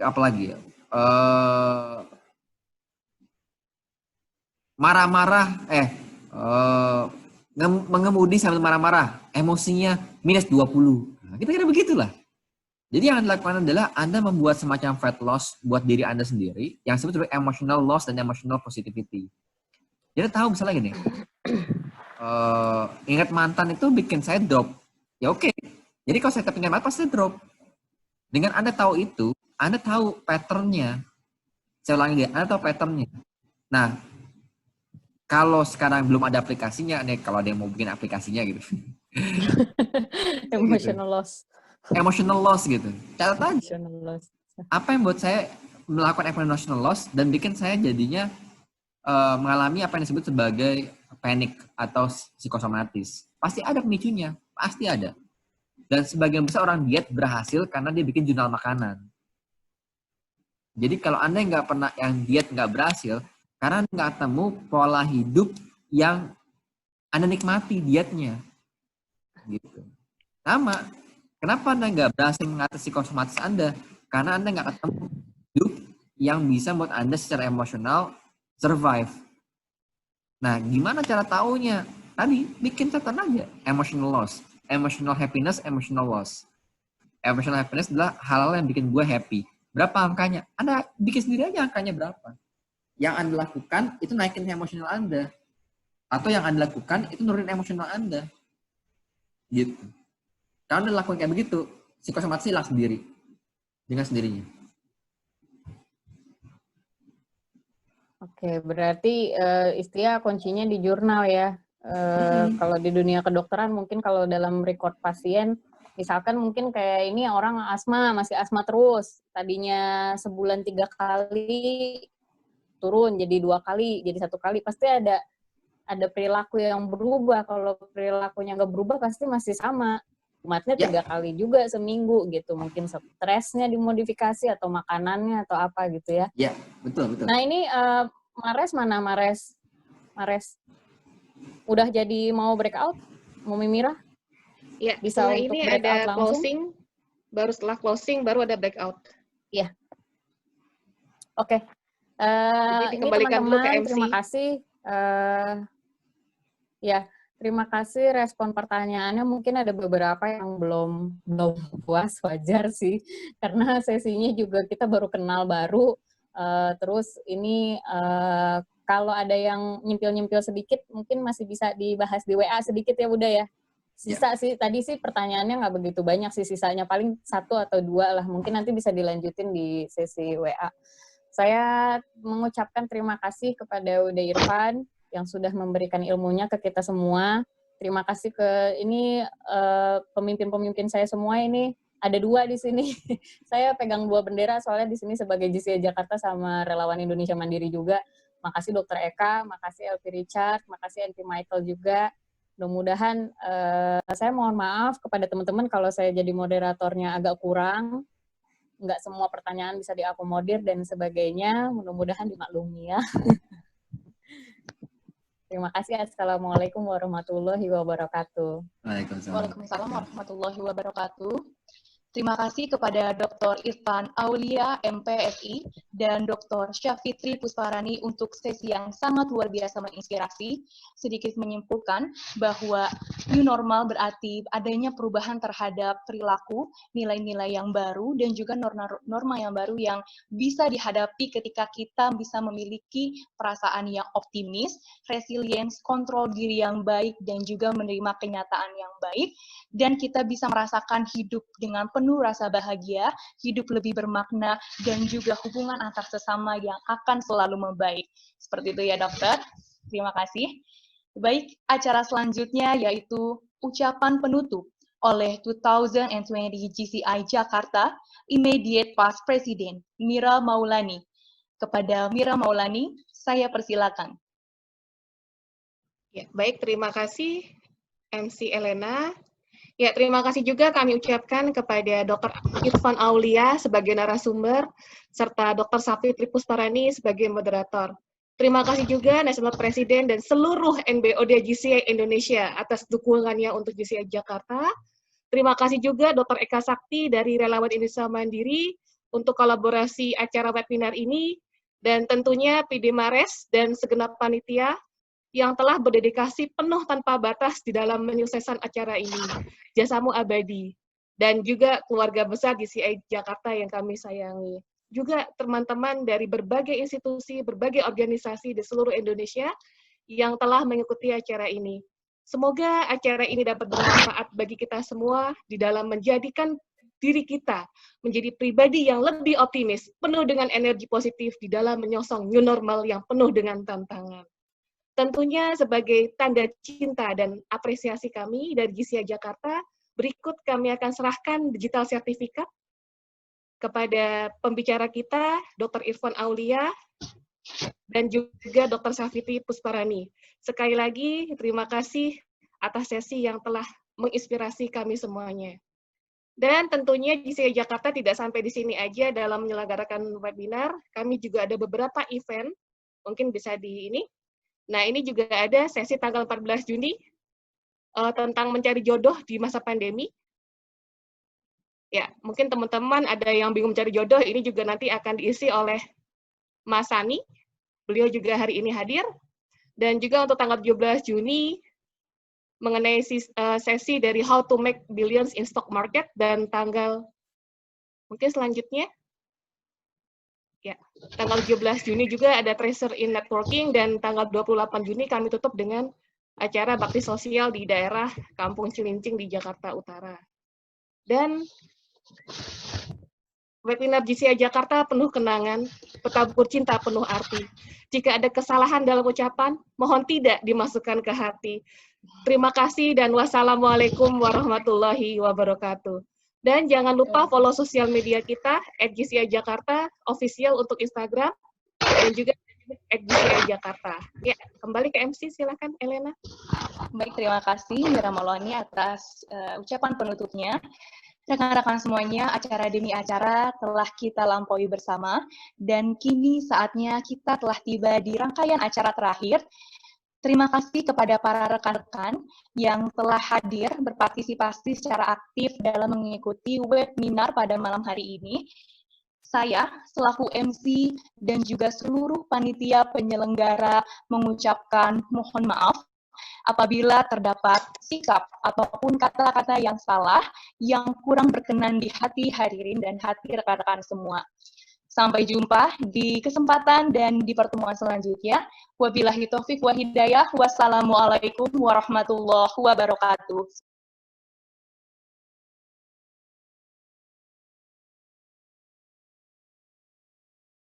Apalagi ya? Mengemudi sambil marah-marah, emosinya -20. Nah, kira-kira begitulah. Jadi yang Anda lakukan adalah Anda membuat semacam fat loss buat diri Anda sendiri, yang disebut sebagai emotional loss dan emotional positivity. Jadi tahu misalnya gini, ingat mantan itu bikin saya drop. Ya oke. Jadi kalau saya ingat mantan pasti drop. Dengan Anda tahu itu, Anda tahu pattern-nya. Saya ulangi dia, Anda tahu pattern-nya. Nah, kalau sekarang belum ada aplikasinya, nih kalau ada yang mau bikin aplikasinya gitu. Emotional loss. Emotional loss gitu. Catat aja. Apa yang buat saya melakukan emotional loss dan bikin saya jadinya mengalami apa yang disebut sebagai panic atau psikosomatis. Pasti ada pemicunya, pasti ada. Dan sebagian besar orang diet berhasil karena dia bikin jurnal makanan. Jadi kalau Anda nggak pernah yang diet nggak berhasil, karena Anda nggak ketemu pola hidup yang Anda nikmati dietnya. Gitu. Sama. Kenapa Anda nggak berhasil mengatasi psikosomatis Anda? Karena Anda nggak ketemu hidup yang bisa buat Anda secara emosional survive. Nah, gimana cara taunya? Tadi bikin catatan aja. Emotional loss, emotional happiness, emotional loss. Emotional happiness adalah hal-hal yang bikin gue happy. Berapa angkanya? Anda bikin sendiri aja angkanya berapa. Yang Anda lakukan itu naikin emosional Anda. Atau yang Anda lakukan itu nurunin emosional Anda. Gitu. Kalau Anda lakukan kayak begitu, psikosomatis hilang sendiri. Dengan sendirinya. Oke, berarti istilah kuncinya di jurnal ya. Kalau di dunia kedokteran mungkin kalau dalam record pasien, misalkan mungkin kayak ini orang asma, masih asma terus. Tadinya sebulan 3 kali, turun jadi 2 kali, jadi 1 kali. Pasti ada perilaku yang berubah. Kalau perilakunya nggak berubah pasti masih sama. Kumatnya 3 kali juga seminggu gitu. Mungkin stresnya dimodifikasi atau makanannya atau apa gitu ya. Iya, betul. Nah ini Mares mana Mares? Udah jadi mau breakout? Mau Mimira? Ya, bisa setelah untuk ini breakout ada langsung? closing baru setelah closing, baru ada breakout. Iya. Oke. Jadi Ini dikembalikan dulu ke teman-teman, MC. terima kasih. Ya, terima kasih respon pertanyaannya. Mungkin ada beberapa yang belum puas, wajar sih. Karena sesinya juga kita baru kenal baru. Terus ini kalau ada yang nyempil-nyempil sedikit, mungkin masih bisa dibahas di WA sedikit ya Bunda ya. Sisa sih, tadi sih pertanyaannya nggak begitu banyak sih, sisanya paling 1 atau 2 lah. Mungkin nanti bisa dilanjutin di sesi WA. Saya mengucapkan terima kasih kepada Uda Irfan yang sudah memberikan ilmunya ke kita semua. Terima kasih ke ini pemimpin-pemimpin saya semua ini. Ada 2 di sini. Saya pegang 2 bendera soalnya di sini sebagai JCI Jakarta sama Relawan Indonesia Mandiri juga. Makasih Dr. Eka, makasih Elvi Richard, makasih Anti Michael juga. Mudah-mudahan saya mohon maaf kepada teman-teman kalau saya jadi moderatornya agak kurang. Nggak semua pertanyaan bisa diakomodir dan sebagainya. Mudah-mudahan dimaklumi ya. Terima kasih. Assalamualaikum warahmatullahi wabarakatuh. Waalaikumsalam warahmatullahi wabarakatuh. Terima kasih kepada Dr. Irfan Aulia, MPSI, dan Dr. Syafitri Pusparani untuk sesi yang sangat luar biasa menginspirasi. Sedikit menyimpulkan bahwa new normal berarti adanya perubahan terhadap perilaku, nilai-nilai yang baru, dan juga norma yang baru yang bisa dihadapi ketika kita bisa memiliki perasaan yang optimis, resilience, kontrol diri yang baik, dan juga menerima kenyataan yang baik, dan kita bisa merasakan hidup dengan penuh rasa bahagia, hidup lebih bermakna, dan juga hubungan antar sesama yang akan selalu membaik. Seperti itu ya dokter, terima kasih. Baik, acara selanjutnya yaitu ucapan penutup oleh 2020 JCI Jakarta Immediate Past President Mira Maulani. Kepada Mira Maulani, saya persilakan. Ya, baik, terima kasih MC Elena. Ya, terima kasih juga kami ucapkan kepada Dr. Irfan Aulia sebagai narasumber, serta Dr. Syafitri Pusparani sebagai moderator. Terima kasih juga National President dan seluruh NBOD JCI Indonesia atas dukungannya untuk JCI Jakarta. Terima kasih juga Dr. Eka Sakti dari Relawan Indonesia Mandiri untuk kolaborasi acara webinar ini, dan tentunya PD Mares dan segenap panitia yang telah berdedikasi penuh tanpa batas di dalam menyukseskan acara ini. Jasamu abadi. Dan juga keluarga besar JCI Jakarta yang kami sayangi. Juga teman-teman dari berbagai institusi, berbagai organisasi di seluruh Indonesia yang telah mengikuti acara ini. Semoga acara ini dapat bermanfaat bagi kita semua di dalam menjadikan diri kita menjadi pribadi yang lebih optimis, penuh dengan energi positif di dalam menyongsong new normal yang penuh dengan tantangan. Tentunya sebagai tanda cinta dan apresiasi kami dari JCI Jakarta, berikut kami akan serahkan digital sertifikat kepada pembicara kita, Dr. Irfan Aulia, dan juga Dr. Syafitri Pusparani. Sekali lagi, terima kasih atas sesi yang telah menginspirasi kami semuanya. Dan tentunya JCI Jakarta tidak sampai di sini aja dalam menyelenggarakan webinar, kami juga ada beberapa event, mungkin bisa di ini. Nah, ini juga ada sesi tanggal 14 Juni tentang mencari jodoh di masa pandemi. Ya, mungkin teman-teman ada yang bingung mencari jodoh, ini juga nanti akan diisi oleh Mas Sani. Beliau juga hari ini hadir. Dan juga untuk tanggal 17 Juni, mengenai sesi dari How to Make Billions in Stock Market, dan tanggal, mungkin selanjutnya, ya, tanggal 17 Juni juga ada Treasure in Networking, dan tanggal 28 Juni kami tutup dengan acara bakti sosial di daerah Kampung Cilincing di Jakarta Utara. Dan webinar JCI Jakarta penuh kenangan, bertabur cinta penuh arti. Jika ada kesalahan dalam ucapan, mohon tidak dimasukkan ke hati. Terima kasih dan wassalamualaikum warahmatullahi wabarakatuh. Dan jangan lupa follow sosial media kita, @JCI Jakarta, official untuk Instagram, dan juga @JCI Jakarta. Ya, kembali ke MC, silakan Elena. Baik, terima kasih Mira Maulani atas ucapan penutupnya. Rekan-rekan semuanya, acara demi acara telah kita lampaui bersama, dan kini saatnya kita telah tiba di rangkaian acara terakhir. Terima kasih kepada para rekan-rekan yang telah hadir berpartisipasi secara aktif dalam mengikuti webinar pada malam hari ini. Saya, selaku MC dan juga seluruh panitia penyelenggara mengucapkan mohon maaf apabila terdapat sikap ataupun kata-kata yang salah yang kurang berkenan di hati hadirin dan hati rekan-rekan semua. Sampai jumpa di kesempatan dan di pertemuan selanjutnya. Wabillahi taufiq wa hidayah. Wassalamualaikum warahmatullahi wabarakatuh.